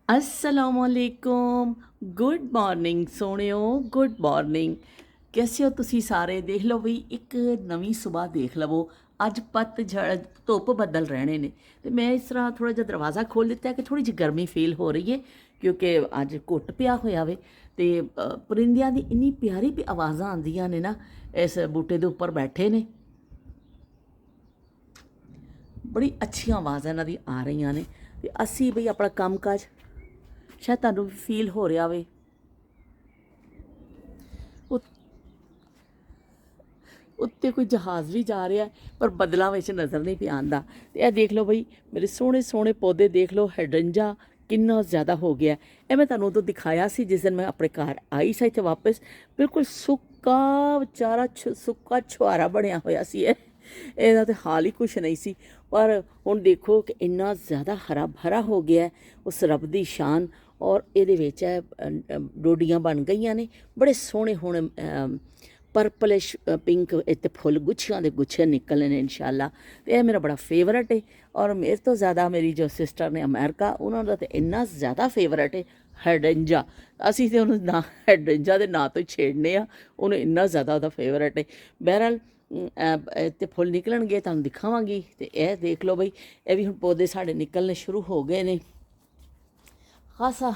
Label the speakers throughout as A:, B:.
A: असलामुअलैकुम good morning सोहणिओ good morning कैसे हो तुसी सारे देख लो बई एक नवी सुबह देख लवो अज पतझड़ धुप बदल रहने ने तो मैं इस तरह थोड़ा जिहा दरवाज़ा खोल दिता है कि थोड़ी जी गर्मी फील हो रही है क्योंकि अज घुट पिया होया वे ते परिंदियां दी इन्नी प्यारी आवाज़ां आंदियां ने ना इस बूटे दे उपर बैठे ने बड़ी अच्छी आवाज़ां इन्हां दी आ रही ने ते असी बई अपना काम काज शायद तुहानूं भी फील हो रहा वे उत्ते कोई जहाज़ भी जा रहा है पर बदलों में नज़र नहीं पिया आंदा ते यह देख लो बई मेरे सोहने सोहने पौधे देख लो हाइड्रेंजा कितना ज़्यादा हो गया है। मैं तुहानूं उदों दिखाया सी जिस दिन मैं अपने घर आई सी इत्थे वापस बिल्कुल सुक्का बेचारा सुक्का छुहारा बनया होया सी ਇਹਦਾ तो हाल ही कुछ नहीं सी पर हुण देखो कि इन्ना ज़्यादा हरा भरा हो गया है उस रब दी शान और ये डोडियाँ बन गई ने बड़े सोहने होने परपलिश पिंक इतने फुल गुच्छियां के गुच्छे निकलने ने इंशाअल्लाह तो यह मेरा बड़ा फेवरेट है। और मेरे तो ज़्यादा मेरी जो सिस्टर ने अमेरिका उन्होंने तो इन्ना ज़्यादा फेवरेट है हाइड्रेंजा असी तो उन्होंने ना हाइड्रेंजा के नाँ तो ही छेड़ने उन्हें इन्ना ज़्यादा वह फेवरेट है। बहरहाल ते फुल निकलणगे तुहानूं दिखावांगी तो यह देख लो बई यह भी हुण पौधे साढ़े निकलने शुरू हो गए ने खासा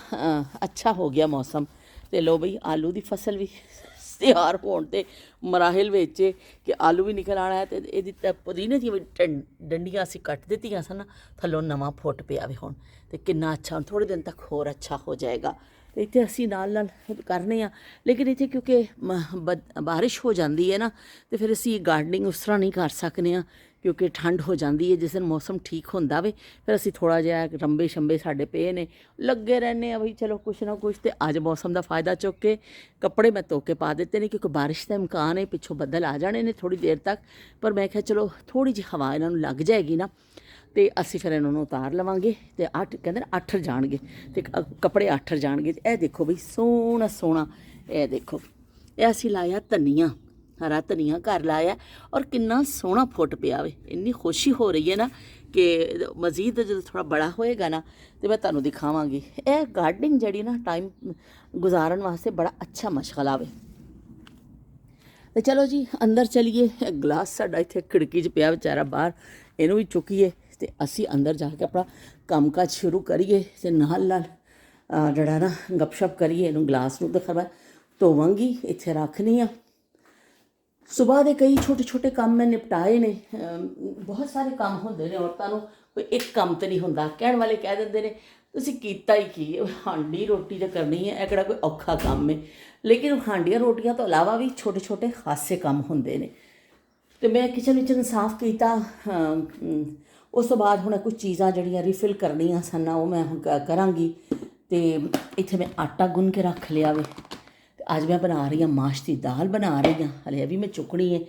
A: अच्छा हो गया मौसम तो लो बई आलू की फसल भी तैयार होने ते मराहिल विच कि आलू भी निकल आना है तो ये पुदीने दी डंडियां असीं कट दित्तियां सन थल्लों नवां फुट पिया वे हुण ते किन्ना अच्छा थोड़े दिन तक होर अच्छा हो जाएगा। तो इत्थे असीं नाल करने आ लेकिन इत्थे क्योंकि बारिश हो जाती है ना तो फिर असीं गार्डनिंग उस तरह नहीं कर सकने क्योंकि ठंड हो जाती है जिस दिन मौसम ठीक होंदा वे फिर असीं थोड़ा जिहा रंबे शंबे साडे पे ने लगे रहने बई चलो कुछ ना कुछ तो अज मौसम का फायदा चुक के कपड़े मैं धो के पा दिते ने क्योंकि बारिश का इम्कान है पिछों बदल आ जाने ने थोड़ी देर तक पर मैं क्या चलो थोड़ी जी हवा इन्हों लग जाएगी ना तो असी फिर इन्होंने उतार लवांगे तो 8 कहते ना 8 जाणगे तो कपड़े 8 जाणगे तो यह देखो बई सोहना सोहना यह देखो यह असी लाया धनिया हरा धनिया घर लाया और कितना सोहना फुट पिया वे इन्नी खुशी हो रही है ना कि मजीद जो थोड़ा बड़ा होएगा ना तो मैं तुहानूं दिखावांगी। यह गार्डनिंग जड़ी ना टाइम गुजारन वास्ते बड़ा अच्छा मशगला वे। तो चलो जी अंदर चलीए गिलास साडा इत्थे खिड़की च पिया बेचारा बाहर इनू भी चुकीए तो असी अंदर जाके अपना काम काज शुरू करिए तो नाल नाल जड़ा ना गपशप करिए इनू गिलास नूं तो खैर मैं धोवांगी इत्थे रखनी आ। सुबह के कई छोटे छोटे काम मैं निपटाए ने बहुत सारे काम होंदे ने औरतां नूं कोई एक काम तो नहीं हुंदा कहण वाले कह दिंदे ने तुसीं कीता ही की हांडी रोटी तो करनी है यह किहड़ा कोई औखा काम है लेकिन हांडियां रोटियां तो इलावा भी छोटे छोटे खासे काम होंदे ने। तो मैं किचन विचन साफ किया उस तो बाद हुण कुछ चीज़ां जड़ियां रिफिल करनियां सन वो मैं हुण करांगी तो इत्थे मैं आटा गुन के रख लिया वे। अज मैं बना रही हाँ माश की दाल बना रही हाँ हले भी मैं चुकनी है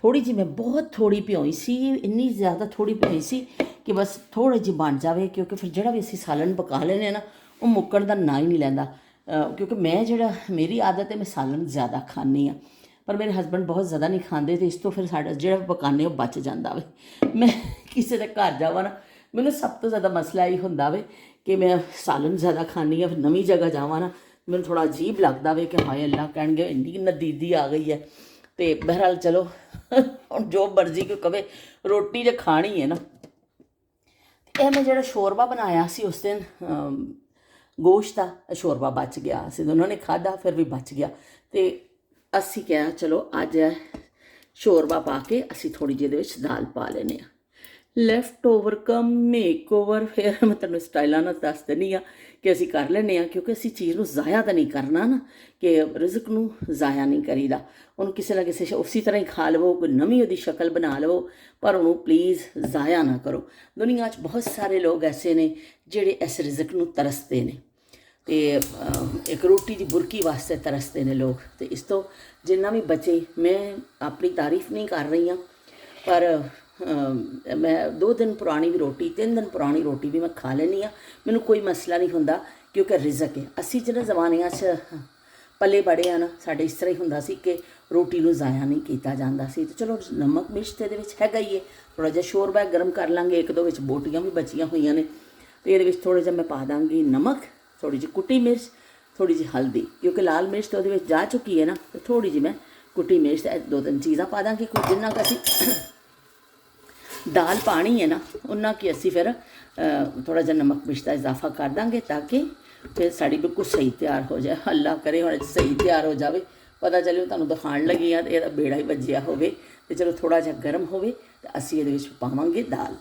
A: थोड़ी जी मैं बहुत थोड़ी भिओई सी इन्नी ज़्यादा थोड़ी भिओई सी कि बस थोड़ी जी बन जाए क्योंकि फिर जो भी असी सालन पका लेने ना वो मुक्कण का ना ही नहीं लैंदा क्योंकि मैं जो मेरी आदत है मैं सालन ज़्यादा खानी हाँ पर मेरे हसबैंड बहुत ज़्यादा नहीं खाते तो इस तो फिर साडा जो पकाने वो बच जाता वे। मैं किसी के घर जावा ना मैनूं सब तो ज़्यादा मसला यही होंदा वे कि मैं सालन ज़्यादा खानी हाँ फिर नवीं जगह जावा ना मैंने थोड़ा अजीब लगता वे कि हाय अल्लाह कह इन्नी नदीदी आ गई है। तो बहरहाल चलो हम जो मर्जी कोई कहे रोटी जो खानी है ना यह मैं जो शोरबा बनाया सी उस दिन गोश्त का शोरबा बच गया असी दोनों ने खाधा फिर भी बच गया तो असी क्या चलो अज शोरबा पा के असी थोड़ी जी दाल पा लेने लैफ्ट ओवर कम मेक ओवर फिर मैं तेन स्टाइलों ना दस देनी कि असी कर लें क्योंकि असी चीज़ को ज़ाया तो नहीं करना ना कि रिजक नूं ज़ाया नहीं करीदा उन्होंने किसी ना किसी उसी तरह ही खा लवो कोई नवीं उहदी शक्ल बना लवो पर उन्होंने प्लीज़ ज़ाया ना करो। दुनिया बहुत सारे लोग ऐसे ने जिहड़े इस रिजक नूं तरसते ने तो एक रोटी की बुरकी वास्ते तरसते ने लोग तो इस तो जिन्ना भी बचे मैं अपनी तारीफ नहीं कर रही हाँ पर मैं 2 दिन पुरानी भी रोटी 3 दिन पुरानी रोटी भी मैं खा लैनी हाँ मैनूं कोई मसला नहीं हुंदा क्योंकि रिजक है। असी जिहड़े जमानियां पले बड़े हैं ना साडे इस तरह ही हुंदा सी कि रोटी नूं ज़ाया नहीं किया जाता सी तो चलो नमक मिर्च तो ये हैगा ही है थोड़ा जिहा शोरबा गर्म कर लांगे 1-2 बोटियां भी बचियां हुई ने तो ये थोड़े जिहा मैं पा दांगी नमक थोड़ी जी कुटी मिर्च, थोड़ी जी हल्दी, क्योंकि लाल मिर्च तो वो जा चुकी है ना, तो थोड़ी जी मैं कुटी मिर्च 2-3 चीज़ा पा दांगी। जिन्ना क असी दाल पानी है ना उन्ना कि असी फिर थोड़ा जहा नमक मिर्च का इजाफा कर देंगे, ताकि फिर साड़ी बिल्कुल सही तैयार हो जाए। अल्लाह करे हम सही तैयार हो जाए, पता चले तुहानू दिखाण लगी हाँ तो यह बेड़ा ही वजिया होवे। तो चलो थोड़ा जहा गर्म होवे तो असी ये पावांगे दाल।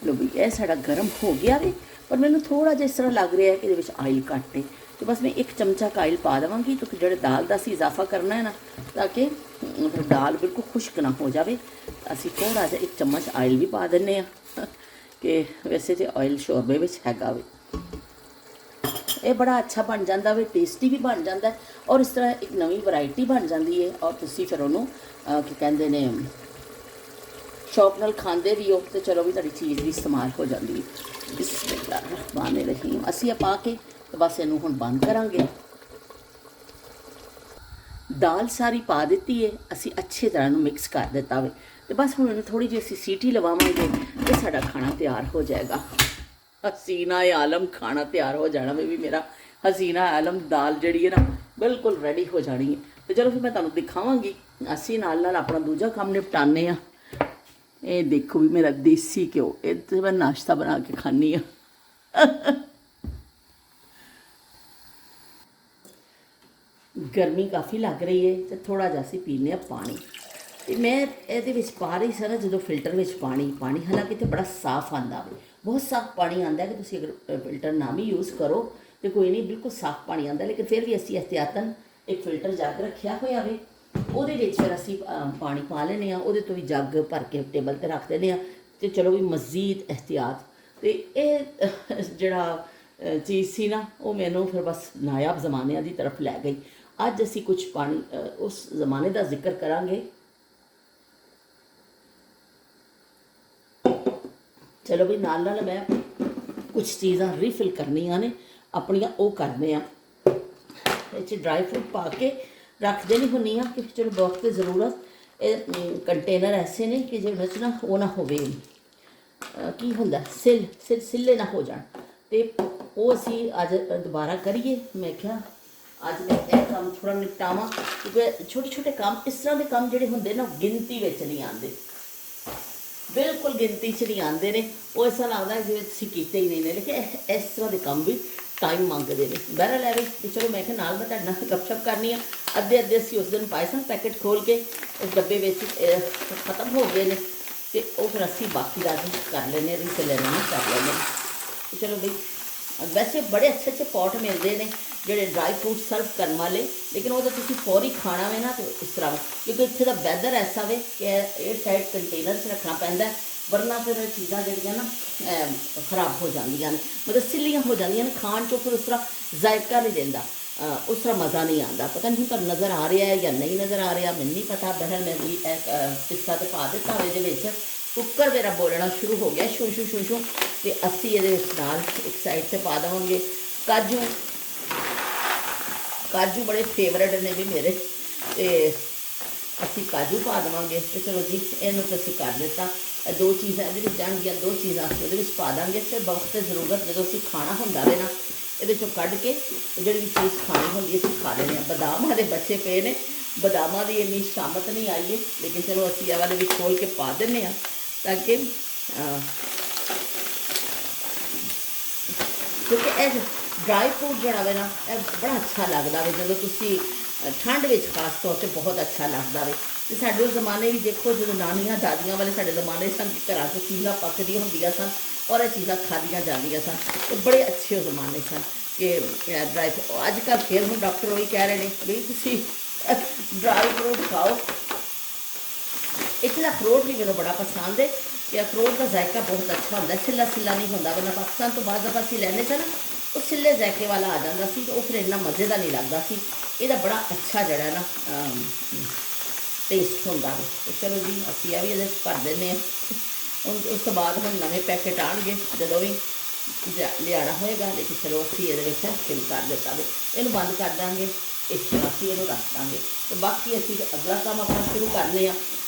A: लो भी यह साड़ा गर्म हो गया वे, पर मैनू थोड़ा जिहा इस तरह लग रहा है कि ये आयल घट है, तो बस मैं 1 चमचा का आयल पा देवांगी, क्योंकि जो दाल का असी इजाफा करना है ना, ताकि दाल बिल्कुल खुश्क ना हो जाए। असी थोड़ा जहा 1 चम्मच आयल भी पा दें कि वैसे तो आयल शोरबे में हैगा वे, ये बड़ा अच्छा बन जाता वे, टेस्टी भी बन जाता है, और इस तरह एक नवी वैरायटी बन जाती है। और तुसी फिर उन्होंने की कहते ने शौक नाल खांदे भी हो, तो चलो भी तुहाडी चीज़ भी इस्तेमाल हो जाती है। बिस्मिल्लाहिर्रहमानिर्रहीम। असी पा के तो बस इनू हुण बंद करांगे। दाल सारी पा दी है, असी अच्छी तरह मिक्स कर दिता वे, तो बस हुण इन्हूं थोड़ी जी असी सीटी लवावांगे तो साडा खाना तैयार हो जाएगा। हसीना आलम खाना तैयार हो जाना वे भी मेरा। हसीना आलम दाल जिहड़ी है ना बिल्कुल रेडी हो जानी है। तो चलो फिर मैं तुहानूं दिखावांगी, असी नाल नाल अपना दूजा काम निपटाने आ। ये देखो भी मेरा देसी घ्यो, ये मैं नाश्ता बना के खानी हाँ। गर्मी काफ़ी लग रही है, तो थोड़ा जहा असी पीने पानी। तो मैं ये पा रही सी ना जो फिल्टर में पानी हालांकि तो बड़ा साफ आता है, बहुत साफ पानी आता है कि तुम अगर फिल्टर ना भी यूज़ करो तो कोई नहीं, बिल्कुल साफ पानी आता। लेकिन फिर भी असी एहतियातन एक फिल्टर जग रखा हुआ वे, वो फिर असी पानी पा लेने, वो तो भी जग भर के टेबल पर रख देने। तो चलो भी मज़ीद एहतियात। तो ये जड़ा चीज़ सी ना वो मैनू फिर बस नायाब जमाने की तरफ लै गई। अज असी कुछ पानी उस जमाने का जिक्र करांगे। चलो भी नाल नाल मैं कुछ चीज़ां रिफिल करनियां ने अपनियां, वो करने ड्राई फ्रूट पा के रख देनी होनी हाँ, कि चलो वक्त की ज़रूरत। कंटेनर ऐसे ने कि जो ना वो ना होवे की होंदा सिले ना हो जाए, तो वो असी अज दोबारा करिए। मैं क्या अज मैं यह काम थोड़ा निपटावां, क्योंकि छोटे छोटे काम इस तरह के काम जोड़े होंगे ना गिनती में नहीं आते, बिल्कुल गिनती च नहीं आते ने। वो ऐसा लगता है जिवें तुसीं कीते ही नहीं ने, लेकिन इस तरह के काम भी टाइम मंगते हैं। बहरहाल है भी चलो मैं नाल मैं तुहाडे नाल गपशप करनी आ। अद्धे अद्धे असीं उस दिन पाए सन पैकेट खोल के, इस डब्बे में खत्म हो गए हैं, तो वो फिर असीं बाकी का कर लेने, रिफिल लेने कर लेने। तो चलो बई वैसे बड़े अच्छे अच्छे पॉट मिलते हैं जोड़े ड्राई फ्रूट सर्व करने वाले, लेकिन वो तो तुसीं फौरी खाना है ना, तो इस तरह क्योंकि इत्थे दा वैदर ऐसा वे कि एयर टाइट कंटेनर च रखना पैंदा है, वरना फिर चीज़ां जिहड़ियां ना खराब हो जांदियां ने, मतलब सिल्लियां हो जांदियां ने, खाण चो फिर उस तरह जायका नहीं देंदा, उस तरह मज़ा नहीं आता। पता नहीं तुहानूं नज़र आ रहा है या नहीं नज़र आ रहा, मैनूं नहीं पता। बहरहाल मैं भी पिस्सा तो पा दिता इहदे विच, कुकर मेरा बोलना शुरू हो गया शू शू शू शू। तो असी ये नाल एक साइड से पा देवांगे काजू। काजू बड़े फेवरेट ने भी मेरे, तो असी काजू पा देवांगे। तो चलो जी इनू तो असी कर दिता, दो चीज़ां ये जाएगियाँ, दो चीज़ां असीं उहदे विच पा देंगे। फिर वक्त की जरूरत जो असीं खाना होंदा वे ना, ये कढ़ के जिहड़ी भी चीज़ खानी होंदी असीं खा लेने। बदाम हले बचे पे ने, बदामां दी इन्नी शामत नहीं आई है, लेकिन चलो असीं इह वाले भी खोल के पा दिंदे आं, ताकि क्योंकि यह ड्राई फ्रूट जोड़ा वे ना बड़ा अच्छा लगता है जो तुसी ठंड में खास तौर पर बहुत अच्छा लगता है। तो साढ़े उस जमाने भी देखो जो नानियां दादियां वाले साढ़े जमाने सन कि घर से चीज़ां पकदियां होंदियां सन और यह चीज़ां खादियां जांदियां सन, तो बड़े अच्छे जमाने सन कि ड्राई फ्रूट। अजकल फिर हम डॉक्टर वही कह रहे हैं भाई तुसी ड्राई फ्रूट खाओ। इतना अखरोट भी मैंने बड़ा पसंद है कि अखरोट का जायका बहुत अच्छा होता है, सिला सिला नहीं होता, वरना पाकिस्तान तो बाद दफा असीं लैंदे सन वो सिले जायके वाला आ जाता सी, तो वो फिर इन्ना मज़े का नहीं लगता सी। ਇਹਦਾ बड़ा अच्छा जड़ा ना टेस्ट होंदा है। तो चलो जी असीं भी ये भर देने हम, उस तो बाद हम नवे पैकेट आएंगे जो भी लिया होएगा, लेकिन चलो असीं ये फिल कर दिता भी, इनू बंद कर देंगे, इस तरह असीं इनू रख देंगे। तो बाकी असीं अगला काम अपना शुरू करने।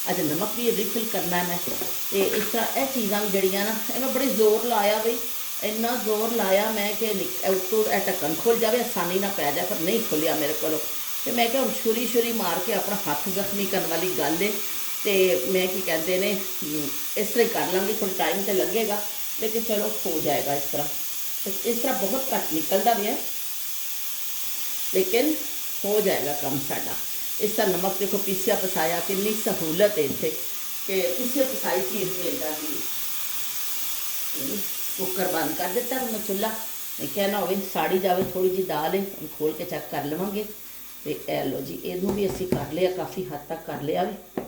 A: अज नमक भी रिफिल करना है मैं, तो इस तरह यह चीज़ां भी जड़ियाँ ना मैं बड़े जोर लाया बई ਇੰਨਾ ਜ਼ੋਰ ਲਾਇਆ ਮੈਂ ਕਿ ਉੱਤੋਂ ਇਹ ਢੱਕਣ ਖੁੱਲ ਜਾਵੇ, ਆਸਾਨੀ ਨਾਲ ਪੈ ਜਾਏ, ਪਰ ਨਹੀਂ ਖੁੱਲਿਆ ਮੇਰੇ ਕੋਲੋਂ। ਤੇ ਮੈਂ ਕਿਹਾ ਹੁਣ ਛੁਰੀ ਛੁਰੀ ਮਾਰ ਕੇ ਆਪਣਾ ਹੱਥ ਜ਼ਖਮੀ ਕਰਨ ਵਾਲੀ ਗੱਲ ਏ। ਤੇ ਮੈਂ ਕੀ ਕਹਿੰਦੇ ਨੇ ਇਸ ਤਰ੍ਹਾਂ ਹੀ ਕਰ ਲਾਂਗੀ, ਥੋੜ੍ਹਾ ਟਾਈਮ ਤਾਂ ਲੱਗੇਗਾ ਲੇਕਿਨ ਚਲੋ ਹੋ ਜਾਏਗਾ ਇਸ ਤਰ੍ਹਾਂ। ਇਸ ਤਰ੍ਹਾਂ ਬਹੁਤ ਘੱਟ ਨਿਕਲਦਾ ਵੀ ਹੈ ਲੇਕਿन ਹੋ ਜਾਏਗਾ ਕੰਮ ਸਾਡਾ। ਇਸ ਤਰ੍ਹਾਂ ਨਮਕ ਦੇਖੋ ਪੀਸਿਆ ਪਸਾਇਆ, ਕਿੰਨੀ ਸਹੂਲਤ ਹੈ ਇੱਥੇ ਕਿ ਪੀਸਿਆ ਪਸਾਈ ਚੀਜ਼ ਮਿਲ ਜਾਂਦੀ ਹੈ। ਕੁੱਕਰ ਬੰਦ ਕਰ ਦਿੱਤਾ ਮੈਂ ਚੁੱਲ੍ਹਾ, ਮੈਂ ਕਿਹਾ ਨਾ ਹੋਵੇ ਸਾੜੀ ਜਾਵੇ, ਥੋੜ੍ਹੀ ਜਿਹੀ ਦਾਲ ਹੈ ਹੁਣ ਖੋਲ੍ਹ ਕੇ ਚੈੱਕ ਕਰ ਲਵਾਂਗੇ। ਤੇ ਇਹ ਲਓ ਜੀ, ਇਹਨੂੰ ਵੀ ਅਸੀਂ ਕਰ ਲਿਆ, ਕਾਫੀ ਹੱਦ ਤੱਕ ਕਰ ਲਿਆ ਵੀ।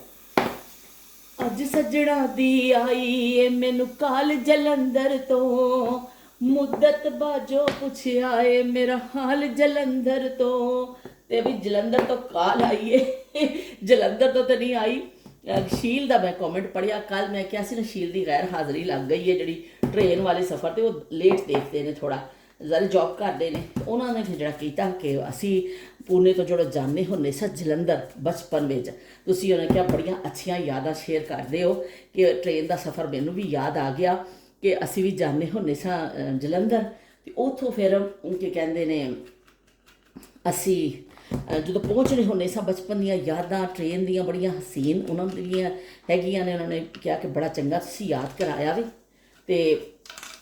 A: ਅੱਜ ਸੱਜਣਾ ਦੀ ਆਈ ਏ ਮੈਨੂੰ ਕਾਲ ਜਲੰਧਰ ਤੋਂ, ਮੁੱਦਤ ਬਾਜੋ ਪੁੱਛਿਆ ਏ ਮੇਰਾ ਹਾਲ ਜਲੰਧਰ ਤੋਂ। ਤੇ ਵੀ ਜਲੰਧਰ ਤੋਂ ਕਾਲ ਆਈ ਏ, ਜਲੰਧਰ ਤੋਂ ਤਾਂ ਨਹੀਂ ਆਈ। ਸ਼ੀਲ ਦਾ ਮੈਂ ਕਮੈਂਟ ਪੜ੍ਹਿਆ ਕੱਲ, ਮੈਂ ਕਿਹਾ ਸੀ ਨਾ ਸ਼ੀਲ ਦੀ ਗੈਰ ਹਾਜ਼ਰੀ ਲੱਗ ਗਈ ਹੈ ਜਿਹੜੀ ਟ੍ਰੇਨ ਵਾਲੇ ਸਫ਼ਰ 'ਤੇ, ਉਹ ਲੇਟ ਦੇਖਦੇ ਨੇ ਥੋੜ੍ਹਾ, ਜ਼ਿਆਦਾ ਜੋਬ ਕਰਦੇ ਨੇ। ਉਹਨਾਂ ਨੇ ਫਿਰ ਜਿਹੜਾ ਕੀਤਾ ਕਿ ਅਸੀਂ ਪੂਨੇ ਤੋਂ ਜਿਹੜਾ ਜਾਂਦੇ ਹੁੰਦੇ ਸਾਂ ਜਲੰਧਰ ਬਚਪਨ ਵਿੱਚ, ਤੁਸੀਂ ਉਹਨੇ ਕਿਹਾ ਬੜੀਆਂ ਅੱਛੀਆਂ ਯਾਦਾਂ ਸ਼ੇਅਰ ਕਰਦੇ ਹੋ ਕਿ ਟ੍ਰੇਨ ਦਾ ਸਫ਼ਰ ਮੈਨੂੰ ਵੀ ਯਾਦ ਆ ਗਿਆ ਕਿ ਅਸੀਂ ਵੀ ਜਾਂਦੇ ਹੁੰਦੇ ਸਾਂ ਜਲੰਧਰ। ਅਤੇ ਉੱਥੋਂ ਫਿਰ ਕੀ ਕਹਿੰਦੇ ਨੇ ਅਸੀਂ ਜਦੋਂ ਪਹੁੰਚਣੇ ਹੁੰਦੇ ਸਾਂ, ਬਚਪਨ ਦੀਆਂ ਯਾਦਾਂ ਟ੍ਰੇਨ ਦੀਆਂ ਬੜੀਆਂ ਹਸੀਨ ਉਹਨਾਂ ਦੀਆਂ ਹੈਗੀਆਂ ਨੇ। ਉਹਨਾਂ ਨੇ ਕਿਹਾ ਕਿ ਬੜਾ ਚੰਗਾ ਤੁਸੀਂ ਯਾਦ ਕਰਾਇਆ ਵੀ। ਅਤੇ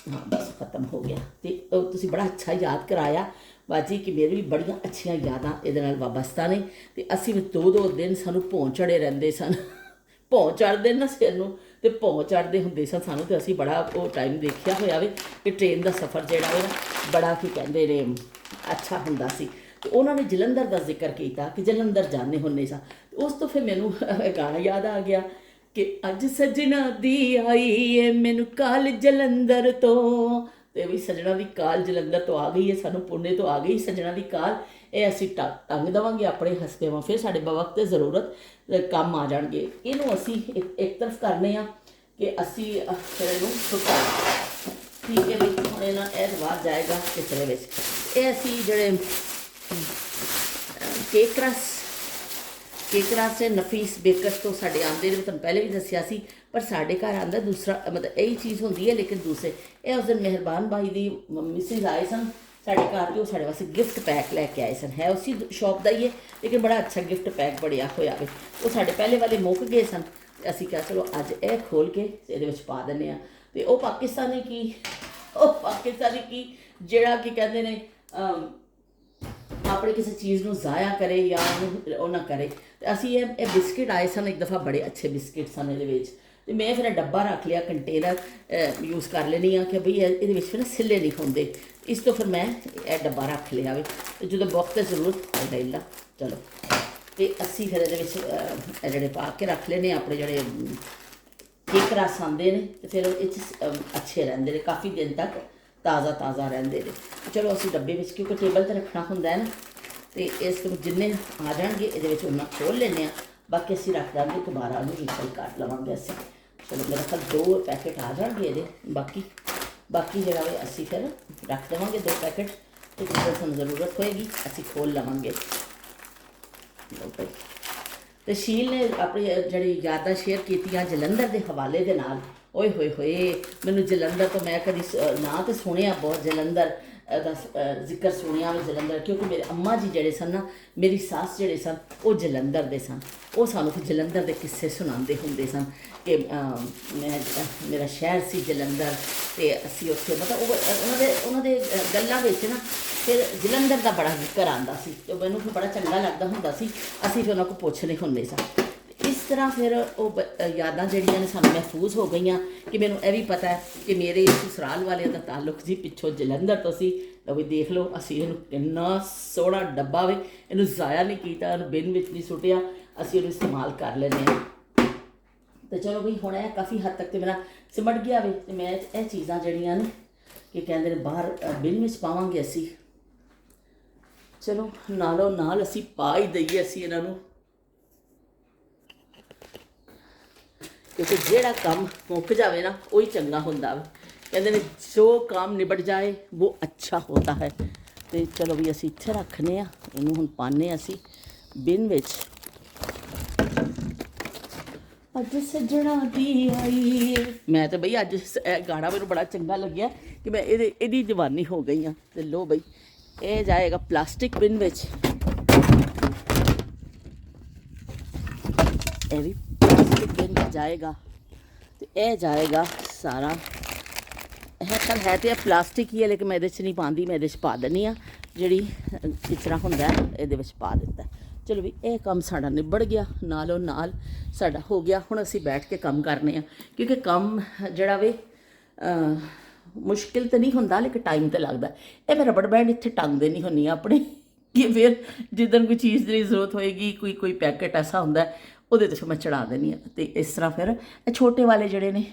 A: ਹਾਂ ਬਸ ਖਤਮ ਹੋ ਗਿਆ। ਅਤੇ ਤੁਸੀਂ ਬੜਾ ਅੱਛਾ ਯਾਦ ਕਰਾਇਆ ਬਾਜੀ ਕਿ ਮੇਰੀ ਵੀ ਬੜੀਆਂ ਅੱਛੀਆਂ ਯਾਦਾਂ ਇਹਦੇ ਨਾਲ ਵਾਬਸਤਾ ਨੇ। ਅਤੇ ਅਸੀਂ ਵੀ 2-2 ਦਿਨ ਸਾਨੂੰ ਭੌਂ ਚੜ੍ਹੇ ਰਹਿੰਦੇ ਸਨ, ਭੌਂ ਚੜ੍ਹਦੇ ਨਾ ਸਿਰ ਨੂੰ, ਅਤੇ ਭੌਂ ਚੜ੍ਹਦੇ ਹੁੰਦੇ ਸਨ ਸਾਨੂੰ। ਅਤੇ ਅਸੀਂ ਬੜਾ ਉਹ ਟਾਈਮ ਦੇਖਿਆ ਹੋਇਆ ਵੀ ਕਿ ਟ੍ਰੇਨ ਦਾ ਸਫ਼ਰ ਜਿਹੜਾ ਹੈ ਨਾ ਬੜਾ ਕੀ ਕਹਿੰਦੇ ਨੇ ਅੱਛਾ ਹੁੰਦਾ ਸੀ। ਅਤੇ ਉਹਨਾਂ ਨੇ ਜਲੰਧਰ ਦਾ ਜ਼ਿਕਰ ਕੀਤਾ ਕਿ ਜਲੰਧਰ ਜਾਂਦੇ ਹੁੰਦੇ ਸਾਂ। ਉਸ ਤੋਂ ਫਿਰ ਮੈਨੂੰ ਗਾਣਾ ਯਾਦ ਆ ਗਿਆ ਕਿ ਅੱਜ ਸੱਜਣਾ ਦੀ ਆਈ ਏ ਮੈਨੂੰ ਕਾਲ ਜਲੰਧਰ ਤੋਂ। ਤੇ ਵੀ ਸੱਜਣਾ ਦੀ ਕਾਲ ਜਲੰਧਰ ਤੋਂ ਆ ਗਈ ਹੈ, ਸਾਨੂੰ ਪੁਣੇ ਤੋਂ ਆ ਗਈ ਸੱਜਣਾ ਦੀ ਕਾਲ। ਇਹ ਅਸੀਂ ਟੰਗ ਦੇਵਾਂਗੇ ਆਪਣੇ ਹਸਤੇਵਾਂ, ਫਿਰ ਸਾਡੇ ਵਕਤ ਜ਼ਰੂਰਤ ਕੰਮ ਆ ਜਾਣਗੇ। ਇਹਨੂੰ ਅਸੀਂ ਇੱਕ ਤਰਫ ਕਰਨੇ ਆ ਕਿ ਅਸੀਂ ਫਿਰ ਇਹਨੂੰ ਸੁਕਾ, ਠੀਕ ਹੈ ਵੀ ਹੁਣ ਇਹਨਾਂ ਇਹ ਬਾਹਰ ਜਾਏਗਾ ਕਿਸਰੇ ਵਿੱਚ। ਇਹ ਅਸੀਂ ਜਿਹੜੇ ਕੇਕ ਰਸ ਨਫੀਸ ਬੇਕਰਸ ਤੋਂ ਸਾਡੇ ਆਉਂਦੇ ਨੇ, ਤੁਹਾਨੂੰ ਪਹਿਲੇ ਵੀ ਦੱਸਿਆ ਸੀ। ਪਰ ਸਾਡੇ ਘਰ ਆਉਂਦਾ ਦੂਸਰਾ, ਮਤਲਬ ਇਹੀ ਚੀਜ਼ ਹੁੰਦੀ ਹੈ ਲੇਕਿਨ ਦੂਸਰੇ। ਇਹ ਉਸ ਦਿਨ ਮਿਹਰਬਾਨ ਬਾਈ ਦੀ ਮਿਸਿਸ ਆਏ ਸਨ ਸਾਡੇ ਘਰ, ਤੇ ਉਹ ਸਾਡੇ ਵਾਸਤੇ ਗਿਫਟ ਪੈਕ ਲੈ ਕੇ ਆਏ ਸਨ। ਹੈ ਉਸੀ ਸ਼ੌਪ ਦਾ ਹੀ ਹੈ ਲੇਕਿਨ ਬੜਾ ਅੱਛਾ ਗਿਫਟ ਪੈਕ ਬਣਿਆ ਹੋਇਆ ਵੇ। ਉਹ ਸਾਡੇ ਪਹਿਲੇ ਵਾਲੇ ਮੁੱਕ ਗਏ ਸਨ, ਅਸੀਂ ਕਿਹਾ ਚਲੋ ਅੱਜ ਇਹ ਖੋਲ੍ਹ ਕੇ ਇਹਦੇ ਵਿੱਚ ਪਾ ਦਿੰਦੇ ਹਾਂ। ਅਤੇ ਉਹ ਪਾਕਿਸਤਾਨੀ ਕੀ ਜਿਹੜਾ ਕੀ ਕਹਿੰਦੇ ਨੇ ਆਪਣੀ ਕਿਸੇ ਚੀਜ਼ ਨੂੰ ਜ਼ਾਇਆ ਕਰੇ ਜਾਂ ਉਹਨੂੰ ਉਹ ਨਾ ਕਰੇ। ਅਤੇ ਅਸੀਂ ਇਹ ਬਿਸਕਿਟ ਆਏ ਸਨ ਇੱਕ ਦਫਾ, ਬੜੇ ਅੱਛੇ ਬਿਸਕਿਟ ਸਨ ਇਹਦੇ ਵਿੱਚ। ਅਤੇ ਮੈਂ ਫਿਰ ਡੱਬਾ ਰੱਖ ਲਿਆ, ਕੰਟੇਨਰ ਯੂਜ਼ ਕਰ ਲੈਂਦੀ ਹਾਂ ਕਿ ਬਈ ਇਹਦੇ ਵਿੱਚ ਫਿਰ ਸਿੱਲੇ ਨਹੀਂ ਹੁੰਦੇ, ਇਸ ਤੋਂ ਫਿਰ ਮੈਂ ਇਹ ਡੱਬਾ ਰੱਖ ਲਿਆ ਵੇ। ਅਤੇ ਜਦੋਂ ਵਕਤ ਜ਼ਰੂਰਤ ਲੈ ਲਾ ਚਲੋ। ਅਤੇ ਅਸੀਂ ਫਿਰ ਇਹਦੇ ਵਿੱਚ ਜਿਹੜੇ ਪਾ ਕੇ ਰੱਖ ਲੈਂਦੇ ਆਪਣੇ ਜਿਹੜੇ ਕੇਕ ਰਸ ਆਉਂਦੇ ਨੇ, ਅਤੇ ਫਿਰ ਇਹ 'ਚ ਅੱਛੇ ਰਹਿੰਦੇ ਨੇ, ਕਾਫੀ ਦਿਨ ਤੱਕ ਤਾਜ਼ਾ ਰਹਿੰਦੇ ਨੇ। ਚਲੋ ਅਸੀਂ ਡੱਬੇ ਵਿੱਚ, ਕਿਉਂਕਿ ਟੇਬਲ 'ਤੇ ਰੱਖਣਾ ਹੁੰਦਾ ਹੈ ਨਾ, ਅਤੇ ਇਸ ਤੋਂ ਜਿੰਨੇ ਆ ਜਾਣਗੇ ਇਹਦੇ ਵਿੱਚ ਉਹਨਾਂ ਖੋਲ੍ਹ ਲੈਂਦੇ ਹਾਂ। ਬਾਕੀ ਅਸੀਂ ਰੱਖ ਦਾਂਗੇ, ਦੁਬਾਰਾ ਉਹਨੂੰ ਰੀਫਲ ਕਰ ਲਵਾਂਗੇ ਅਸੀਂ। ਚਲੋ ਮੇਰੇ ਖਿਆਲ 2 ਪੈਕੇਟ ਆ ਜਾਣਗੇ ਇਹਦੇ, ਬਾਕੀ ਜਿਹੜਾ ਵੇ ਅਸੀਂ ਫਿਰ ਰੱਖ ਦੇਵਾਂਗੇ 2 ਪੈਕੇਟ, ਅਤੇ ਜਦੋਂ ਸਾਨੂੰ ਜ਼ਰੂਰਤ ਹੋਏਗੀ ਅਸੀਂ ਖੋਲ੍ਹ ਲਵਾਂਗੇ। ਅਤੇ ਸ਼ੀਲ ਨੇ ਆਪਣੀ ਜਿਹੜੀ ਯਾਦਾਂ ਸ਼ੇਅਰ ਕੀਤੀਆਂ ਜਲੰਧਰ ਦੇ ਹਵਾਲੇ ਦੇ ਨਾਲ। ਓਏ ਹੋਏ ਮੈਨੂੰ ਜਲੰਧਰ ਤੋਂ, ਮੈਂ ਕਦੀ ਨਾਂ ਤਾਂ ਸੁਣਿਆ ਬਹੁਤ ਜਲੰਧਰ ਦਾ ਜ਼ਿਕਰ ਸੁਣਿਆ ਵਾ ਜਲੰਧਰ, ਕਿਉਂਕਿ ਮੇਰੇ ਅੰਮਾ ਜੀ ਜਿਹੜੇ ਸਨ ਨਾ, ਮੇਰੀ ਸੱਸ ਜਿਹੜੇ ਸਨ ਉਹ ਜਲੰਧਰ ਦੇ ਸਨ। ਉਹ ਸਾਨੂੰ ਫਿਰ ਜਲੰਧਰ ਦੇ ਕਿੱਸੇ ਸੁਣਾਉਂਦੇ ਹੁੰਦੇ ਸਨ ਕਿ ਮੇਰਾ ਸ਼ਹਿਰ ਸੀ ਜਲੰਧਰ, ਅਤੇ ਅਸੀਂ ਉੱਥੇ ਮਤਲਬ ਉਹਨਾਂ ਦੇ ਗੱਲਾਂ ਵਿੱਚ ਨਾ ਫਿਰ ਜਲੰਧਰ ਦਾ ਬੜਾ ਜ਼ਿਕਰ ਆਉਂਦਾ ਸੀ, ਅਤੇ ਮੈਨੂੰ ਫਿਰ ਬੜਾ ਚੰਗਾ ਲੱਗਦਾ ਹੁੰਦਾ ਸੀ। ਅਸੀਂ ਫਿਰ ਉਹਨਾਂ ਕੋਲ ਪੁੱਛਦੇ ਹੁੰਦੇ ਸਾਂ। ਇਸ ਤਰ੍ਹਾਂ ਫਿਰ ਉਹ ਯਾਦਾਂ ਜਿਹੜੀਆਂ ਨੇ ਸਾਨੂੰ ਮਹਿਫੂਜ਼ ਹੋ ਗਈਆਂ ਕਿ ਮੈਨੂੰ ਇਹ ਵੀ ਪਤਾ ਹੈ ਕਿ ਮੇਰੇ ਸਸੁਰਾਲ ਵਾਲਿਆਂ ਦਾ ਤਾਲੁਕ ਜੀ ਪਿੱਛੋਂ ਜਲੰਧਰ ਤੋਂ ਸੀ। ਤਾਂ ਵੀ ਦੇਖ ਲਓ ਅਸੀਂ ਇਹਨੂੰ ਇੰਨਾ ਸੋਹਣਾ ਡੱਬਾ ਵੇ, ਇਹਨੂੰ ਜ਼ਾਇਆ ਨਹੀਂ ਕੀਤਾ, ਇਹਨੂੰ ਬਿਨ ਵਿੱਚ ਨਹੀਂ ਸੁੱਟਿਆ, ਅਸੀਂ ਇਹਨੂੰ ਇਸਤੇਮਾਲ ਕਰ ਲੈਂਦੇ ਹਾਂ। ਅਤੇ ਚਲੋ ਬਈ ਹੁਣ ਇਹ ਕਾਫੀ ਹੱਦ ਤੱਕ ਤਾਂ ਮੇਰਾ ਸਿਮਟ ਗਿਆ ਵੇ। ਅਤੇ ਮੈਂ ਇਹ ਚੀਜ਼ਾਂ ਜਿਹੜੀਆਂ ਨੇ ਕਿ ਕਹਿੰਦੇ ਨੇ ਬਾਹਰ ਬਿਨ ਵਿੱਚ ਪਾਵਾਂਗੇ ਅਸੀਂ। ਚਲੋ ਨਾਲੋਂ ਨਾਲ ਅਸੀਂ ਪਾ ਹੀ ਦਈਏ ਅਸੀਂ ਇਹਨਾਂ ਨੂੰ, ਕਿਉਂਕਿ ਜਿਹੜਾ ਕੰਮ ਮੁੱਕ ਜਾਵੇ ਨਾ ਉਹੀ ਚੰਗਾ ਹੁੰਦਾ ਵਾ। ਕਹਿੰਦੇ ਨੇ ਜੋ ਕੰਮ ਨਿਬਟ ਜਾਏ ਉਹ ਅੱਛਾ ਹੋਤਾ ਹੈ। ਅਤੇ ਚਲੋ ਵੀ ਅਸੀਂ ਇੱਥੇ ਰੱਖਦੇ ਹਾਂ ਇਹਨੂੰ, ਹੁਣ ਪਾਉਂਦੇ ਅਸੀਂ ਬਿਨ ਵਿੱਚ। ਅੱਜ ਸੱਜਣਾ ਦੀ ਆਈ, ਮੈਂ ਤਾਂ ਬਈ ਅੱਜ ਇਹ ਗਾਣਾ ਮੈਨੂੰ ਬੜਾ ਚੰਗਾ ਲੱਗਿਆ ਕਿ ਮੈਂ ਇਹਦੀ ਦੀਵਾਨੀ ਹੋ ਗਈ ਹਾਂ। ਤੇ ਲੋ ਬਈ ਇਹ ਜਾਏਗਾ ਪਲਾਸਟਿਕ ਬਿਨ ਵਿੱਚ, ਇਹ ਵੀ ਪਲਾਸਟਿਕ ਬਿਨ ਵਿੱਚ ਜਾਏਗਾ। ਤੇ ਇਹ ਜਾਏਗਾ ਸਾਰਾ, ਹੈ ਤੇ ਪਲਾਸਟਿਕ ਹੀ ਹੈ, ਲੇਕਿਨ ਮੈਂ ਇਹਦੇ 'ਚ ਨਹੀਂ ਪਾਉਂਦੀ, ਮੈਂ ਇਹਦੇ 'ਚ ਪਾ ਦਿੰਦੀ ਹਾਂ ਜਿਹੜੀ ਕਚਰਾ ਹੁੰਦਾ ਇਹਦੇ ਵਿੱਚ ਪਾ ਦਿੱਤਾ। ਚਲੋ ਵੀ ਇਹ ਕੰਮ ਸਾਡਾ ਨਿਬੜ ਗਿਆ, ਨਾਲੋਂ ਨਾਲ ਸਾਡਾ ਹੋ ਗਿਆ। ਹੁਣ ਅਸੀਂ ਬੈਠ ਕੇ ਕੰਮ ਕਰਨੇ ਆ, ਕਿਉਂਕਿ ਕੰਮ ਜਿਹੜਾ ਵੇ ਮੁਸ਼ਕਿਲ ਤਾਂ ਨਹੀਂ ਹੁੰਦਾ, ਲੇਕਿਨ ਟਾਈਮ ਤਾਂ ਲੱਗਦਾ। ਇਹ ਮੈਂ ਰਬੜ ਬੈਂਡ ਇੱਥੇ ਟੰਗਦੇ ਨਹੀਂ ਹੁੰਦੀ ਆਪਣੇ, ਕਿ ਫਿਰ ਜਿੱਦਣ ਕੋਈ ਚੀਜ਼ ਦੀ ਜ਼ਰੂਰਤ ਹੋਏਗੀ, ਕੋਈ ਪੈਕੇਟ ਐਸਾ ਹੁੰਦਾ ਉਹਦੇ 'ਤੇ ਫਿਰ ਮੈਂ ਚੜ੍ਹਾ ਦਿੰਦੀ ਹਾਂ। ਅਤੇ ਇਸ ਤਰ੍ਹਾਂ ਫਿਰ ਇਹ ਛੋਟੇ ਵਾਲੇ ਜਿਹੜੇ ਨੇ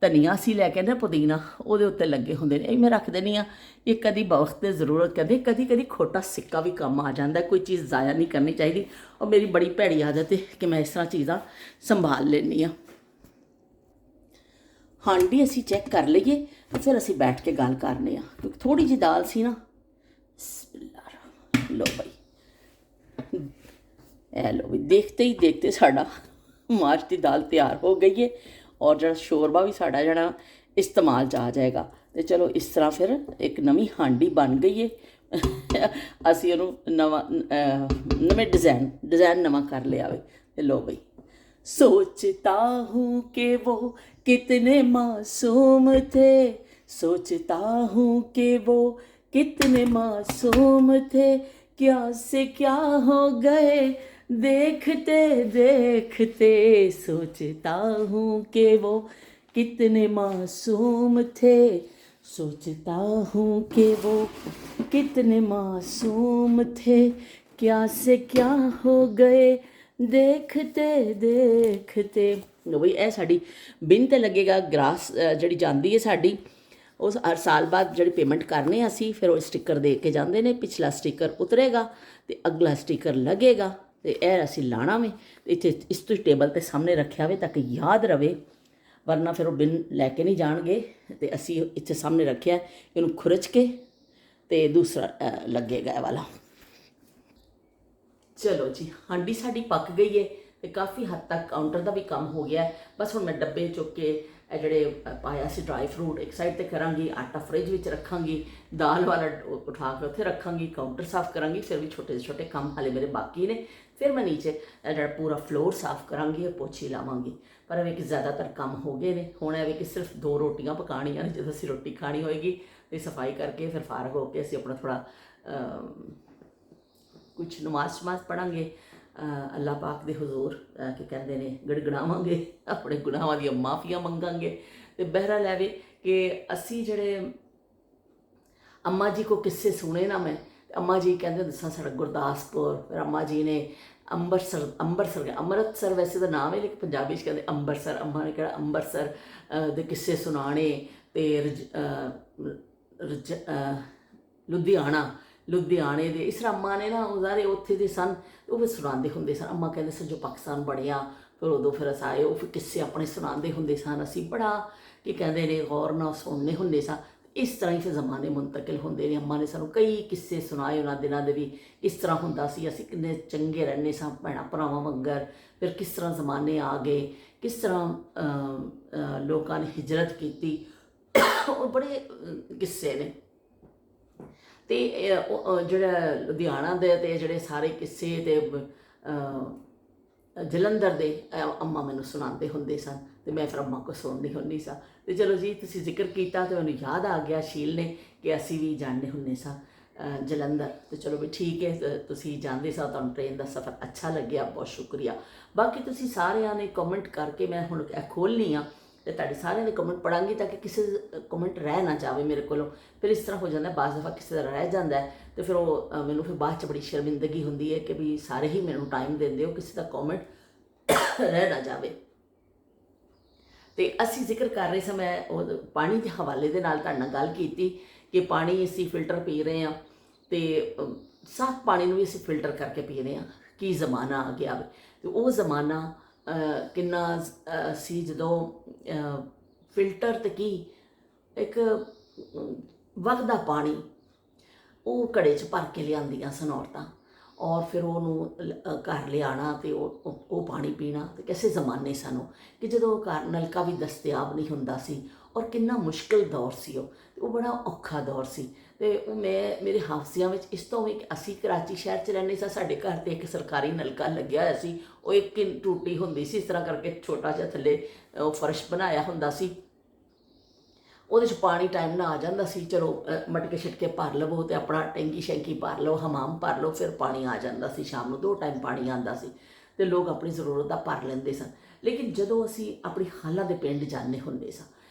A: ਧਨੀਆ ਅਸੀਂ ਲੈ ਕੇ ਨਾ ਪੁਦੀਨਾ ਉਹਦੇ ਉੱਤੇ ਲੱਗੇ ਹੁੰਦੇ ਨੇ, ਇਹ ਮੈਂ ਰੱਖ ਦਿੰਦੀ ਹਾਂ। ਇਹ ਕਦੀ ਵਕਤ ਦੀ ਜ਼ਰੂਰਤ ਕਰਦੇ, ਕਦੀ ਖੋਟਾ ਸਿੱਕਾ ਵੀ ਕੰਮ ਆ ਜਾਂਦਾ। ਕੋਈ ਚੀਜ਼ ਜ਼ਾਇਆ ਨਹੀਂ ਕਰਨੀ ਚਾਹੀਦੀ। ਔਰ ਮੇਰੀ ਬੜੀ ਭੈੜੀ ਆਦਤ ਹੈ ਕਿ ਮੈਂ ਇਸ ਤਰ੍ਹਾਂ ਚੀਜ਼ਾਂ ਸੰਭਾਲ ਲੈਂਦੀ ਹਾਂ। ਹਾਂਡੀ ਅਸੀਂ ਚੈੱਕ ਕਰ ਲਈਏ, ਫਿਰ ਅਸੀਂ ਬੈਠ ਕੇ ਗੱਲ ਕਰਨੇ ਆ, ਕਿਉਂਕਿ ਥੋੜ੍ਹੀ ਜਿਹੀ ਦਾਲ ਸੀ ਨਾ। ਲੋ ਭਾਈ, ਇਹ ਲੋ ਵੀ ਦੇਖਤੇ ਹੀ ਦੇਖਤੇ ਸਾਡਾ ਮਾਰਚ ਦੀ ਦਾਲ ਤਿਆਰ ਹੋ ਗਈ ਹੈ। ਔਰ ਜਿਹੜਾ ਸ਼ੋਰਬਾ ਵੀ ਸਾਡਾ ਜਿਹੜਾ ਇਸਤੇਮਾਲ 'ਚ ਆ ਜਾਏਗਾ। ਅਤੇ ਚਲੋ ਇਸ ਤਰ੍ਹਾਂ ਫਿਰ ਇੱਕ ਨਵੀਂ ਹਾਂਡੀ ਬਣ ਗਈ ਹੈ। ਅਸੀਂ ਉਹਨੂੰ ਨਵੇਂ ਡਿਜ਼ਾਈਨ ਨਵਾਂ ਕਰ ਲਿਆ ਵੇ। ਤੇ ਲੋ ਬਈ, सोचता हूँ कि वो कितने मासूम थे, सोचता हूँ कि वो कितने मासूम थे, क्या से क्या हो गए देखते देखते, सोचता हूँ कि वो कितने मासूम थे, सोचता हूँ कि वो कितने मासूम थे, क्या से क्या हो गए ਦੇਖਤੇ ਦੇਖਤੇ। ਬਈ ਇਹ ਸਾਡੀ ਬਿਨ 'ਤੇ ਲੱਗੇਗਾ ਗਰਾਸ ਜਿਹੜੀ ਜਾਂਦੀ ਹੈ ਸਾਡੀ, ਉਸ ਹਰ ਸਾਲ ਬਾਅਦ ਜਿਹੜੀ ਪੇਮੈਂਟ ਕਰਨੇ ਅਸੀਂ, ਫਿਰ ਉਹ ਸਟਿੱਕਰ ਦੇ ਕੇ ਜਾਂਦੇ ਨੇ। ਪਿਛਲਾ ਸਟਿੱਕਰ ਉਤਰੇਗਾ ਅਤੇ ਅਗਲਾ ਸਟਿੱਕਰ ਲੱਗੇਗਾ। ਅਤੇ ਇਹ ਅਸੀਂ ਲਾਣਾ ਵੇ, ਇੱਥੇ ਇਸ ਤੋਂ ਟੇਬਲ 'ਤੇ ਸਾਹਮਣੇ ਰੱਖਿਆ ਵੇ ਤਾਂ ਕਿ ਯਾਦ ਰਵੇ, ਵਰਨਾ ਫਿਰ ਉਹ ਬਿਨ ਲੈ ਕੇ ਨਹੀਂ ਜਾਣਗੇ। ਅਤੇ ਅਸੀਂ ਇੱਥੇ ਸਾਹਮਣੇ ਰੱਖਿਆ, ਇਹਨੂੰ ਖੁਰਚ ਕੇ ਅਤੇ ਦੂਸਰਾ ਲੱਗੇਗਾ ਇਹ ਵਾਲਾ। ਚਲੋ ਜੀ, ਹਾਂਡੀ ਸਾਡੀ ਪੱਕ ਗਈ ਹੈ ਅਤੇ ਕਾਫੀ ਹੱਦ ਤੱਕ ਕਾਊਂਟਰ ਦਾ ਵੀ ਕੰਮ ਹੋ ਗਿਆ। ਬਸ ਹੁਣ ਮੈਂ ਡੱਬੇ ਚੁੱਕ ਕੇ ਇਹ ਜਿਹੜੇ ਪਾਇਆ ਸੀ ਡਰਾਈ ਫਰੂਟ ਇੱਕ ਸਾਈਡ 'ਤੇ ਕਰਾਂਗੀ, ਆਟਾ ਫਰਿੱਜ ਵਿੱਚ ਰੱਖਾਂਗੀ, ਦਾਲ ਵਾਲਾ ਉਠਾ ਕੇ ਉੱਥੇ ਰੱਖਾਂਗੀ, ਕਾਊਂਟਰ ਸਾਫ਼ ਕਰਾਂਗੀ। ਫਿਰ ਵੀ ਛੋਟੇ ਛੋਟੇ ਕੰਮ ਹਾਲੇ ਮੇਰੇ ਬਾਕੀ ਨੇ। ਫਿਰ ਮੈਂ ਨੀਚੇ ਜਿਹੜਾ ਪੂਰਾ ਫਲੋਰ ਸਾਫ਼ ਕਰਾਂਗੀ, ਪੋਛੀ ਲਾਵਾਂਗੀ। ਪਰ ਇਹ ਕਿ ਜ਼ਿਆਦਾਤਰ ਕੰਮ ਹੋ ਗਏ ਨੇ। ਹੁਣ ਇਹ ਕਿ ਸਿਰਫ 2 ਰੋਟੀਆਂ ਪਕਾਉਣੀਆਂ ਨੇ। ਜਦੋਂ ਅਸੀਂ ਰੋਟੀ ਖਾਣੀ ਹੋਏਗੀ ਅਤੇ ਸਫਾਈ ਕਰਕੇ ਫਿਰ ਫਾਰਗ ਹੋ ਕੇ ਅਸੀਂ ਆਪਣਾ ਥੋੜ੍ਹਾ ਕੁਛ ਨਮਾਜ਼ ਪੜ੍ਹਾਂਗੇ, ਅੱਲਾਹ ਪਾਕ ਦੇ ਹਜ਼ੂਰ ਕੀ ਕਹਿੰਦੇ ਨੇ ਗੜਗੜਾਵਾਂਗੇ, ਆਪਣੇ ਗੁਨਾਹਾਂ ਦੀਆਂ ਮਾਫੀਆਂ ਮੰਗਾਂਗੇ। ਅਤੇ ਬਹਿਰਹਾਲ ਲੈ ਵੇ ਕਿ ਅਸੀਂ ਜਿਹੜੇ ਅੰਮਾ ਜੀ ਕੋ ਕਿੱਸੇ ਸੁਣੇ ਨਾ ਮੈਂ, ਅੰਮਾ ਜੀ ਕਹਿੰਦੇ ਦੱਸਾਂ ਸਾਡਾ ਗੁਰਦਾਸਪੁਰ, ਫਿਰ ਅੰਮਾ ਜੀ ਨੇ ਅੰਮ੍ਰਿਤਸਰ ਵੈਸੇ ਦਾ ਨਾਮ ਹੈ, ਲੇਕਿਨ ਪੰਜਾਬੀ 'ਚ ਕਹਿੰਦੇ ਅੰਬਰਸਰ। ਅੰਮਾ ਨੇ ਕਿਹੜਾ ਅੰਮ੍ਰਿਤਸਰ ਦੇ ਕਿੱਸੇ ਸੁਣਾਉਣੇ। ਅਤੇ ਲੁਧਿਆਣੇ ਦੇ ਇਸ ਤਰ੍ਹਾਂ ਅੰਮਾ ਨੇ ਨਾ ਉਹ ਸਾਰੇ ਉੱਥੇ ਦੇ ਸਨ, ਉਹ ਵੀ ਸੁਣਾਉਂਦੇ ਹੁੰਦੇ ਸਨ। ਅੰਮਾ ਕਹਿੰਦੇ ਸਨ ਜੋ ਪਾਕਿਸਤਾਨ ਬਣਿਆ ਫਿਰ ਉਦੋਂ ਫਿਰ ਅਸੀਂ ਆਏ, ਉਹ ਫਿਰ ਕਿੱਸੇ ਆਪਣੇ ਸੁਣਾਉਂਦੇ ਹੁੰਦੇ ਸਨ। ਅਸੀਂ ਬੜਾ ਕੀ ਕਹਿੰਦੇ ਨੇ ਗੌਰ ਨਾਲ ਸੁਣਨੇ ਹੁੰਦੇ ਸਾਂ। ਇਸ ਤਰ੍ਹਾਂ ਹੀ ਫਿਰ ਜ਼ਮਾਨੇ ਮੁੰਤਕਿਲ ਹੁੰਦੇ ਨੇ। ਅੰਮਾ ਨੇ ਸਾਨੂੰ ਕਈ ਕਿੱਸੇ ਸੁਣਾਏ ਉਹਨਾਂ ਦਿਨਾਂ ਦੇ ਵੀ, ਇਸ ਤਰ੍ਹਾਂ ਹੁੰਦਾ ਸੀ ਅਸੀਂ ਕਿੰਨੇ ਚੰਗੇ ਰਹਿੰਦੇ ਸਾਂ ਭੈਣਾਂ ਭਰਾਵਾਂ ਵਾਂਗਰ। ਫਿਰ ਕਿਸ ਤਰ੍ਹਾਂ ਜ਼ਮਾਨੇ ਆ ਗਏ, ਕਿਸ ਤਰ੍ਹਾਂ ਲੋਕਾਂ ਨੇ ਹਿਜਰਤ ਕੀਤੀ, ਉਹ ਬੜੇ ਕਿੱਸੇ ਨੇ। ਅਤੇ ਜਿਹੜਾ ਲੁਧਿਆਣਾ ਦੇ ਅਤੇ ਜਿਹੜੇ ਸਾਰੇ ਕਿੱਸੇ ਅਤੇ ਜਲੰਧਰ ਦੇ ਅੰਮਾ ਮੈਨੂੰ ਸੁਣਾਉਂਦੇ ਹੁੰਦੇ ਸਨ ਅਤੇ ਮੈਂ ਫਿਰ ਅੰਮਾ ਕੋਲ ਸੁਣਦੀ ਹੁੰਦੀ ਸਾਂ। ਅਤੇ ਚਲੋ ਜੀ, ਤੁਸੀਂ ਜ਼ਿਕਰ ਕੀਤਾ ਅਤੇ ਮੈਨੂੰ ਯਾਦ ਆ ਗਿਆ ਸ਼ੀਲ ਨੇ ਕਿ ਅਸੀਂ ਵੀ ਜਾਣਦੇ ਹੁੰਦੇ ਸਾਂ ਜਲੰਧਰ। ਅਤੇ ਚਲੋ ਵੀ ਠੀਕ ਹੈ, ਤੁਸੀਂ ਜਾਂਦੇ ਸਾਂ, ਤੁਹਾਨੂੰ ਟ੍ਰੇਨ ਦਾ ਸਫ਼ਰ ਅੱਛਾ ਲੱਗਿਆ, ਬਹੁਤ ਸ਼ੁਕਰੀਆ। ਬਾਕੀ ਤੁਸੀਂ ਸਾਰਿਆਂ ਨੇ ਕਮੈਂਟ ਕਰਕੇ ਮੈਂ ਹੁਣ ਇਹ ਖੋਲ੍ਹਣੀ ਆ ਅਤੇ ਤੁਹਾਡੇ ਸਾਰਿਆਂ ਦੇ ਕਮੈਂਟ ਪੜ੍ਹਾਂਗੀ ਤਾਂ ਕਿ ਕਿਸੇ ਕਮੈਂਟ ਰਹਿ ਨਾ ਜਾਵੇ ਮੇਰੇ ਕੋਲੋਂ। ਫਿਰ ਇਸ ਤਰ੍ਹਾਂ ਹੋ ਜਾਂਦਾ, ਬਾਜ਼ ਦਫਾ ਕਿਸੇ ਦਾ ਰਹਿ ਜਾਂਦਾ ਅਤੇ ਫਿਰ ਉਹ ਮੈਨੂੰ ਫਿਰ ਬਾਅਦ 'ਚ ਬੜੀ ਸ਼ਰਮਿੰਦਗੀ ਹੁੰਦੀ ਹੈ ਕਿ ਵੀ ਸਾਰੇ ਹੀ ਮੈਨੂੰ ਟਾਈਮ ਦਿੰਦੇ ਹੋ, ਕਿਸੇ ਦਾ ਕਮੈਂਟ ਰਹਿ ਨਾ ਜਾਵੇ। ਅਤੇ ਅਸੀਂ ਜ਼ਿਕਰ ਕਰ ਰਹੇ ਸਾਂ, ਮੈਂ ਉਹ ਪਾਣੀ ਦੇ ਹਵਾਲੇ ਦੇ ਨਾਲ ਤੁਹਾਡੇ ਨਾਲ ਗੱਲ ਕੀਤੀ ਕਿ ਪਾਣੀ ਅਸੀਂ ਫਿਲਟਰ ਪੀ ਰਹੇ ਹਾਂ ਅਤੇ ਸਾਫ਼ ਪਾਣੀ ਨੂੰ ਵੀ ਅਸੀਂ ਫਿਲਟਰ ਕਰਕੇ ਪੀ ਰਹੇ ਹਾਂ। ਕੀ ਜ਼ਮਾਨਾ ਆ ਗਿਆ ਵੇ। ਅਤੇ ਉਹ ਜ਼ਮਾਨਾ ਕਿੰਨਾ ਸੀ ਜਦੋਂ ਫਿਲਟਰ ਅਤੇ ਕੀ ਇੱਕ ਵਗਦਾ ਪਾਣੀ ਉਹ ਘੜੇ 'ਚ ਭਰ ਕੇ ਲਿਆਉਂਦੀਆਂ ਸਨ ਔਰਤਾਂ, ਔਰ ਫਿਰ ਉਹਨੂੰ ਘਰ ਲਿਆਉਣਾ ਅਤੇ ਉਹ ਪਾਣੀ ਪੀਣਾ। ਅਤੇ ਕਿਸੇ ਜ਼ਮਾਨੇ ਸਾਨੂੰ ਕਿ ਜਦੋਂ ਘਰ ਨਲਕਾ ਵੀ ਦਸਤਿਆਬ ਨਹੀਂ ਹੁੰਦਾ ਸੀ, ਔਰ ਕਿੰਨਾ ਮੁਸ਼ਕਿਲ ਦੌਰ ਸੀ ਉਹ ਬੜਾ ਔਖਾ ਦੌਰ ਸੀ। ਤੇ ਉਹ ਮੇਰੇ ਹਾਦਸਿਆਂ ਵਿੱਚ ਇਸ ਤੋਂ ਵੀ ਕਿ ਅਸੀਂ ਕਰਾਚੀ ਸ਼ਹਿਰ 'ਚ ਰਹਿੰਦੇ ਸਾਂ, ਸਾਡੇ ਘਰ 'ਤੇ ਇੱਕ ਸਰਕਾਰੀ ਨਲਕਾ ਲੱਗਿਆ ਹੋਇਆ ਸੀ, ਉਹ ਇੱਕ ਟੂਟੀ ਹੁੰਦੀ ਸੀ, ਇਸ ਤਰ੍ਹਾਂ ਕਰਕੇ ਛੋਟਾ ਜਿਹਾ ਥੱਲੇ ਉਹ ਫਰਸ਼ ਬਣਾਇਆ ਹੁੰਦਾ ਸੀ, ਉਹਦੇ 'ਚ ਪਾਣੀ ਟਾਈਮ ਨਾਲ ਆ ਜਾਂਦਾ ਸੀ। ਚਲੋ ਮਟਕੇ ਛਿਟਕੇ ਭਰ ਲਵੋ ਅਤੇ ਆਪਣਾ ਟੈਂਕੀ ਸ਼ੈਂਕੀ ਭਰ ਲਓ, ਹਮਾਮ ਭਰ ਲਓ, ਫਿਰ ਪਾਣੀ ਆ ਜਾਂਦਾ ਸੀ। ਸ਼ਾਮ ਨੂੰ 2 ਟਾਈਮ ਪਾਣੀ ਆਉਂਦਾ ਸੀ ਅਤੇ ਲੋਕ ਆਪਣੀ ਜ਼ਰੂਰਤ ਦਾ ਭਰ ਲੈਂਦੇ ਸਨ। ਲੇਕਿਨ ਜਦੋਂ ਅਸੀਂ ਆਪਣੀ ਖਾਲਾ ਦੇ ਪਿੰਡ ਜਾਂਦੇ ਹੁੰਦੇ ਸਾਂ,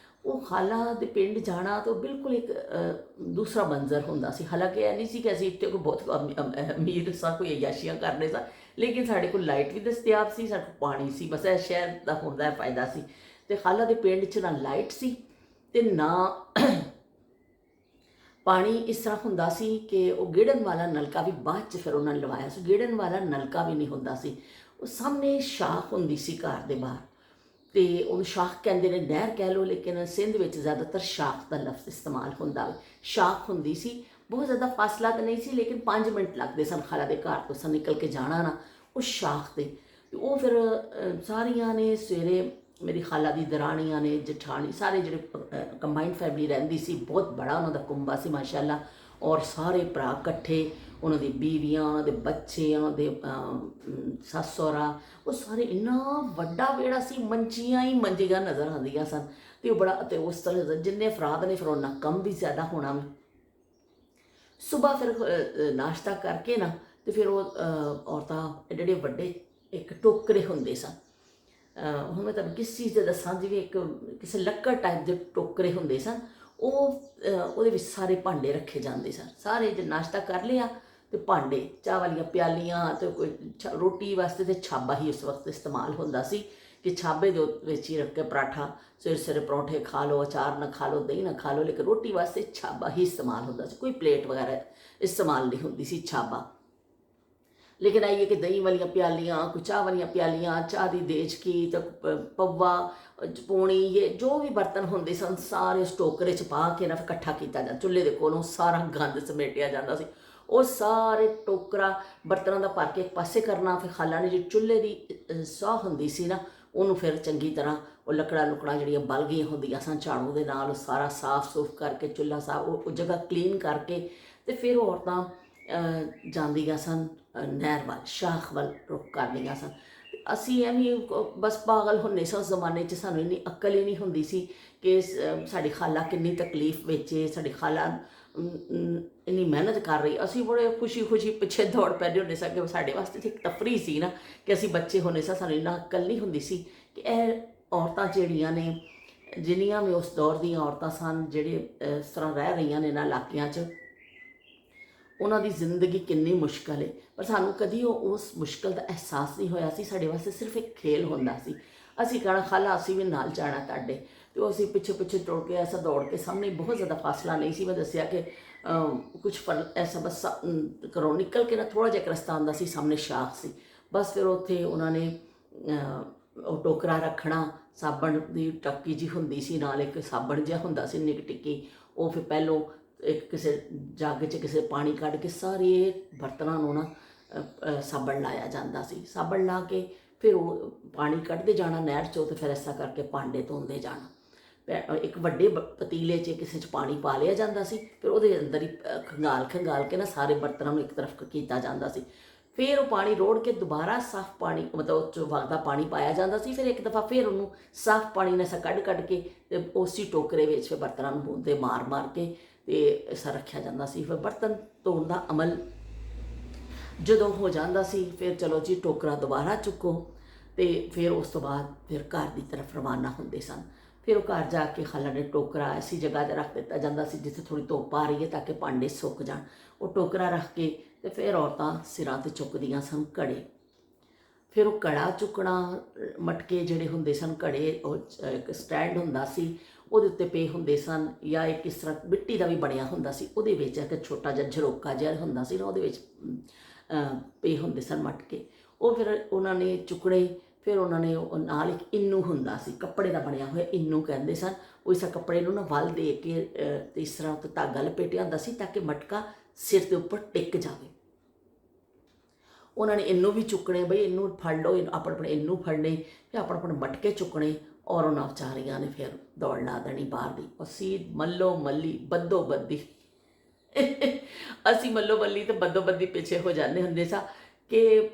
A: ਉਹ ਖਾਲਾ ਦੇ ਪਿੰਡ ਜਾਣਾ ਤਾਂ ਬਿਲਕੁਲ ਇੱਕ ਦੂਸਰਾ ਮੰਜ਼ਰ ਹੁੰਦਾ ਸੀ। ਹਾਲਾਂਕਿ ਇਹ ਨਹੀਂ ਸੀ ਕਿ ਅਸੀਂ ਇੱਥੇ ਕੋਈ ਬਹੁਤ ਅਮੀਰ ਸਾਂ, ਕੋਈ ਅਯਾਸ਼ੀਆਂ ਕਰਦੇ ਸਾਂ, ਲੇਕਿਨ ਸਾਡੇ ਕੋਲ ਲਾਈਟ ਵੀ ਦਸਤਿਆਬ ਸੀ, ਸਾਡੇ ਕੋਲ ਪਾਣੀ ਸੀ। ਬਸ ਇਹ ਸ਼ਹਿਰ ਦਾ ਹੁੰਦਾ ਫਾਇਦਾ ਸੀ। ਅਤੇ ਖਾਲਾ ਦੇ ਪਿੰਡ 'ਚ ਨਾ ਲਾਈਟ ਸੀ ਅਤੇ ਨਾ ਪਾਣੀ। ਇਸ ਤਰ੍ਹਾਂ ਹੁੰਦਾ ਸੀ ਕਿ ਉਹ ਗੇੜਨ ਵਾਲਾ ਨਲਕਾ ਵੀ ਬਾਅਦ 'ਚ ਫਿਰ ਉਹਨਾਂ ਨੇ ਲਵਾਇਆ ਸੀ, ਗੇੜਨ ਵਾਲਾ ਨਲਕਾ ਵੀ ਨਹੀਂ ਹੁੰਦਾ ਸੀ। ਉਹ ਸਾਹਮਣੇ ਸ਼ਾਖ ਹੁੰਦੀ ਸੀ ਘਰ ਦੇ ਬਾਹਰ, ਅਤੇ ਉਹਨੂੰ ਸ਼ਾਖ ਕਹਿੰਦੇ ਨੇ, ਨਹਿਰ ਕਹਿ ਲਓ, ਲੇਕਿਨ ਸਿੰਧ ਵਿੱਚ ਜ਼ਿਆਦਾਤਰ ਸ਼ਾਖ ਦਾ ਲਫ਼ਜ਼ ਇਸਤੇਮਾਲ ਹੁੰਦਾ ਵੇ। ਸ਼ਾਖ ਹੁੰਦੀ ਸੀ, ਬਹੁਤ ਜ਼ਿਆਦਾ ਫਾਸਲਾ ਤਾਂ ਨਹੀਂ ਸੀ, ਲੇਕਿਨ 5 ਮਿੰਟ ਲੱਗਦੇ ਸਨ ਖਾਲਾ ਦੇ ਘਰ ਤੋਂ ਨਿਕਲ ਕੇ ਜਾਣਾ ਨਾ ਉਸ ਸ਼ਾਖ 'ਤੇ। ਉਹ ਫਿਰ ਸਾਰੀਆਂ ਨੇ ਸਵੇਰੇ, ਮੇਰੀ ਖਾਲਾ ਦੀ ਦਰਾਣੀਆਂ ਨੇ, ਜਠਾਣੀ, ਸਾਰੇ ਜਿਹੜੇ ਕੰਬਾਈਨਡ ਫੈਮਿਲੀ ਰਹਿੰਦੀ ਸੀ, ਬਹੁਤ ਬੜਾ ਉਹਨਾਂ ਦਾ ਕੁੰਬਾ ਸੀ ਮਾਸ਼ਾਅੱਲਾ, ਔਰ ਸਾਰੇ ਭਰਾ ਇਕੱਠੇ, ਉਹਨਾਂ ਦੀ ਬੀਵੀਆਂ, ਉਹਨਾਂ ਦੇ ਬੱਚੇ, ਉਹਨਾਂ ਦੇ ਸੱਸ ਸਹੁਰਾ, ਉਹ ਸਾਰੇ, ਇੰਨਾ ਵੱਡਾ ਵਿਹੜਾ ਸੀ, ਮੰਜੀਆਂ ਹੀ ਮੰਜੀਆਂ ਨਜ਼ਰ ਆਉਂਦੀਆਂ ਸਨ। ਅਤੇ ਉਹ ਬੜਾ, ਅਤੇ ਉਸ ਤਰ੍ਹਾਂ ਜਿੰਨੇ ਅਫਰਾਦ ਨੇ ਫਿਰ ਉਹਨਾਂ ਕੰਮ ਵੀ ਜ਼ਿਆਦਾ ਹੋਣਾ। ਸੁਬਾਹ ਫਿਰ ਨਾਸ਼ਤਾ ਕਰਕੇ ਨਾ, ਅਤੇ ਫਿਰ ਉਹ ਔਰਤਾਂ ਜਿਹੜੇ ਵੱਡੇ ਇੱਕ ਟੋਕਰੇ ਹੁੰਦੇ ਸਨ, ਹੁਣ ਮੈਂ ਤੁਹਾਨੂੰ ਕਿਸ ਚੀਜ਼ ਦੇ ਦੱਸਾਂ, ਜਿਵੇਂ ਇੱਕ ਕਿਸੇ ਲੱਕੜ ਟਾਈਪ ਦੇ ਟੋਕਰੇ ਹੁੰਦੇ ਸਨ, ਉਹਦੇ ਵਿੱਚ ਸਾਰੇ ਭਾਂਡੇ ਰੱਖੇ ਜਾਂਦੇ ਸਨ। ਸਾਰੇ ਜੇ ਨਾਸ਼ਤਾ ਕਰ ਲਿਆ ਅਤੇ ਭਾਂਡੇ, ਚਾਹ ਵਾਲੀਆਂ ਪਿਆਲੀਆਂ, ਅਤੇ ਕੋਈ ਰੋਟੀ ਵਾਸਤੇ ਤਾਂ ਛਾਬਾ ਹੀ ਉਸ ਵਕਤ ਇਸਤੇਮਾਲ ਹੁੰਦਾ ਸੀ, ਕਿ ਛਾਬੇ ਦੇ ਵਿੱਚ ਹੀ ਰੱਖ ਕੇ ਪਰਾਠਾ, ਸਵੇਰੇ ਸਵੇਰੇ ਪਰੌਂਠੇ ਖਾ ਲਓ, ਅਚਾਰ ਨਾ ਖਾ ਲਓ, ਦਹੀਂ ਨਾ ਖਾ ਲਓ, ਲੇਕਿਨ ਰੋਟੀ ਵਾਸਤੇ ਛਾਬਾ ਹੀ ਇਸਤੇਮਾਲ ਹੁੰਦਾ ਸੀ। ਕੋਈ ਪਲੇਟ ਵਗੈਰਾ ਇਸਤੇਮਾਲ ਨਹੀਂ ਹੁੰਦੀ ਸੀ, ਛਾਬਾ। ਲੇਕਿਨ ਆਈਏ ਕਿ ਦਹੀਂ ਵਾਲੀਆਂ ਪਿਆਲੀਆਂ, ਕੋਈ ਚਾਹ ਵਾਲੀਆਂ ਪਿਆਲੀਆਂ, ਚਾਹ ਦੀ ਦੇਚਕੀ, ਤਾਂ ਪੱਵਾ, ਪੂਣੀ, ਇਹ ਜੋ ਵੀ ਬਰਤਨ ਹੁੰਦੇ ਸਨ, ਸਾਰੇ ਉਸ ਟੋਕਰੇ 'ਚ ਪਾ ਕੇ ਨਾ ਫਿਰ ਇਕੱਠਾ ਕੀਤਾ ਜਾਂਦਾ। ਚੁੱਲ੍ਹੇ ਦੇ ਕੋਲੋਂ ਸਾਰਾ ਗੰਦ ਸਮੇਟਿਆ ਜਾਂਦਾ ਸੀ। ਉਹ ਸਾਰੇ ਟੋਕਰਾ ਬਰਤਨਾਂ ਦਾ ਭਰ ਕੇ ਇੱਕ ਪਾਸੇ ਕਰਨਾ। ਫਿਰ ਖਾਲਾ ਨੇ ਜਿਹੜੀ ਚੁੱਲ੍ਹੇ ਦੀ ਸੌਹ ਹੁੰਦੀ ਸੀ ਨਾ, ਉਹਨੂੰ ਫਿਰ ਚੰਗੀ ਤਰ੍ਹਾਂ ਉਹ ਲੱਕੜਾਂ ਲੁਕੜਾਂ ਜਿਹੜੀਆਂ ਬਲ ਗਈਆਂ ਹੁੰਦੀਆਂ ਸਨ, ਝਾੜੂ ਦੇ ਨਾਲ ਉਹ ਸਾਰਾ ਸਾਫ਼ ਸੂਫ ਕਰਕੇ, ਚੁੱਲ੍ਹਾ ਸਾਫ਼, ਉਹ ਜਗ੍ਹਾ ਕਲੀਨ ਕਰਕੇ, ਅਤੇ ਫਿਰ ਔਰਤਾਂ ਜਾਂਦੀਆਂ ਸਨ ਨਹਿਰ ਵੱਲ, ਸ਼ਾਖ ਵੱਲ ਰੁੱਖ ਕਰਦੀਆਂ ਸਨ। ਅਸੀਂ ਐਵੇਂ ਬਸ ਪਾਗਲ ਹੁੰਦੇ ਸਾਂ ਉਸ ਜ਼ਮਾਨੇ 'ਚ, ਸਾਨੂੰ ਇੰਨੀ ਅਕਲ ਹੀ ਨਹੀਂ ਹੁੰਦੀ ਸੀ ਕਿ ਸਾਡੀ ਖਾਲਾ ਕਿੰਨੀ ਤਕਲੀਫ ਵਿੱਚ ਹੈ, ਸਾਡੀ ਖਾਲਾ ਇੰਨੀ ਮਿਹਨਤ ਕਰ ਰਹੀ। ਅਸੀਂ ਬੜੇ ਖੁਸ਼ੀ ਖੁਸ਼ੀ ਪਿੱਛੇ ਦੌੜ ਪੈਂਦੇ ਹੁੰਦੇ ਸਾਂ, ਕਿ ਸਾਡੇ ਵਾਸਤੇ ਤਾਂ ਇੱਕ ਤਫਰੀਹ ਸੀ ਨਾ, ਕਿ ਅਸੀਂ ਬੱਚੇ ਹੁੰਦੇ ਸਾਂ, ਸਾਨੂੰ ਇੰਨਾ ਅਕਲ ਨਹੀਂ ਹੁੰਦੀ ਸੀ ਕਿ ਇਹ ਔਰਤਾਂ ਜਿਹੜੀਆਂ ਨੇ, ਜਿੰਨੀਆਂ ਵੀ ਉਸ ਦੌਰ ਦੀਆਂ ਔਰਤਾਂ ਸਨ, ਜਿਹੜੇ ਇਸ ਤਰ੍ਹਾਂ ਰਹਿ ਰਹੀਆਂ ਨੇ ਇਹਨਾਂ ਇਲਾਕਿਆਂ 'ਚ, ਉਹਨਾਂ ਦੀ ਜ਼ਿੰਦਗੀ ਕਿੰਨੀ ਮੁਸ਼ਕਲ ਹੈ। ਪਰ ਸਾਨੂੰ ਕਦੀ ਉਸ ਮੁਸ਼ਕਲ ਦਾ ਅਹਿਸਾਸ ਨਹੀਂ ਹੋਇਆ ਸੀ। ਸਾਡੇ ਵਾਸਤੇ ਸਿਰਫ ਇੱਕ ਖੇਲ ਹੁੰਦਾ ਸੀ। ਅਸੀਂ ਕਹਿਣਾ, ਖਾਲਾ ਅਸੀਂ ਵੀ ਨਾਲ ਜਾਣਾ ਤੁਹਾਡੇ, ਅਤੇ ਉਹ ਅਸੀਂ ਪਿੱਛੇ ਪਿੱਛੇ ਤੁਰ ਕੇ, ਐਸਾ ਦੌੜ ਕੇ, ਸਾਹਮਣੇ ਬਹੁਤ ਜ਼ਿਆਦਾ ਫਾਸਲਾ ਨਹੀਂ ਸੀ। ਮੈਂ ਦੱਸਿਆ ਕਿ ਕੁਛ ਐਸਾ ਬਸ ਘਰੋਂ ਨਿਕਲ ਕੇ ਨਾ ਥੋੜ੍ਹਾ ਜਿਹਾ ਇੱਕ ਰਸਤਾ ਆਉਂਦਾ ਸੀ, ਸਾਹਮਣੇ ਸ਼ਾਖ ਸੀ। ਬਸ ਫਿਰ ਉੱਥੇ ਉਹਨਾਂ ਨੇ ਉਹ ਟੋਕਰਾ ਰੱਖਣਾ, ਸਾਬਣ ਦੀ ਟੱਕੀ ਜੀ ਹੁੰਦੀ ਸੀ, ਨਾਲ ਇੱਕ ਸਾਬਣ ਜਿਹਾ ਹੁੰਦਾ ਸੀ ਨਿੱਕ ਟਿੱਕੀ, ਉਹ ਫਿਰ ਪਹਿਲੋਂ ਇੱਕ ਕਿਸੇ ਜੱਗ 'ਚ ਕਿਸੇ ਪਾਣੀ ਕੱਢ ਕੇ ਸਾਰੇ ਬਰਤਨਾਂ ਨੂੰ ਨਾ ਸਾਬਣ ਲਾਇਆ ਜਾਂਦਾ ਸੀ। ਸਾਬਣ ਲਾ ਕੇ ਫਿਰ ਉਹ ਪਾਣੀ ਕੱਢਦੇ ਜਾਣਾ ਨਹਿਰ 'ਚੋਂ, ਅਤੇ ਫਿਰ ਇਸ ਤਰ੍ਹਾਂ ਕਰਕੇ ਭਾਂਡੇ ਧੋਂਦੇ ਜਾਣਾ। ਇੱਕ ਵੱਡੇ ਪਤੀਲੇ 'ਚ ਕਿਸੇ 'ਚ ਪਾਣੀ ਪਾ ਲਿਆ ਜਾਂਦਾ ਸੀ, ਫਿਰ ਉਹਦੇ ਅੰਦਰ ਹੀ ਖੰਗਾਲ ਕੇ ਨਾ ਸਾਰੇ ਬਰਤਨਾਂ ਨੂੰ ਇੱਕ ਤਰਫ ਕੀਤਾ ਜਾਂਦਾ ਸੀ। ਫਿਰ ਉਹ ਪਾਣੀ ਰੋੜ ਕੇ ਦੁਬਾਰਾ ਸਾਫ਼ ਪਾਣੀ, ਮਤਲਬ ਉਹ 'ਚ ਵਗਦਾ ਪਾਣੀ ਪਾਇਆ ਜਾਂਦਾ ਸੀ। ਫਿਰ ਇੱਕ ਦਫਾ ਫਿਰ ਉਹਨੂੰ ਸਾਫ਼ ਪਾਣੀ ਨਾਲ ਕੱਢ ਕੇ, ਅਤੇ ਉਸੇ ਟੋਕਰੇ ਵਿੱਚ ਫਿਰ ਬਰਤਨਾਂ ਨੂੰ ਬੂੰਦੇ ਮਾਰ ਮਾਰ ਕੇ ਅਤੇ ਐਸਾ ਰੱਖਿਆ ਜਾਂਦਾ ਸੀ। ਫਿਰ ਬਰਤਨ ਧੋਣ ਦਾ ਅਮਲ ਜਦੋਂ ਹੋ ਜਾਂਦਾ ਸੀ, ਫਿਰ ਚਲੋ ਜੀ ਟੋਕਰਾ ਦੁਬਾਰਾ ਚੁੱਕੋ, ਅਤੇ ਫਿਰ ਉਸ ਤੋਂ ਬਾਅਦ ਫਿਰ ਘਰ ਦੀ ਤਰਫ ਰਵਾਨਾ ਹੁੰਦੇ ਸਨ। ਫਿਰ ਉਹ ਘਰ ਜਾ ਕੇ ਖਾਲਾ ਨੇ ਟੋਕਰਾ ਐਸੀ ਜਗ੍ਹਾ 'ਤੇ ਰੱਖ ਦਿੱਤਾ ਜਾਂਦਾ ਸੀ ਜਿੱਥੇ ਥੋੜ੍ਹੀ ਧੁੱਪ ਆ ਰਹੀ ਹੈ, ਤਾਂ ਕਿ ਭਾਂਡੇ ਸੁੱਕ ਜਾਣ। ਉਹ ਟੋਕਰਾ ਰੱਖ ਕੇ ਅਤੇ ਫਿਰ ਔਰਤਾਂ ਸਿਰਾਂ 'ਤੇ ਚੁੱਕਦੀਆਂ ਸਨ ਘੜੇ। ਫਿਰ ਉਹ ਘੜਾ ਚੁੱਕਣਾ, ਮਟਕੇ ਜਿਹੜੇ ਹੁੰਦੇ ਸਨ, ਘੜੇ, ਉਹ ਇੱਕ ਸਟੈਂਡ ਹੁੰਦਾ ਸੀ, ਉਹਦੇ ਉੱਤੇ ਪਏ ਹੁੰਦੇ ਸਨ, ਜਾਂ ਇੱਕ ਇਸ ਤਰ੍ਹਾਂ ਮਿੱਟੀ ਦਾ ਵੀ ਬਣਿਆ ਹੁੰਦਾ ਸੀ, ਉਹਦੇ ਵਿੱਚ ਇੱਕ ਛੋਟਾ ਜਿਹਾ ਝਰੋਕਾ ਜਿਹਾ ਹੁੰਦਾ ਸੀ ਨਾ, ਉਹਦੇ ਵਿੱਚ ਪਏ ਹੁੰਦੇ ਸਨ ਮਟਕੇ। ਉਹ ਫਿਰ ਉਹਨਾਂ ਨੇ ਚੁੱਕਣੇ। ਫਿਰ ਉਹਨਾਂ ਨੇ ਉਹ ਨਾਲ ਇੱਕ ਇੰਨੂ ਹੁੰਦਾ ਸੀ, ਕੱਪੜੇ ਦਾ ਬਣਿਆ ਹੋਇਆ ਇੰਨੂ ਕਹਿੰਦੇ ਸਨ, ਉਹ ਇਸ ਕੱਪੜੇ ਨੂੰ ਨਾ ਵੱਲ ਦੇ ਕੇ ਇਸ ਤਰ੍ਹਾਂ ਉੱਤੇ ਧਾਗਾ ਲਪੇਟਿਆ ਹੁੰਦਾ ਸੀ, ਤਾਂ ਕਿ ਮਟਕਾ ਸਿਰ ਦੇ ਉੱਪਰ ਟਿਕ ਜਾਵੇ। ਉਹਨਾਂ ਨੇ ਇੰਨੂ ਵੀ ਚੁੱਕਣੇ, ਬਈ ਇਹਨੂੰ ਫੜ ਲਓ, ਆਪਣੇ ਆਪਣੇ ਇੰਨੂ ਫੜਨੇ, ਫਿਰ ਆਪਣੇ ਆਪਣੇ ਮਟਕੇ ਚੁੱਕਣੇ, ਔਰ ਉਹਨਾਂ ਵਿਚਾਰੀਆਂ ਨੇ ਫਿਰ ਦੌੜ ਲਾ ਦੇਣੀ ਬਾਹਰ ਦੀ। ਅਸੀਂ ਮੱਲੋ ਮੱਲੀ ਬੱਦੋ ਬੱਦੀ ਅਸੀਂ ਮੱਲੋ ਮੱਲੀ ਤੇ ਬੱਦੋ ਬੱਦੀ ਪਿੱਛੇ ਹੋ ਜਾਂਦੇ ਹੁੰਦੇ ਸਾਂ ਕਿ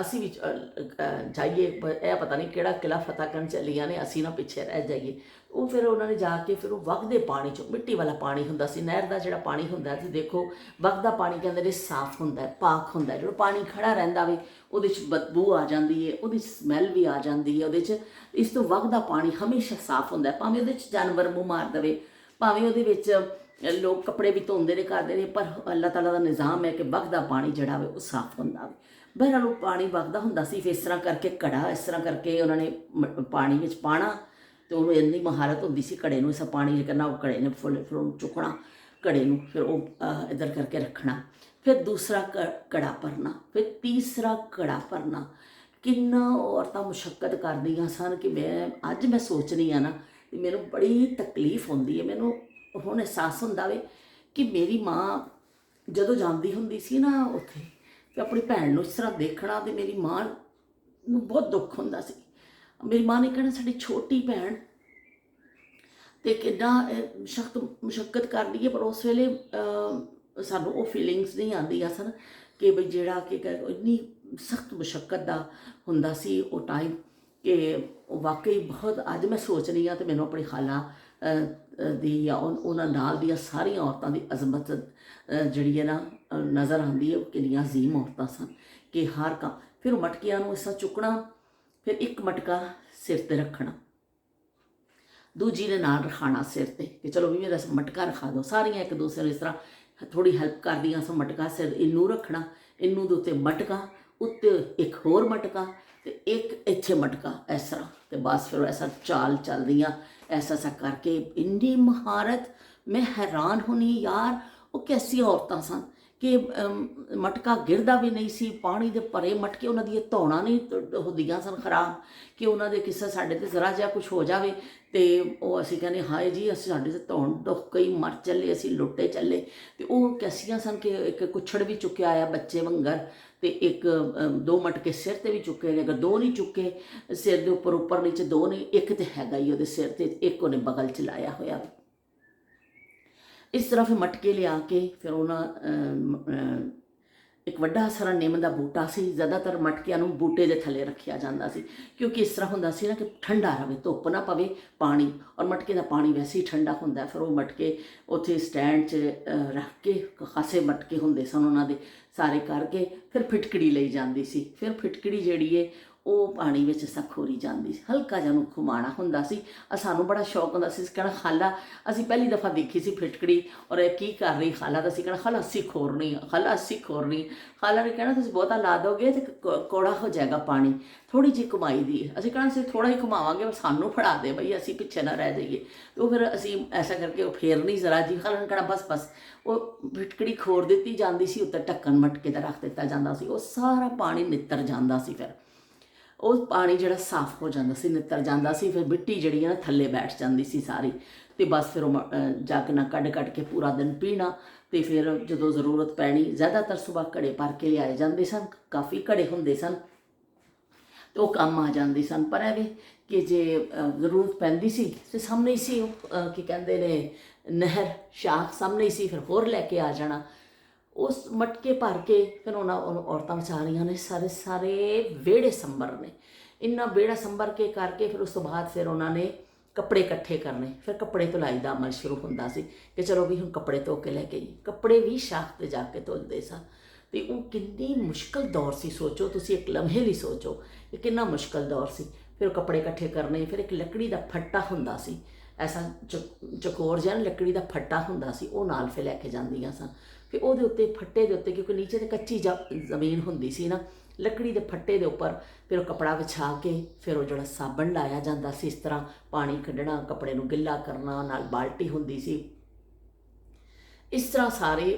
A: ਅਸੀਂ ਵੀ ਜਾਈਏ, ਇਹ ਪਤਾ ਨਹੀਂ ਕਿਹੜਾ ਕਿਲ੍ਹਾ ਫਤਿਹ ਕਰਨ ਚੱਲੀਆਂ ਨੇ, ਅਸੀਂ ਨਾ ਪਿੱਛੇ ਰਹਿ ਜਾਈਏ। ਉਹ ਫਿਰ ਉਹਨਾਂ ਨੇ ਜਾ ਕੇ ਫਿਰ ਉਹ ਵਗਦੇ ਪਾਣੀ 'ਚੋਂ, ਮਿੱਟੀ ਵਾਲਾ ਪਾਣੀ ਹੁੰਦਾ ਸੀ, ਨਹਿਰ ਦਾ ਜਿਹੜਾ ਪਾਣੀ ਹੁੰਦਾ ਤੇ ਦੇਖੋ ਵਗਦਾ ਪਾਣੀ ਕਹਿੰਦੇ ਨੇ ਸਾਫ਼ ਹੁੰਦਾ, ਪਾਕ ਹੁੰਦਾ। ਜਿਹੜਾ ਪਾਣੀ ਖੜਾ ਰਹਿੰਦਾ ਵੇ ਉਹਦੇ 'ਚ ਬਦਬੂ ਆ ਜਾਂਦੀ ਹੈ, ਉਹਦੀ ਸਮੈਲ ਵੀ ਆ ਜਾਂਦੀ ਹੈ ਉਹਦੇ 'ਚ। ਇਸ ਤੋਂ ਵਗਦਾ ਪਾਣੀ ਹਮੇਸ਼ਾ ਸਾਫ਼ ਹੁੰਦਾ, ਭਾਵੇਂ ਉਹਦੇ 'ਚ ਜਾਨਵਰ ਮੂੰਹ ਮਾਰ ਦੇਵੇ, ਭਾਵੇਂ ਉਹਦੇ ਵਿੱਚ ਲੋਕ ਕੱਪੜੇ ਵੀ ਧੋਂਦੇ ਨੇ ਕਰਦੇ ਨੇ, ਪਰ ਅੱਲਾਹ ਤਾਲਾ ਦਾ ਨਿਜ਼ਾਮ ਹੈ ਕਿ ਵਗਦਾ ਪਾਣੀ ਜਿਹੜਾ ਵੇ ਉਹ ਸਾਫ਼ ਹੁੰਦਾ ਵੇ। ਬਹਿਰਾਂ ਨੂੰ ਪਾਣੀ ਵਗਦਾ ਹੁੰਦਾ ਸੀ, ਫਿਰ ਇਸ ਤਰ੍ਹਾਂ ਕਰਕੇ ਘੜਾ ਇਸ ਤਰ੍ਹਾਂ ਕਰਕੇ ਉਹਨਾਂ ਨੇ ਪਾਣੀ ਵਿੱਚ ਪਾਣਾ, ਅਤੇ ਉਹਨੂੰ ਇੰਨੀ ਮਹਾਰਤ ਹੁੰਦੀ ਸੀ ਘੜੇ ਨੂੰ ਇਸ ਪਾਣੀ 'ਚ ਕਰਨਾ। ਉਹ ਘੜੇ ਨੇ ਫੁੱਲ ਚੁੱਕਣਾ ਘੜੇ ਨੂੰ, ਫਿਰ ਉਹ ਇੱਧਰ ਕਰਕੇ ਰੱਖਣਾ, ਫਿਰ ਦੂਸਰਾ ਘੜਾ ਭਰਨਾ, ਫਿਰ ਤੀਸਰਾ ਘੜਾ ਭਰਨਾ। ਕਿੰਨਾ ਔਰਤਾਂ ਮੁਸ਼ੱਕਤ ਕਰਦੀਆਂ ਸਨ ਕਿ ਅੱਜ ਮੈਂ ਸੋਚਦੀ ਹਾਂ ਨਾ ਕਿ ਮੈਨੂੰ ਬੜੀ ਤਕਲੀਫ ਹੁੰਦੀ ਹੈ। ਮੈਨੂੰ ਹੁਣ ਅਹਿਸਾਸ ਹੁੰਦਾ ਵੇ ਕਿ ਮੇਰੀ ਮਾਂ ਜਦੋਂ ਜਾਂਦੀ ਹੁੰਦੀ ਸੀ ਨਾ ਉੱਥੇ, ਤੇ ਆਪਣੀ ਭੈਣ ਨੂੰ ਇਸ ਤਰ੍ਹਾਂ ਦੇਖਣਾ, ਤੇ ਮੇਰੀ ਮਾਂ ਨੂੰ ਬਹੁਤ ਦੁੱਖ ਹੁੰਦਾ ਸੀ। ਮੇਰੀ ਮਾਂ ਨੇ ਕਹਿਣਾ ਸਾਡੀ ਛੋਟੀ ਭੈਣ ਤੇ ਕਿੰਨਾ ਸਖਤ ਮੁਸ਼ੱਕਤ ਕਰਦੀ ਹੈ, ਪਰ ਉਸ ਵੇਲੇ ਸਾਨੂੰ ਉਹ ਫੀਲਿੰਗਸ ਨਹੀਂ ਆਉਂਦੀਆਂ ਸਨ ਕਿ ਬਈ ਜਿਹੜਾ ਕਿ ਇੰਨੀ ਸਖਤ ਮੁਸ਼ੱਕਤ ਦਾ ਹੁੰਦਾ ਸੀ ਉਹ ਟਾਈਮ, ਕਿ ਉਹ ਵਾਕਈ ਬਹੁਤ। ਅੱਜ ਮੈਂ ਸੋਚ ਰਹੀ ਹਾਂ ਤੇ ਮੈਨੂੰ ਆਪਣੀ ਖਾਲਾ ਦੀ ਜਾਂ ਉਹਨਾਂ ਨਾਲ ਦੀਆਂ ਸਾਰੀਆਂ ਔਰਤਾਂ ਦੀ ਅਜ਼ਮਤ ਜਿਹੜੀ ਹੈ ਨਾ ਨਜ਼ਰ ਆਉਂਦੀ ਹੈ। ਉਹ ਕਿੰਨੀਆਂ ਅਜ਼ੀਮ ਔਰਤਾਂ ਸਨ ਕਿ ਹਰ ਕੰਮ। ਫਿਰ ਉਹ ਮਟਕਿਆਂ ਨੂੰ ਇਸ ਤਰ੍ਹਾਂ ਚੁੱਕਣਾ, ਫਿਰ ਇੱਕ ਮਟਕਾ ਸਿਰ 'ਤੇ ਰੱਖਣਾ, ਦੂਜੀ ਨੇ ਨਾਲ ਰਖਾਣਾ ਸਿਰ 'ਤੇ ਕਿ ਚਲੋ ਵੀ ਮੇਰਾ ਮਟਕਾ ਰਖਾ ਦਿਓ। ਸਾਰੀਆਂ ਇੱਕ ਦੂਸਰੇ ਨੂੰ ਇਸ ਤਰ੍ਹਾਂ ਥੋੜ੍ਹੀ ਹੈਲਪ ਕਰਦੀਆਂ ਸਨ। ਮਟਕਾ ਸਿਰ ਇਹਨੂੰ ਰੱਖਣਾ, ਇਹਨੂੰ ਦੇ ਉੱਤੇ ਮਟਕਾ, ਉੱਤੇ ਇੱਕ ਹੋਰ ਮਟਕਾ, ਤੇ ਇੱਕ ਇੱਥੇ ਮਟਕਾ, ਇਸ ਤਰ੍ਹਾਂ। ਤੇ ਬਸ ਫਿਰ ਐਸਾ ਚਾਲ ਚੱਲਦੀਆਂ, ਐਸਾ ਕਰਕੇ ਇੰਨੀ ਮਹਾਰਤ। ਮੈਂ ਹੈਰਾਨ ਹੋਣੀ ਯਾਰ ਉਹ ਕੈਸੀਆਂ ਔਰਤਾਂ ਸਨ ਕਿ ਮਟਕਾ ਗਿਰਦਾ ਵੀ ਨਹੀਂ ਸੀ। ਪਾਣੀ ਦੇ ਭਰੇ ਮਟਕੇ, ਉਹਨਾਂ ਦੀਆਂ ਧੌਣਾਂ ਨਹੀਂ ਹੁੰਦੀਆਂ ਸਨ ਖਰਾਬ, ਕਿ ਉਹਨਾਂ ਦੇ ਕਿਸੇ ਸਾਡੇ 'ਤੇ ਜ਼ਰਾ ਜਿਹਾ ਕੁਛ ਹੋ ਜਾਵੇ ਤੇ ਉਹ ਅਸੀਂ ਕਹਿੰਦੇ ਹਾਏ ਜੀ ਅਸੀਂ ਸਾਡੇ 'ਤੇ ਧੌਣ ਦੁੱਖ ਗਈ, ਮਰ ਚੱਲੇ, ਅਸੀਂ ਲੁੱਟੇ ਚੱਲੇ। ਤੇ ਉਹ ਕੈਸੀਆਂ ਸਨ ਕਿ ਇੱਕ ਕੁੱਛੜ ਵੀ ਚੁੱਕਿਆ ਆਇਆ ਬੱਚੇ ਵਾਂਗਰ, ਤੇ ਇੱਕ ਦੋ ਮਟਕੇ ਸਿਰ 'ਤੇ ਵੀ ਚੁੱਕੇ ਨੇ। ਅਗਰ ਦੋ ਨਹੀਂ ਚੁੱਕੇ ਸਿਰ ਦੇ ਉੱਪਰ ਨੀਚੇ ਦੋ ਨਹੀਂ, ਇੱਕ ਤਾਂ ਹੈਗਾ ਹੀ ਉਹਦੇ ਸਿਰ 'ਤੇ, ਇੱਕ ਉਹਨੇ ਬਗਲ 'ਚ ਲਾਇਆ ਹੋਇਆ। ਇਸ ਤਰ੍ਹਾਂ ਫਿਰ ਮਟਕੇ ਲਿਆ ਕੇ ਫਿਰ ਉਹਨਾਂ ਇੱਕ ਵੱਡਾ ਸਾਰਾ ਨਿੰਮ ਦਾ ਬੂਟਾ ਸੀ। ਜ਼ਿਆਦਾਤਰ ਮਟਕਿਆਂ ਨੂੰ ਬੂਟੇ ਦੇ ਥੱਲੇ ਰੱਖਿਆ ਜਾਂਦਾ ਸੀ, ਕਿਉਂਕਿ ਇਸ ਤਰ੍ਹਾਂ ਹੁੰਦਾ ਸੀ ਨਾ ਕਿ ਠੰਡਾ ਰਹੇ, ਧੁੱਪ ਨਾ ਪਵੇ ਪਾਣੀ, ਔਰ ਮਟਕੇ ਦਾ ਪਾਣੀ ਵੈਸੇ ਹੀ ਠੰਡਾ ਹੁੰਦਾ। ਫਿਰ ਉਹ ਮਟਕੇ ਉੱਥੇ ਸਟੈਂਡ 'ਚ ਰੱਖ ਕੇ, ਖਾਸੇ ਮਟਕੇ ਹੁੰਦੇ ਸਨ ਉਹਨਾਂ ਦੇ, ਸਾਰੇ ਕਰਕੇ ਫਿਰ ਫਿਟਕੜੀ ਲਈ ਜਾਂਦੀ ਸੀ। ਫਿਰ ਫਿਟਕੜੀ ਜਿਹੜੀ ਹੈ ਉਹ ਪਾਣੀ ਵਿੱਚ ਖੋਰੀ ਜਾਂਦੀ ਸੀ, ਹਲਕਾ ਜਿਹਾ ਉਹਨੂੰ ਘੁਮਾਉਣਾ ਹੁੰਦਾ ਸੀ। ਸਾਨੂੰ ਬੜਾ ਸ਼ੌਕ ਹੁੰਦਾ ਸੀ, ਕਹਿਣਾ ਖਾਲਾ ਅਸੀਂ ਪਹਿਲੀ ਦਫਾ ਦੇਖੀ ਸੀ ਫਿਟਕੜੀ, ਔਰ ਇਹ ਕੀ ਕਰ ਰਹੀ ਖਾਲਾ, ਤਾਂ ਅਸੀਂ ਕਹਿਣਾ ਖਾਲਾ ਅਸੀਂ ਖੋਰਨੀ, ਖਾਲਾ ਅਸੀਂ ਖੋਰਨੀ। ਖਾਲਾ ਨੇ ਕਹਿਣਾ ਤੁਸੀਂ ਬਹੁਤਾ ਲਾ ਦੋਗੇ ਤੇ ਕੌੜਾ ਹੋ ਜਾਏਗਾ ਪਾਣੀ, ਥੋੜ੍ਹੀ ਜਿਹੀ ਘੁਮਾਈ ਦੀ। ਅਸੀਂ ਕਹਿਣਾ ਅਸੀਂ ਥੋੜ੍ਹਾ ਹੀ ਘੁਮਾਵਾਂਗੇ, ਸਾਨੂੰ ਫੜਾ ਦੇ ਬਈ, ਅਸੀਂ ਪਿੱਛੇ ਨਾ ਰਹਿ ਜਾਈਏ। ਉਹ ਫਿਰ ਅਸੀਂ ਐਸਾ ਕਰਕੇ ਉਹ ਫੇਰਨੀ ਜ਼ਰਾ ਜੀ। ਖਾਲਾ ਨੇ ਕਹਿਣਾ ਬਸ ਬਸ। ਉਹ ਫਿਟਕੜੀ ਖੋਰ ਦਿੱਤੀ ਜਾਂਦੀ ਸੀ, ਉੱਤੇ ਢੱਕਣ ਮਟਕੇ ਦਾ ਰੱਖ ਦਿੱਤਾ ਜਾਂਦਾ ਸੀ, ਉਹ ਸਾਰਾ ਪਾਣੀ ਨਿੱਤਰ ਜਾਂਦਾ ਸੀ। ਫਿਰ ਉਹ ਪਾਣੀ ਜਿਹੜਾ ਸਾਫ਼ ਹੋ ਜਾਂਦਾ ਸੀ, ਨਿੱਤਰ ਜਾਂਦਾ ਸੀ। ਫਿਰ ਮਿੱਟੀ ਜਿਹੜੀ ਹੈ ਨਾ ਥੱਲੇ ਬੈਠ ਜਾਂਦੀ ਸੀ ਸਾਰੀ, ਅਤੇ ਬਸ ਫਿਰ ਉਹ ਜੱਗ ਨਾਲ ਕੱਢ ਕੇ ਪੂਰਾ ਦਿਨ ਪੀਣਾ। ਅਤੇ ਫਿਰ ਜਦੋਂ ਜ਼ਰੂਰਤ ਪੈਣੀ, ਜ਼ਿਆਦਾਤਰ ਸੁਬਾਹ ਘੜੇ ਭਰ ਕੇ ਲਿਆਏ ਜਾਂਦੇ ਸਨ, ਕਾਫੀ ਘੜੇ ਹੁੰਦੇ ਸਨ ਅਤੇ ਉਹ ਕੰਮ ਆ ਜਾਂਦੇ ਸਨ। ਪਰ ਐਵੇਂ ਕਿ ਜੇ ਜ਼ਰੂਰਤ ਪੈਂਦੀ ਸੀ ਅਤੇ ਸਾਹਮਣੇ ਹੀ ਸੀ ਉਹ ਕੀ ਕਹਿੰਦੇ ਨੇ ਨਹਿਰ, ਸ਼ਾਖ ਸਾਹਮਣੇ ਹੀ ਸੀ, ਫਿਰ ਹੋਰ ਲੈ ਕੇ ਆ ਜਾਣਾ। ਉਸ ਮਟਕੇ ਭਰ ਕੇ ਫਿਰ ਉਹਨਾਂ ਔਰਤਾਂ ਵਿਚਾਰੀਆਂ ਨੇ ਸਾਰੇ ਵਿਹੜੇ ਸੰਭਰ ਨੇ, ਇੰਨਾ ਵਿਹੜਾ ਸੰਭਰ ਕੇ ਕਰਕੇ ਫਿਰ ਉਸ ਤੋਂ ਬਾਅਦ ਫਿਰ ਉਹਨਾਂ ਨੇ ਕੱਪੜੇ ਇਕੱਠੇ ਕਰਨੇ। ਫਿਰ ਕੱਪੜੇ ਧੁਲਾਈ ਦਾ ਅਮਲ ਸ਼ੁਰੂ ਹੁੰਦਾ ਸੀ ਕਿ ਚਲੋ ਵੀ ਹੁਣ ਕੱਪੜੇ ਧੋ ਕੇ ਲੈ ਕੇ ਆਈਏ। ਕੱਪੜੇ ਵੀ ਸ਼ਾਖ 'ਤੇ ਜਾ ਕੇ ਧੁਲਦੇ ਸਨ, ਅਤੇ ਉਹ ਕਿੰਨੀ ਮੁਸ਼ਕਿਲ ਦੌਰ ਸੀ। ਸੋਚੋ ਤੁਸੀਂ, ਇੱਕ ਲਮਹੇ ਲਈ ਸੋਚੋ ਇਹ ਕਿੰਨਾ ਮੁਸ਼ਕਿਲ ਦੌਰ ਸੀ। ਫਿਰ ਕੱਪੜੇ ਇਕੱਠੇ ਕਰਨੇ, ਫਿਰ ਇੱਕ ਲੱਕੜੀ ਦਾ ਫੱਟਾ ਹੁੰਦਾ ਸੀ, ਐਸਾ ਚਕੋਰ ਜਿਹਾ ਲੱਕੜੀ ਦਾ ਫੱਟਾ ਹੁੰਦਾ ਸੀ, ਉਹ ਨਾਲ ਫਿਰ ਲੈ ਕੇ ਜਾਂਦੀਆਂ ਸਨ। ਫਿਰ ਉਹਦੇ ਉੱਤੇ ਫੱਟੇ ਦੇ ਉੱਤੇ, ਕਿਉਂਕਿ ਨੀਚੇ ਤਾਂ ਕੱਚੀ ਜ਼ਮੀਨ ਹੁੰਦੀ ਸੀ ਨਾ, ਲੱਕੜੀ ਦੇ ਫੱਟੇ ਦੇ ਉੱਪਰ ਫਿਰ ਉਹ ਕੱਪੜਾ ਵਿਛਾ ਕੇ ਫਿਰ ਉਹ ਜਿਹੜਾ ਸਾਬਣ ਲਾਇਆ ਜਾਂਦਾ ਸੀ, ਇਸ ਤਰ੍ਹਾਂ ਪਾਣੀ ਕੱਢਣਾ, ਕੱਪੜੇ ਨੂੰ ਗਿੱਲਾ ਕਰਨਾ, ਨਾਲ ਬਾਲਟੀ ਹੁੰਦੀ ਸੀ। ਇਸ ਤਰ੍ਹਾਂ ਸਾਰੇ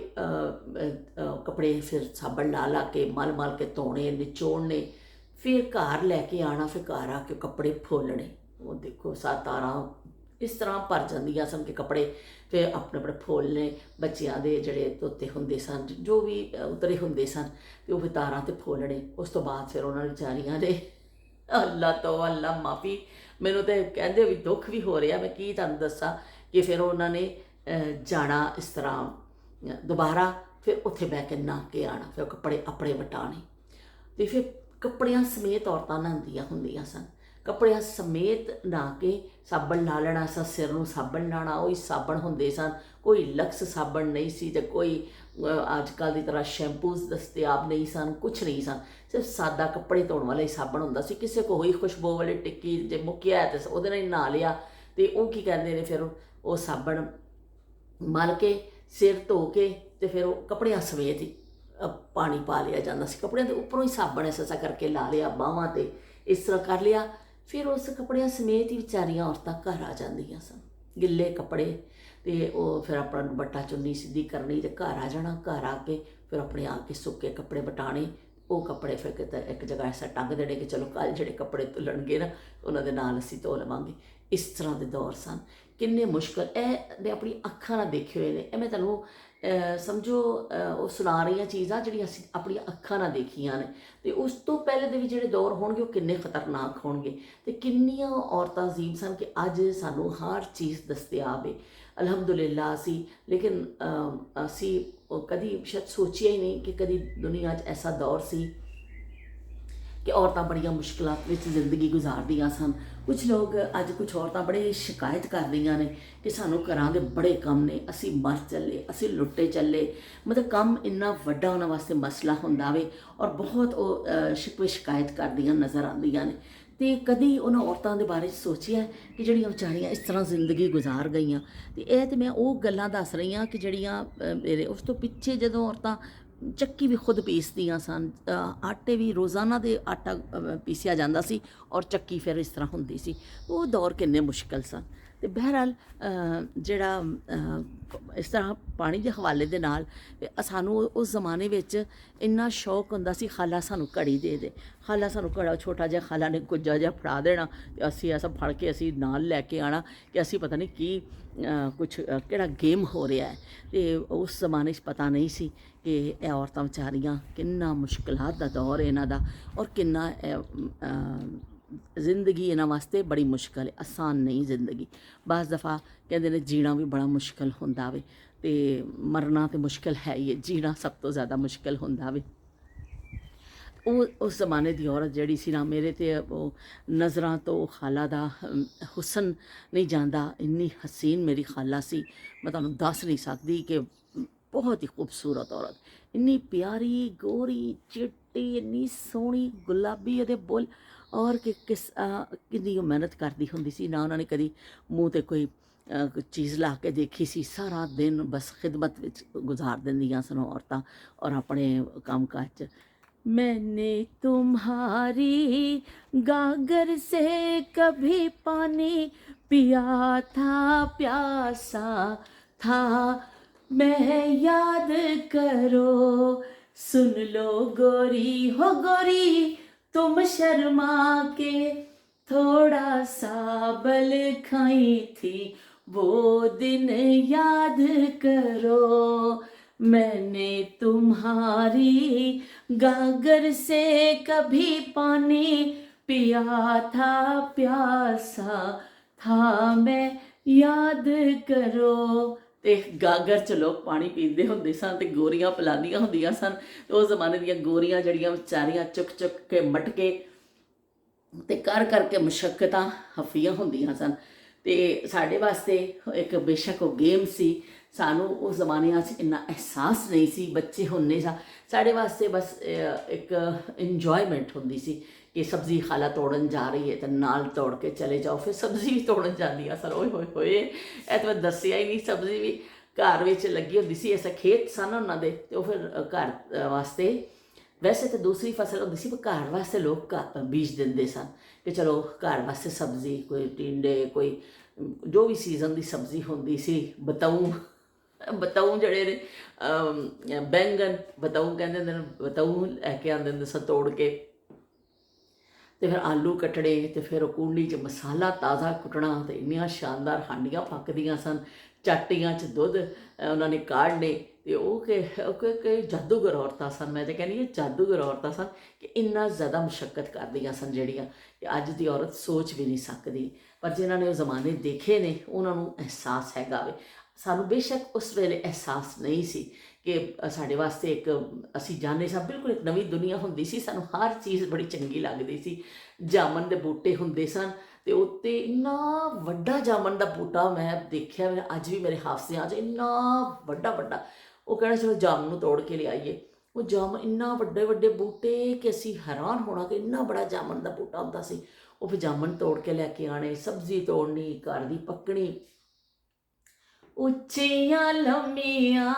A: ਕੱਪੜੇ ਫਿਰ ਸਾਬਣ ਲਾ ਕੇ ਮਲ ਕੇ ਧੋਣੇ, ਨਿਚੋੜਨੇ, ਫਿਰ ਘਰ ਲੈ ਕੇ ਆਉਣਾ। ਫਿਰ ਘਰ ਆ ਕੇ ਕੱਪੜੇ ਫੋਲਣੇ। ਉਹ ਦੇਖੋ ਤਾਰਾਂ ਇਸ ਤਰ੍ਹਾਂ ਭਰ ਜਾਂਦੀਆਂ ਸਨ ਕਿ ਕੱਪੜੇ ਫਿਰ ਆਪਣੇ ਫੋਲਣੇ, ਬੱਚਿਆਂ ਦੇ ਜਿਹੜੇ ਧੋਤੇ ਹੁੰਦੇ ਸਨ, ਜੋ ਵੀ ਉਤਰੇ ਹੁੰਦੇ ਸਨ, ਅਤੇ ਉਹ ਫਿਰ ਤਾਰਾਂ 'ਤੇ ਫੋਲਣੇ। ਉਸ ਤੋਂ ਬਾਅਦ ਫਿਰ ਉਹਨਾਂ ਵਿਚਾਰੀਆਂ ਨੇ ਅੱਲਾ ਤੋਂ ਅੱਲਾ ਮਾਫੀ। ਮੈਨੂੰ ਤੇ ਕਹਿੰਦੇ ਵੀ ਦੁੱਖ ਵੀ ਹੋ ਰਿਹਾ, ਮੈਂ ਕੀ ਤੁਹਾਨੂੰ ਦੱਸਾਂ ਕਿ ਫਿਰ ਉਹਨਾਂ ਨੇ ਜਾਣਾ ਇਸ ਤਰ੍ਹਾਂ ਦੁਬਾਰਾ, ਫਿਰ ਉੱਥੇ ਬਹਿ ਕੇ ਨਹਾ ਕੇ ਆਉਣਾ, ਫਿਰ ਕੱਪੜੇ ਆਪਣੇ ਵਟਾਣੇ, ਅਤੇ ਫਿਰ ਕੱਪੜਿਆਂ ਸਮੇਤ ਔਰਤਾਂ ਨਹਾਉਂਦੀਆਂ ਹੁੰਦੀਆਂ ਸਨ। ਕੱਪੜਿਆਂ ਸਮੇਤ ਨਹਾ ਕੇ ਸਾਬਣ ਲਾ ਲੈਣਾ, ਸਿਰ ਨੂੰ ਸਾਬਣ ਲਾਉਣਾ, ਉਹੀ ਸਾਬਣ ਹੁੰਦੇ ਸਨ। ਕੋਈ ਲਕਸ ਸਾਬਣ ਨਹੀਂ ਸੀ ਅਤੇ ਕੋਈ ਅੱਜ ਕੱਲ੍ਹ ਦੀ ਤਰ੍ਹਾਂ ਸ਼ੈਂਪੂਜ਼ ਦਸਤਿਆਬ ਨਹੀਂ ਸਨ, ਕੁਛ ਨਹੀਂ ਸਨ। ਸਿਰਫ ਸਾਦਾ ਕੱਪੜੇ ਧੋਣ ਵਾਲਾ ਹੀ ਸਾਬਣ ਹੁੰਦਾ ਸੀ। ਕਿਸੇ ਕੋ ਹੋਈ ਖੁਸ਼ਬੂ ਵਾਲੀ ਟਿੱਕੀ ਜੇ ਮੁੱਕਿਆ ਤਾਂ ਉਹਦੇ ਨਾਲ ਹੀ ਨਹਾ ਲਿਆ, ਅਤੇ ਉਹ ਕੀ ਕਹਿੰਦੇ ਨੇ ਫਿਰ ਉਹ ਸਾਬਣ ਮਲ ਕੇ ਸਿਰ ਧੋ ਕੇ ਅਤੇ ਫਿਰ ਉਹ ਕੱਪੜਿਆਂ ਸਮੇਤ ਹੀ ਪਾਣੀ ਪਾ ਲਿਆ ਜਾਂਦਾ ਸੀ। ਕੱਪੜਿਆਂ ਦੇ ਉੱਪਰੋਂ ਹੀ ਸਾਬਣ ਐਸਾ ਕਰਕੇ ਲਾ ਲਿਆ ਬਾਹਾਂ 'ਤੇ, ਇਸ ਤਰ੍ਹਾਂ ਕਰ ਲਿਆ। ਫਿਰ ਉਸ ਕੱਪੜਿਆਂ ਸਮੇਤ ਹੀ ਵਿਚਾਰੀਆਂ ਔਰਤਾਂ ਘਰ ਆ ਜਾਂਦੀਆਂ ਸਨ, ਗਿੱਲੇ ਕੱਪੜੇ, ਅਤੇ ਉਹ ਫਿਰ ਆਪਣਾ ਦੁਪੱਟਾ ਚੁੰਨੀ ਸਿੱਧੀ ਕਰਨੀ ਅਤੇ ਘਰ ਆ ਜਾਣਾ। ਘਰ ਆ ਕੇ ਫਿਰ ਆਪਣੇ ਆ ਕੇ ਸੁੱਕੇ ਕੱਪੜੇ ਵਟਾਣੇ, ਉਹ ਕੱਪੜੇ ਫਿਰ ਕਿਤੇ ਇੱਕ ਜਗ੍ਹਾ ਐਸਾ ਟੰਗ ਦੇਣੇ ਕਿ ਚਲੋ ਕੱਲ੍ਹ ਜਿਹੜੇ ਕੱਪੜੇ ਧੁੱਲਣਗੇ ਨਾ ਉਹਨਾਂ ਦੇ ਨਾਲ ਅਸੀਂ ਧੋ ਲਵਾਂਗੇ। ਇਸ ਤਰ੍ਹਾਂ ਦੇ ਦੌਰ ਸਨ। ਕਿੰਨੇ ਮੁਸ਼ਕਲ, ਇਹ ਮੈਂ ਆਪਣੀ ਅੱਖਾਂ ਨਾਲ ਦੇਖੇ ਹੋਏ ਨੇ। ਇਹ ਮੈਂ ਤੁਹਾਨੂੰ ਸਮਝੋ ਉਹ ਸੁਣਾ ਰਹੀਆਂ ਚੀਜ਼ਾਂ ਜਿਹੜੀਆਂ ਅਸੀਂ ਆਪਣੀਆਂ ਅੱਖਾਂ ਨਾਲ ਦੇਖੀਆਂ ਨੇ। ਅਤੇ ਉਸ ਤੋਂ ਪਹਿਲੇ ਦੇ ਵੀ ਜਿਹੜੇ ਦੌਰ ਹੋਣਗੇ ਉਹ ਕਿੰਨੇ ਖਤਰਨਾਕ ਹੋਣਗੇ, ਅਤੇ ਕਿੰਨੀਆਂ ਔਰਤਾਂ ਅਜ਼ੀਬ ਸਨ ਕਿ ਅੱਜ ਸਾਨੂੰ ਹਰ ਚੀਜ਼ ਦਸਤਿਆਬ ਹੈ ਅਲਹਮਦੁਲਿਲਾ। ਅਸੀਂ ਲੇਕਿਨ ਅਸੀਂ ਕਦੀ ਸ਼ਾਇਦ ਸੋਚਿਆ ਹੀ ਨਹੀਂ ਕਿ ਕਦੀ ਦੁਨੀਆ 'ਚ ਐਸਾ ਦੌਰ ਸੀ ਕਿ ਔਰਤਾਂ ਬੜੀਆਂ ਮੁਸ਼ਕਿਲਾਂ ਵਿੱਚ ਜ਼ਿੰਦਗੀ ਗੁਜ਼ਾਰਦੀਆਂ ਸਨ। ਕੁਝ ਲੋਕ ਅੱਜ, ਕੁਝ ਔਰਤਾਂ ਬੜੇ ਸ਼ਿਕਾਇਤ ਕਰਦੀਆਂ ਨੇ ਕਿ ਸਾਨੂੰ ਘਰਾਂ ਦੇ ਬੜੇ ਕੰਮ ਨੇ, ਅਸੀਂ ਮਰ ਚੱਲੇ, ਅਸੀਂ ਲੁੱਟੇ ਚੱਲੇ। ਮਤਲਬ ਕੰਮ ਇੰਨਾ ਵੱਡਾ ਉਹਨਾਂ ਵਾਸਤੇ ਮਸਲਾ ਹੁੰਦਾ ਵੇ, ਔਰ ਬਹੁਤ ਉਹ ਸ਼ਿਕਵੇ ਸ਼ਿਕਾਇਤ ਕਰਦੀਆਂ ਨਜ਼ਰ ਆਉਂਦੀਆਂ ਨੇ। ਅਤੇ ਕਦੀ ਉਹਨਾਂ ਔਰਤਾਂ ਦੇ ਬਾਰੇ ਸੋਚਿਆ ਕਿ ਜਿਹੜੀਆਂ ਵਿਚਾਰੀਆਂ ਇਸ ਤਰ੍ਹਾਂ ਜ਼ਿੰਦਗੀ ਗੁਜ਼ਾਰ ਗਈਆਂ। ਅਤੇ ਇਹ ਤਾਂ ਮੈਂ ਉਹ ਗੱਲਾਂ ਦੱਸ ਰਹੀ ਹਾਂ ਕਿ ਜਿਹੜੀਆਂ ਮੇਰੇ ਉਸ ਤੋਂ ਪਿੱਛੇ ਜਦੋਂ ਔਰਤਾਂ ਚੱਕੀ ਵੀ ਖੁਦ ਪੀਸਦੀਆਂ ਸਨ, ਆਟੇ ਵੀ ਰੋਜ਼ਾਨਾ ਦੇ ਆਟਾ ਪੀਸਿਆ ਜਾਂਦਾ ਸੀ, ਔਰ ਚੱਕੀ ਫਿਰ ਇਸ ਤਰ੍ਹਾਂ ਹੁੰਦੀ ਸੀ। ਉਹ ਦੌਰ ਕਿੰਨੇ ਮੁਸ਼ਕਿਲ ਸਨ। ਅਤੇ ਬਹਿਰਹਾਲ ਜਿਹੜਾ ਇਸ ਤਰ੍ਹਾਂ ਪਾਣੀ ਦੇ ਹਵਾਲੇ ਦੇ ਨਾਲ ਸਾਨੂੰ ਉਸ ਜ਼ਮਾਨੇ ਵਿੱਚ ਇੰਨਾ ਸ਼ੌਕ ਹੁੰਦਾ ਸੀ, ਖਾਲਾ ਸਾਨੂੰ ਘੜੀ ਦੇ ਦੇ, ਖਾਲਾ ਸਾਨੂੰ ਘੜਾ, ਛੋਟਾ ਜਿਹਾ ਖਾਲਾ ਨੇ ਕੁੱਜਾ ਜਿਹਾ ਫੜਾ ਦੇਣਾ, ਅਤੇ ਅਸੀਂ ਐਸਾ ਫੜ ਕੇ ਅਸੀਂ ਨਾਲ ਲੈ ਕੇ ਆਉਣਾ ਕਿ ਅਸੀਂ ਪਤਾ ਨਹੀਂ ਕੀ ਕੁਛ ਕਿਹੜਾ ਗੇਮ ਹੋ ਰਿਹਾ ਹੈ। ਅਤੇ ਉਸ ਜ਼ਮਾਨੇ 'ਚ ਪਤਾ ਨਹੀਂ ਸੀ ਕਿ ਇਹ ਔਰਤਾਂ ਵਿਚਾਰੀਆਂ ਕਿੰਨਾ ਮੁਸ਼ਕਿਲਾਂ ਦਾ ਦੌਰ ਇਹਨਾਂ ਦਾ, ਔਰ ਕਿੰਨਾ ਜ਼ਿੰਦਗੀ ਇਹਨਾਂ ਵਾਸਤੇ ਬੜੀ ਮੁਸ਼ਕਿਲ ਹੈ, ਆਸਾਨ ਨਹੀਂ ਜ਼ਿੰਦਗੀ। ਬਾਜ਼ ਦਫਾ ਕਹਿੰਦੇ ਨੇ ਜੀਣਾ ਵੀ ਬੜਾ ਮੁਸ਼ਕਿਲ ਹੁੰਦਾ ਵੇ, ਅਤੇ ਮਰਨਾ ਤਾਂ ਮੁਸ਼ਕਿਲ ਹੈ ਹੀ ਹੈ, ਜੀਣਾ ਸਭ ਤੋਂ ਜ਼ਿਆਦਾ ਮੁਸ਼ਕਿਲ ਹੁੰਦਾ ਵੇ। ਉਹ ਉਸ ਜ਼ਮਾਨੇ ਦੀ ਔਰਤ ਜਿਹੜੀ ਸੀ ਨਾ, ਮੇਰੇ ਤੇ ਉਹ ਨਜ਼ਰਾਂ ਤੋਂ ਖਾਲਾ ਦਾ ਹੁਸਨ ਨਹੀਂ ਜਾਂਦਾ। ਇੰਨੀ ਹਸੀਨ ਮੇਰੀ ਖਾਲਾ ਸੀ, ਮੈਂ ਤੁਹਾਨੂੰ ਦੱਸ ਨਹੀਂ ਸਕਦੀ ਕਿ ਬਹੁਤ ਹੀ ਖੂਬਸੂਰਤ ਔਰਤ, ਇੰਨੀ ਪਿਆਰੀ, ਗੋਰੀ, ਚਿੱਟੀ, ਇੰਨੀ ਸੋਹਣੀ, ਗੁਲਾਬੀ ਉਹਦੇ ਬੁੱਲ, ਔਰ ਕਿ ਕਿੰਨੀ ਉਹ ਮਿਹਨਤ ਕਰਦੀ ਹੁੰਦੀ ਸੀ ਨਾ। ਉਹਨਾਂ ਨੇ ਕਦੀ ਮੂੰਹ 'ਤੇ ਕੋਈ ਚੀਜ਼ ਲਾ ਕੇ ਦੇਖੀ ਸੀ। ਸਾਰਾ ਦਿਨ ਬਸ ਖਿਦਮਤ ਵਿੱਚ ਗੁਜ਼ਾਰ ਦਿੰਦੀਆਂ ਸਨ ਔਰਤਾਂ, ਔਰ ਆਪਣੇ ਕੰਮ ਕਾਜ 'ਚ। मैंने तुम्हारी गागर से कभी पानी पिया था, प्यासा था मैं, याद करो, सुन लो गोरी हो गोरी, तुम शर्मा के थोड़ा सा बल खाई थी, वो दिन याद करो। मैंने तुम्हारी गागर से कभी पानी पिया था, प्यासा था मैं, याद करो। ਤੇ ਗਾਗਰ 'ਚ ਲੋਕ ਪਾਣੀ ਪੀਂਦੇ ਹੁੰਦੇ ਸਨ ਅਤੇ ਗੋਰੀਆਂ ਪਿਲਾਉਂਦੀਆਂ ਹੁੰਦੀਆਂ ਸਨ। ਅਤੇ ਉਸ ਜ਼ਮਾਨੇ ਦੀਆਂ ਗੋਰੀਆਂ ਜਿਹੜੀਆਂ ਵਿਚਾਰੀਆਂ ਚੁੱਕ ਚੁੱਕ ਕੇ ਮਟਕੇ ਅਤੇ ਕਰ ਕਰਕੇ ਮੁਸ਼ੱਕਤਾਂ ਹਫੀਆਂ ਹੁੰਦੀਆਂ ਸਨ। ਅਤੇ ਸਾਡੇ ਵਾਸਤੇ ਇੱਕ ਬੇਸ਼ੱਕ ਉਹ ਗੇਮ ਸੀ, ਸਾਨੂੰ ਉਸ ਜ਼ਮਾਨਿਆਂ 'ਚ ਇੰਨਾ ਅਹਿਸਾਸ ਨਹੀਂ ਸੀ, ਬੱਚੇ ਹੁੰਦੇ ਸਾਂ। ਸਾਡੇ ਵਾਸਤੇ ਬਸ ਇੱਕ ਇੰਜੋਇਮੈਂਟ ਹੁੰਦੀ ਸੀ ਕਿ ਸਬਜ਼ੀ ਖਾਲਾ ਤੋੜਨ ਜਾ ਰਹੀ ਹੈ ਤਾਂ ਨਾਲ ਤੋੜ ਕੇ ਚਲੇ ਜਾਓ, ਫਿਰ ਸਬਜ਼ੀ ਵੀ ਤੋੜਨ ਜਾਂਦੀਆਂ ਸਨ। ਓਏ ਹੋਏ ਹੋਏ, ਇਹ ਤਾਂ ਮੈਂ ਦੱਸਿਆ ਹੀ ਨਹੀਂ। ਸਬਜ਼ੀ ਵੀ ਘਰ ਵਿੱਚ ਲੱਗੀ ਹੁੰਦੀ ਸੀ, ਐਸਾ ਖੇਤ ਸਨ ਉਹਨਾਂ ਦੇ, ਅਤੇ ਉਹ ਫਿਰ ਘਰ ਵਾਸਤੇ, ਵੈਸੇ ਤਾਂ ਦੂਸਰੀ ਫਸਲ ਹੁੰਦੀ ਸੀ, ਪਰ ਘਰ ਵਾਸਤੇ ਲੋਕ ਬੀਜ ਦਿੰਦੇ ਸਨ ਕਿ ਚਲੋ ਘਰ ਵਾਸਤੇ ਸਬਜ਼ੀ, ਕੋਈ ਟਿੰਡੇ, ਕੋਈ ਜੋ ਵੀ ਸੀਜ਼ਨ ਦੀ ਸਬਜ਼ੀ ਹੁੰਦੀ ਸੀ। ਬਤਾਊ ਜਿਹੜੇ ਨੇ ਬੈਂਗਨ, ਬਤਾਊ ਕਹਿੰਦੇ ਹੁੰਦੇ ਨੇ, ਬਤਾਊ ਲੈ ਕੇ ਆਉਂਦੇ ਹੁੰਦੇ ਸਨ ਤੋੜ ਕੇ, ਅਤੇ ਫਿਰ ਆਲੂ ਕੱਟਣੇ, ਅਤੇ ਫਿਰ ਉਹ ਕੂੰਡੀ 'ਚ ਮਸਾਲਾ ਤਾਜ਼ਾ ਕੁੱਟਣਾ, ਅਤੇ ਇੰਨੀਆਂ ਸ਼ਾਨਦਾਰ ਹਾਂਡੀਆਂ ਪੱਕਦੀਆਂ ਸਨ। ਚਾਟੀਆਂ 'ਚ ਦੁੱਧ ਉਹਨਾਂ ਨੇ ਕਾੜਨੇ, ਤੇ ਉਹ ਕਿ ਜਾਦੂਗਰ ਔਰਤਾਂ ਸਨ। ਮੈਂ ਤਾਂ ਕਹਿੰਦੀ ਹਾਂ ਜਾਦੂਗਰ ਔਰਤਾਂ ਸਨ ਕਿ ਇੰਨਾ ਜ਼ਿਆਦਾ ਮੁਸ਼ੱਕਤ ਕਰਦੀਆਂ ਸਨ ਜਿਹੜੀਆਂ ਕਿ ਅੱਜ ਦੀ ਔਰਤ ਸੋਚ ਵੀ ਨਹੀਂ ਸਕਦੀ। ਪਰ ਜਿਨ੍ਹਾਂ ਨੇ ਉਹ ਜ਼ਮਾਨੇ ਦੇਖੇ ਨੇ ਉਹਨਾਂ ਨੂੰ ਅਹਿਸਾਸ ਹੈਗਾ ਵੇ। ਸਾਨੂੰ ਬੇਸ਼ੱਕ ਉਸ ਵੇਲੇ ਅਹਿਸਾਸ ਨਹੀਂ ਸੀ ਕਿ ਸਾਡੇ ਵਾਸਤੇ ਇੱਕ ਅਸੀਂ ਜਾਣਦੇ ਸਾਂ ਬਿਲਕੁਲ ਇੱਕ ਨਵੀਂ ਦੁਨੀਆ ਹੁੰਦੀ ਸੀ। ਸਾਨੂੰ ਹਰ ਚੀਜ਼ ਬੜੀ ਚੰਗੀ ਲੱਗਦੀ ਸੀ। ਜਾਮਨ ਦੇ ਬੂਟੇ ਹੁੰਦੇ ਸਨ ਤੇ ਉੱਤੇ ਇੰਨਾ ਵੱਡਾ ਜਾਮਨ ਦਾ ਬੂਟਾ ਮੈਂ ਦੇਖਿਆ, ਮੈਂ ਅੱਜ ਵੀ ਮੇਰੇ ਹਾਦਸਿਆਂ 'ਚ ਇੰਨਾ ਵੱਡਾ ਵੱਡਾ। ਉਹ ਕਹਿਣਾ ਚਲੋ ਜਾਮਨ ਨੂੰ ਤੋੜ ਕੇ ਲਿਆਈਏ। ਉਹ ਜਾਮਨ ਇੰਨਾ ਵੱਡੇ ਵੱਡੇ ਬੂਟੇ ਕਿ ਅਸੀਂ ਹੈਰਾਨ ਹੋਣਾ ਕਿ ਇੰਨਾ ਬੜਾ ਜਾਮਨ ਦਾ ਬੂਟਾ ਹੁੰਦਾ ਸੀ। ਉਹ ਫਿਰ ਜਾਮਨ ਤੋੜ ਕੇ ਲੈ ਕੇ ਆਉਣੇ, ਸਬਜ਼ੀ ਤੋੜਨੀ, ਘਰ ਦੀ ਪੱਕਣੀ। ਉੱਚੀਆਂ ਲੰਮੀਆਂ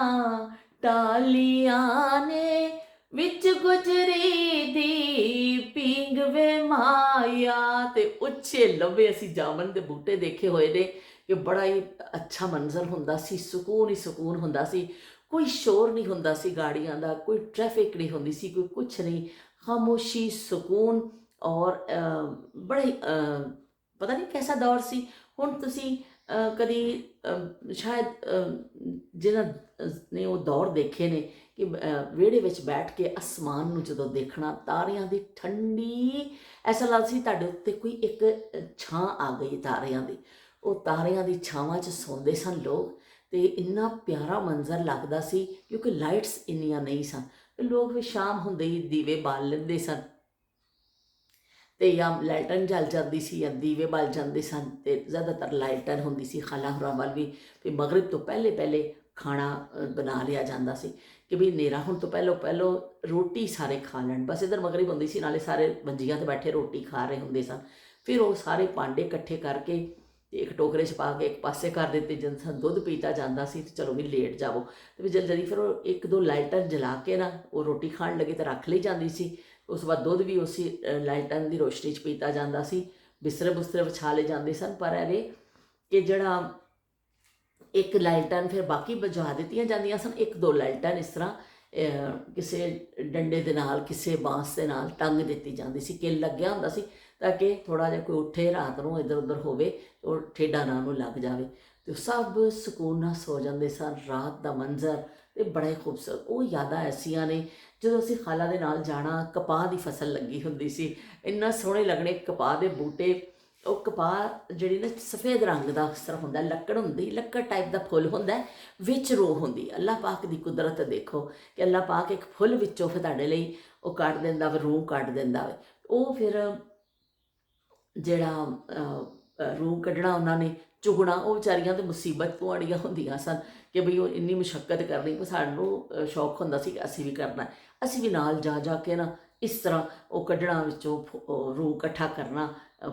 A: ਟਾਲੀਆਂ ਨੇ ਵਿੱਚ ਗੁਜਰੀ ਦੀ ਪੀਂਗ ਵੇ ਮਾਇਆ। ਤੇ ਉੱਚੇ ਲੰਬੇ ਅਸੀਂ ਜਾਮਨ ਦੇ ਬੂਟੇ ਦੇਖੇ ਹੋਏ ਨੇ ਕਿ ਬੜਾ ਹੀ ਅੱਛਾ ਮੰਜ਼ਰ ਹੁੰਦਾ ਸੀ, ਸਕੂਨ ਹੀ ਸਕੂਨ ਹੁੰਦਾ ਸੀ। ਕੋਈ ਸ਼ੋਰ ਨਹੀਂ ਹੁੰਦਾ ਸੀ ਗਾੜੀਆਂ ਦਾ, ਕੋਈ ਟ੍ਰੈਫਿਕ ਨਹੀਂ ਹੁੰਦੀ ਸੀ, ਕੋਈ ਕੁਛ ਨਹੀਂ, ਖਾਮੋਸ਼ੀ, ਸਕੂਨ। ਔਰ ਬੜਾ ਹੀ ਪਤਾ ਨਹੀਂ ਕੈਸਾ ਦੌਰ ਸੀ। ਹੁਣ ਤੁਸੀਂ ਕਦੀ ਸ਼ਾਇਦ ਜਿਨ੍ਹਾਂ ਨੇ ਉਹ ਦੌਰ ਦੇਖੇ ਨੇ ਕਿ ਵਿਹੜੇ ਵਿੱਚ ਬੈਠ ਕੇ ਅਸਮਾਨ ਨੂੰ ਜਦੋਂ ਦੇਖਣਾ, ਤਾਰਿਆਂ ਦੀ ਠੰਡੀ, ਐਸਾ ਲੱਗਦਾ ਸੀ ਤੁਹਾਡੇ ਉੱਤੇ ਕੋਈ ਇੱਕ ਛਾਂ ਆ ਗਈ ਤਾਰਿਆਂ ਦੀ। ਉਹ ਤਾਰਿਆਂ ਦੀ ਛਾਵਾਂ 'ਚ ਸੌਂਦੇ ਸਨ ਲੋਕ ਤੇ ਇੰਨਾ ਪਿਆਰਾ ਮੰਜ਼ਰ ਲੱਗਦਾ ਸੀ ਕਿਉਂਕਿ ਲਾਈਟਸ ਇੰਨੀਆਂ ਨਹੀਂ ਸਨ। ਲੋਕ ਵੀ ਸ਼ਾਮ ਹੁੰਦੇ ਹੀ ਦੀਵੇ ਬਾਲ ਲੈਂਦੇ ਸਨ ਤੇ ਜਾਂ ਲਾਈਟਨ ਜਲ ਜਾਂਦੀ ਸੀ ਜਾਂ ਦੀਵੇ ਬਲ ਜਾਂਦੇ ਸਨ। ਤੇ ਜ਼ਿਆਦਾਤਰ ਲਾਈਟਨ ਹੁੰਦੀ ਸੀ ਖਾਲਾ ਹੋਰਾਂ ਵੱਲ ਵੀ। ਫਿਰ ਮਗਰਿਬ ਤੋਂ ਪਹਿਲੇ ਪਹਿਲੇ ਖਾਣਾ ਬਣਾ ਲਿਆ ਜਾਂਦਾ ਸੀ ਕਿ ਵੀ ਹਨੇਰਾ ਹੋਣ ਤੋਂ ਪਹਿਲੋਂ ਰੋਟੀ ਸਾਰੇ ਖਾ ਲੈਣ। ਬਸ ਇੱਧਰ ਮਗਰਿਬ ਹੁੰਦੀ ਸੀ, ਨਾਲੇ ਸਾਰੇ ਮੰਜੀਆਂ 'ਤੇ ਬੈਠੇ ਰੋਟੀ ਖਾ ਰਹੇ ਹੁੰਦੇ ਸਨ। ਫਿਰ ਉਹ ਸਾਰੇ ਭਾਂਡੇ ਇਕੱਠੇ ਕਰਕੇ ਤੇ ਇੱਕ ਟੋਕਰੇ 'ਚ ਪਾ ਕੇ ਇੱਕ ਪਾਸੇ ਕਰ ਦਿੱਤੇ। ਜਦੋਂ ਦੁੱਧ ਪੀਤਾ ਜਾਂਦਾ ਸੀ ਤੇ ਚਲੋ ਵੀ ਲੇਟ ਜਾਵੋ ਤੇ ਵੀ ਜਲਦੀ ਫਿਰ ਉਹ ਇੱਕ ਦੋ ਲਾਈਟਰ ਜਲਾ ਕੇ ਨਾ ਉਹ ਰੋਟੀ ਖਾਣ ਲੱਗੇ ਤਾਂ ਰੱਖ ਲਈ ਜਾਂਦੀ ਸੀ। ਉਸ ਤੋਂ ਬਾਅਦ ਦੁੱਧ ਵੀ ਉਸੇ ਲਾਈਟਨ ਦੀ ਰੋਸ਼ਨੀ 'ਚ ਪੀਤਾ ਜਾਂਦਾ ਸੀ। ਬਿਸਤਰੇ ਬੁਸਤਰੇ ਵਿਛਾ ਲਏ ਜਾਂਦੇ ਸਨ। ਪਰ ਐਵੇਂ ਕਿ ਜਿਹੜਾ ਇੱਕ ਲਾਈਟਨ ਫਿਰ ਬਾਕੀ ਬੁਝਾ ਦਿੱਤੀਆਂ ਜਾਂਦੀਆਂ ਸਨ। ਇੱਕ ਦੋ ਲਾਈਟਨ ਇਸ ਤਰ੍ਹਾਂ ਕਿਸੇ ਡੰਡੇ ਦੇ ਨਾਲ, ਕਿਸੇ ਬਾਂਸ ਦੇ ਨਾਲ ਟੰਗ ਦਿੱਤੀ ਜਾਂਦੀ ਸੀ, ਕਿੱਲ ਲੱਗਿਆ ਹੁੰਦਾ ਸੀ ਤਾਂ ਕਿ ਥੋੜ੍ਹਾ ਜਿਹਾ ਕੋਈ ਉੱਠੇ ਰਾਤ ਨੂੰ ਇੱਧਰ ਉੱਧਰ ਹੋਵੇ ਉਹ ਠੇਡਾ ਨਾ ਨੂੰ ਲੱਗ ਜਾਵੇ। ਅਤੇ ਸਭ ਸਕੂਨ ਨਾਲ ਸੋ ਜਾਂਦੇ ਸਨ। ਰਾਤ ਦਾ ਮੰਜ਼ਰ ਅਤੇ ਬੜਾ ਹੀ ਖੂਬਸੂਰਤ ਉਹ ਯਾਦਾਂ ਐਸੀਆਂ ਨੇ। ਜਦੋਂ ਅਸੀਂ ਖਾਲਾ ਦੇ ਨਾਲ ਜਾਣਾ, ਕਪਾਹ ਦੀ ਫਸਲ ਲੱਗੀ ਹੁੰਦੀ ਸੀ, ਇੰਨਾ ਸੋਹਣੇ ਲੱਗਣੇ ਕਪਾਹ ਦੇ ਬੂਟੇ। ਉਹ ਕਪਾਹ ਜਿਹੜੀ ਨਾ ਸਫੇਦ ਰੰਗ ਦਾ ਇਸ ਤਰ੍ਹਾਂ ਹੁੰਦਾ, ਲੱਕੜ ਹੁੰਦੀ, ਲੱਕੜ ਟਾਈਪ ਦਾ ਫੁੱਲ ਹੁੰਦਾ, ਵਿੱਚ ਰੂਹ ਹੁੰਦੀ। ਅੱਲਾਹ ਪਾਕ ਦੀ ਕੁਦਰਤ ਦੇਖੋ ਕਿ ਅੱਲਾਹ ਪਾਕ ਇੱਕ ਫੁੱਲ ਵਿੱਚੋਂ ਫਿਰ ਤੁਹਾਡੇ ਲਈ ਉਹ ਕੱਢ ਦਿੰਦਾ ਵੇ, ਰੂਹ ਕੱਢ ਦਿੰਦਾ ਵੇ। ਉਹ ਫਿਰ ਜਿਹੜਾ ਰੂਹ ਕੱਢਣਾ ਉਹਨਾਂ ਨੇ ਚੁਗਣਾ, ਉਹ ਵਿਚਾਰੀਆਂ ਤੇ ਮੁਸੀਬਤ ਪੁਆੜੀਆਂ ਹੁੰਦੀਆਂ ਸਨ ਕਿ ਬਈ ਉਹ ਇੰਨੀ ਮੁਸ਼ੱਕਤ ਕਰਨੀ। ਪਰ ਸਾਨੂੰ ਸ਼ੌਕ ਹੁੰਦਾ ਸੀ ਕਿ ਅਸੀਂ ਵੀ ਕਰਨਾ, ਅਸੀਂ ਵੀ ਨਾਲ ਜਾ ਜਾ ਕੇ ਨਾ ਇਸ ਤਰ੍ਹਾਂ ਉਹ ਕੱਢਣਾ, ਵਿੱਚੋਂ ਰੂਹ ਇਕੱਠਾ ਕਰਨਾ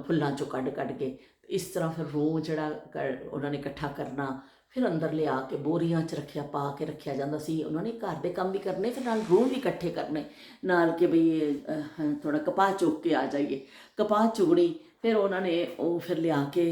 A: ਫੁੱਲਾਂ 'ਚੋਂ ਕੱਢ ਕੱਢ ਕੇ। ਇਸ ਤਰ੍ਹਾਂ ਫਿਰ ਰੂਹ ਜਿਹੜਾ ਉਹਨਾਂ ਨੇ ਇਕੱਠਾ ਕਰਨਾ, ਫਿਰ ਅੰਦਰ ਲਿਆ ਕੇ ਬੋਰੀਆਂ 'ਚ ਰੱਖਿਆ, ਪਾ ਕੇ ਰੱਖਿਆ ਜਾਂਦਾ ਸੀ। ਉਹਨਾਂ ਨੇ ਘਰ ਦੇ ਕੰਮ ਵੀ ਕਰਨੇ, ਫਿਰ ਨਾਲ ਰੂਹ ਵੀ ਇਕੱਠੇ ਕਰਨੇ ਨਾਲ ਕਿ ਬਈ ਥੋੜ੍ਹਾ ਕਪਾਹ ਚੁੱਕ ਕੇ ਆ ਜਾਈਏ। ਕਪਾਹ ਚੁਗਣੀ, ਫਿਰ ਉਹਨਾਂ ਨੇ ਉਹ ਫਿਰ ਲਿਆ ਕੇ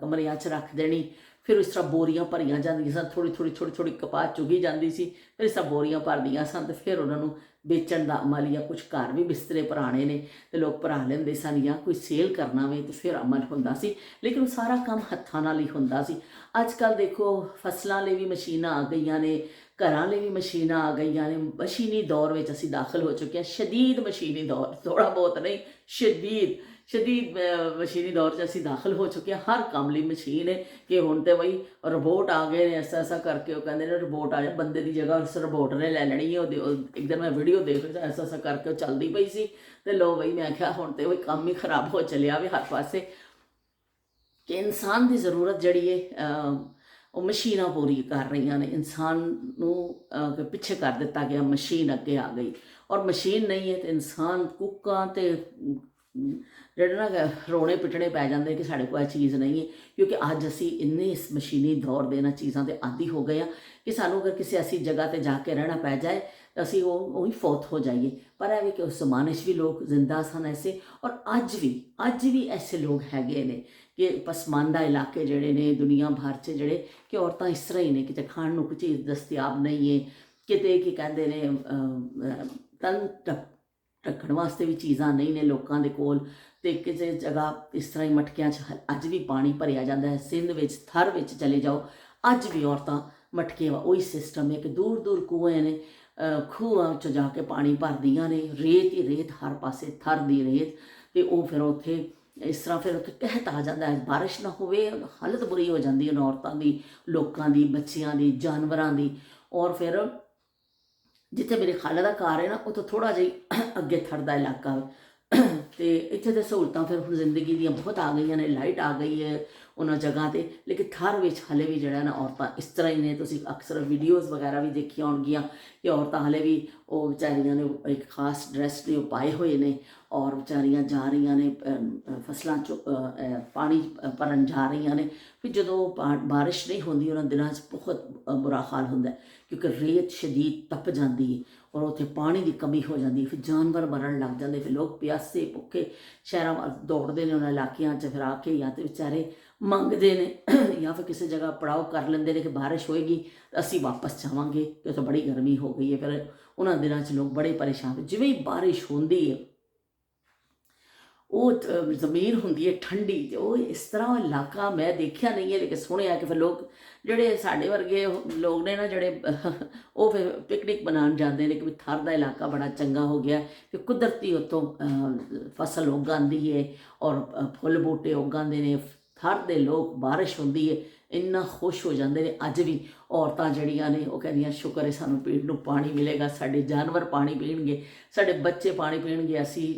A: ਕਮਰਿਆਂ 'ਚ ਰੱਖ ਦੇਣੀ। ਫਿਰ ਇਸ ਤਰ੍ਹਾਂ ਬੋਰੀਆਂ ਭਰੀਆਂ ਜਾਂਦੀਆਂ ਸਨ, ਥੋੜ੍ਹੀ ਥੋੜ੍ਹੀ ਛੋਟੀ ਛੋਟੀ ਕਪਾਹ ਚੁਗੀ ਜਾਂਦੀ ਸੀ। ਫਿਰ ਇਸ ਤਰ੍ਹਾਂ ਬੋਰੀਆਂ ਭਰਦੀਆਂ ਸਨ ਅਤੇ ਫਿਰ ਉਹਨਾਂ ਨੂੰ ਵੇਚਣ ਦਾ ਅਮਲ, ਜਾਂ ਕੁਛ ਘਰ ਵੀ ਬਿਸਤਰੇ ਭਰਾਣੇ ਨੇ ਅਤੇ ਲੋਕ ਭਰਾ ਲੈਂਦੇ ਸਨ, ਜਾਂ ਕੋਈ ਸੇਲ ਕਰਨਾ ਵੇ ਅਤੇ ਫਿਰ ਅਮਲ ਹੁੰਦਾ ਸੀ। ਲੇਕਿਨ ਉਹ ਸਾਰਾ ਕੰਮ ਹੱਥਾਂ ਨਾਲ ਹੀ ਹੁੰਦਾ ਸੀ। ਅੱਜ ਕੱਲ੍ਹ ਦੇਖੋ ਫਸਲਾਂ ਲਈ ਵੀ ਮਸ਼ੀਨਾਂ ਆ ਗਈਆਂ ਨੇ, ਘਰਾਂ ਲਈ ਵੀ ਮਸ਼ੀਨਾਂ ਆ ਗਈਆਂ ਨੇ। ਮਸ਼ੀਨੀ ਦੌਰ ਵਿੱਚ ਅਸੀਂ ਦਾਖਲ ਹੋ ਚੁੱਕੇ ਹਾਂ, ਸ਼ਦੀਦ ਮਸ਼ੀਨੀ ਦੌਰ, ਥੋੜ੍ਹਾ ਬਹੁਤ ਨਹੀਂ, ਸ਼ਦੀਦ ਮਸ਼ੀਨੀ ਦੌਰ 'ਚ ਅਸੀਂ ਦਾਖਲ ਹੋ ਚੁੱਕੇ ਹਾਂ। ਹਰ ਕੰਮ ਲਈ ਮਸ਼ੀਨ ਹੈ ਕਿ ਹੁਣ ਤਾਂ ਬਈ ਰੋਬੋਟ ਆ ਗਏ ਨੇ। ਐਸਾ ਐਸਾ ਕਰਕੇ ਉਹ ਕਹਿੰਦੇ ਨੇ ਰੋਬੋਟ ਆ ਜਾ, ਬੰਦੇ ਦੀ ਜਗ੍ਹਾ ਉਸ ਰੋਬੋਟ ਨੇ ਲੈ ਲੈਣੀ ਹੈ। ਉਹਦੇ ਇੱਕ ਦਿਨ ਮੈਂ ਵੀਡੀਓ ਦੇਖ ਰਿਹਾ, ਐਸਾ ਐਸਾ ਕਰਕੇ ਉਹ ਚੱਲਦੀ ਪਈ ਸੀ ਅਤੇ ਲੋ ਬਈ ਮੈਂ ਕਿਹਾ ਹੁਣ ਤਾਂ ਉਹ ਕੰਮ ਹੀ ਖਰਾਬ ਹੋ ਚੱਲਿਆ ਵੀ ਹਰ ਪਾਸੇ ਕਿ ਇਨਸਾਨ ਦੀ ਜ਼ਰੂਰਤ ਜਿਹੜੀ ਹੈ ਉਹ ਮਸ਼ੀਨਾਂ ਪੂਰੀ ਕਰ ਰਹੀਆਂ ਨੇ। ਇਨਸਾਨ ਨੂੰ ਪਿੱਛੇ ਕਰ ਦਿੱਤਾ ਗਿਆ, ਮਸ਼ੀਨ ਅੱਗੇ ਆ ਗਈ। ਔਰ ਮਸ਼ੀਨ ਨਹੀਂ ਹੈ ਤਾਂ ਇਨਸਾਨ ਕੁੱਕਾਂ ਅਤੇ ਜਿਹੜੇ ਨਾ ਰੋਣੇ ਪਿੱਟਣੇ ਪੈ ਜਾਂਦੇ ਕਿ ਸਾਡੇ ਕੋਲ ਇਹ ਚੀਜ਼ ਨਹੀਂ ਹੈ। ਕਿਉਂਕਿ ਅੱਜ ਅਸੀਂ ਇੰਨੇ ਇਸ ਮਸ਼ੀਨੀ ਦੌਰ ਦੇ ਇਹਨਾਂ ਚੀਜ਼ਾਂ ਦੇ ਆਦੀ ਹੋ ਗਏ ਹਾਂ ਕਿ ਸਾਨੂੰ ਅਗਰ ਕਿਸੇ ਐਸੀ ਜਗ੍ਹਾ 'ਤੇ ਜਾ ਕੇ ਰਹਿਣਾ ਪੈ ਜਾਏ ਤਾਂ ਅਸੀਂ ਉਹੀ ਫੌਤ ਹੋ ਜਾਈਏ। ਪਰ ਇਹ ਵੀ ਕਿ ਉਸ ਜ਼ਮਾਨੇ 'ਚ ਵੀ ਲੋਕ ਜ਼ਿੰਦਾ ਸਨ ਐਸੇ, ਔਰ ਅੱਜ ਵੀ ਐਸੇ ਲੋਕ ਹੈਗੇ ਨੇ ਕਿ ਪਸਮਾਨਦਾ ਇਲਾਕੇ ਜਿਹੜੇ ਨੇ ਦੁਨੀਆ ਭਰ 'ਚ, ਜਿਹੜੇ ਕਿ ਔਰਤਾਂ ਇਸ ਤਰ੍ਹਾਂ ਹੀ ਨੇ, ਕਿਤੇ ਖਾਣ ਨੂੰ ਕੋਈ ਚੀਜ਼ ਦਸਤਿਆਬ ਨਹੀਂ ਹੈ, ਕਿਤੇ ਕੀ ਕਹਿੰਦੇ ਨੇ ਤਨ ਢੱਕਣ ਵਾਸਤੇ ਵੀ ਚੀਜ਼ਾਂ ਨਹੀਂ ਨੇ ਲੋਕਾਂ ਦੇ ਕੋਲ। ਅਤੇ ਕਿਸੇ ਜਗ੍ਹਾ ਇਸ ਤਰ੍ਹਾਂ ਹੀ ਮਟਕਿਆਂ 'ਚ ਅੱਜ ਵੀ ਪਾਣੀ ਭਰਿਆ ਜਾਂਦਾ ਹੈ। ਸਿੰਧ ਵਿੱਚ, ਥਰ ਵਿੱਚ ਚਲੇ ਜਾਓ, ਅੱਜ ਵੀ ਔਰਤਾਂ ਮਟਕੇ ਵਾ ਉਹੀ ਸਿਸਟਮ ਹੈ ਕਿ ਦੂਰ ਦੂਰ ਕੂਏ ਨੇ, ਖੂਹਾਂ 'ਚ ਜਾ ਕੇ ਪਾਣੀ ਭਰਦੀਆਂ ਨੇ, ਰੇਤ ਹੀ ਰੇਤ, ਹਰ ਪਾਸੇ ਥਰ ਦੀ ਰੇਤ। ਅਤੇ ਉਹ ਫਿਰ ਉੱਥੇ ਇਸ ਤਰ੍ਹਾਂ ਫਿਰ ਉੱਥੇ ਕਹਿਤ ਆ ਜਾਂਦਾ ਹੈ, ਬਾਰਿਸ਼ ਨਾ ਹੋਵੇ ਹਾਲਤ ਬੁਰੀ ਹੋ ਜਾਂਦੀ ਹੈ ਔਰਤਾਂ ਦੀ, ਲੋਕਾਂ ਦੀ, ਬੱਚਿਆਂ ਦੀ, ਜਾਨਵਰਾਂ ਦੀ। ਔਰ ਫਿਰ ਜਿੱਥੇ ਮੇਰੇ ਖਾਲਾ ਦਾ ਘਰ ਹੈ ਨਾ, ਉੱਥੋਂ ਥੋੜ੍ਹਾ ਜਿਹਾ ਅੱਗੇ ਥਰ ਦਾ ਇਲਾਕਾ ਵਾ। ਅਤੇ ਇੱਥੇ ਤਾਂ ਸਹੂਲਤਾਂ ਫਿਰ ਹੁਣ ਜ਼ਿੰਦਗੀ ਦੀਆਂ ਬਹੁਤ ਆ ਗਈਆਂ ਨੇ, ਲਾਈਟ ਆ ਗਈ ਹੈ ਉਹਨਾਂ ਜਗ੍ਹਾ 'ਤੇ, ਲੇਕਿਨ ਥਰ ਵਿੱਚ ਹਾਲੇ ਵੀ ਜਿਹੜਾ ਨਾ ਔਰਤਾਂ ਇਸ ਤਰ੍ਹਾਂ ਹੀ ਨੇ। ਤੁਸੀਂ ਅਕਸਰ ਵੀਡੀਓਜ਼ ਵਗੈਰਾ ਵੀ ਦੇਖੀਆਂ ਹੋਣਗੀਆਂ ਕਿ ਔਰਤਾਂ ਹਾਲੇ ਵੀ ਉਹ ਵਿਚਾਰੀਆਂ ਨੇ ਇੱਕ ਖਾਸ ਡਰੈਸ ਨੇ ਉਹ ਪਾਏ ਹੋਏ ਨੇ, ਔਰ ਵਿਚਾਰੀਆਂ ਜਾ ਰਹੀਆਂ ਨੇ ਫਸਲਾਂ 'ਚ ਪਾਣੀ ਭਰਨ ਜਾ ਰਹੀਆਂ ਨੇ। ਫਿਰ ਜਦੋਂ ਬਾਰਿਸ਼ ਨਹੀਂ ਹੁੰਦੀ ਉਹਨਾਂ ਦਿਨਾਂ 'ਚ ਬਹੁਤ ਬੁਰਾ ਹਾਲ ਹੁੰਦਾ, ਕਿਉਂਕਿ ਰੇਤ ਸ਼ਦੀਦ ਤਪ ਜਾਂਦੀ ਹੈ ਔਰ ਉੱਥੇ ਪਾਣੀ ਦੀ ਕਮੀ ਹੋ ਜਾਂਦੀ, ਫਿਰ ਜਾਨਵਰ ਮਰਨ ਲੱਗ ਜਾਂਦੇ, ਫਿਰ ਲੋਕ ਪਿਆਸੇ ਭੁੱਖੇ ਸ਼ਹਿਰਾਂ ਵੱਲ ਦੌੜਦੇ ਨੇ ਉਹਨਾਂ ਇਲਾਕਿਆਂ 'ਚ। ਫਿਰ ਆ ਕੇ ਜਾਂ ਤਾਂ ਵਿਚਾਰੇ ਮੰਗਦੇ ਨੇ ਜਾਂ ਫਿਰ ਕਿਸੇ ਜਗ੍ਹਾ ਪੜਾਓ ਕਰ ਲੈਂਦੇ ਨੇ ਕਿ ਬਾਰਿਸ਼ ਹੋਏਗੀ ਅਸੀਂ ਵਾਪਸ ਜਾਵਾਂਗੇ, ਕਿ ਉੱਥੇ ਬੜੀ ਗਰਮੀ ਹੋ ਗਈ ਹੈ। ਫਿਰ ਉਹਨਾਂ ਦਿਨਾਂ 'ਚ ਲੋਕ ਬੜੇ ਪਰੇਸ਼ਾਨ। ਜਿਵੇਂ ਹੀ ਬਾਰਿਸ਼ ਹੁੰਦੀ ਹੈ ਉਹ ਜ਼ਮੀਨ ਹੁੰਦੀ ਹੈ ਠੰਡੀ, ਅਤੇ ਉਹ ਇਸ ਤਰ੍ਹਾਂ ਇਲਾਕਾ ਮੈਂ ਦੇਖਿਆ ਨਹੀਂ ਹੈ ਲੇਕਿਨ ਸੁਣਿਆ ਕਿ ਫਿਰ ਲੋਕ ਜਿਹੜੇ ਸਾਡੇ ਵਰਗੇ ਲੋਕ ਨੇ ਨਾ ਜਿਹੜੇ ਉਹ ਫਿਰ ਪਿਕਨਿਕ ਬਣਾਉਣ ਜਾਂਦੇ ਨੇ ਕਿ ਵੀ ਥਰ ਦਾ ਇਲਾਕਾ ਬੜਾ ਚੰਗਾ ਹੋ ਗਿਆ, ਕਿ ਕੁਦਰਤੀ ਉੱਥੋਂ ਫਸਲ ਉਗਾਉਂਦੀ ਹੈ ਔਰ ਫੁੱਲ ਬੂਟੇ ਉਗਾਉਂਦੇ ਨੇ। ਥਰ ਦੇ ਲੋਕ ਬਾਰਿਸ਼ ਹੁੰਦੀ ਹੈ ਇੰਨਾ ਖੁਸ਼ ਹੋ ਜਾਂਦੇ ਨੇ। ਅੱਜ ਵੀ ਔਰਤਾਂ ਜਿਹੜੀਆਂ ਨੇ ਉਹ ਕਹਿੰਦੀਆਂ ਸ਼ੁਕਰ ਹੈ ਸਾਨੂੰ ਪੀਣ ਨੂੰ ਪਾਣੀ ਮਿਲੇਗਾ, ਸਾਡੇ ਜਾਨਵਰ ਪਾਣੀ ਪੀਣਗੇ, ਸਾਡੇ ਬੱਚੇ ਪਾਣੀ ਪੀਣਗੇ, ਅਸੀਂ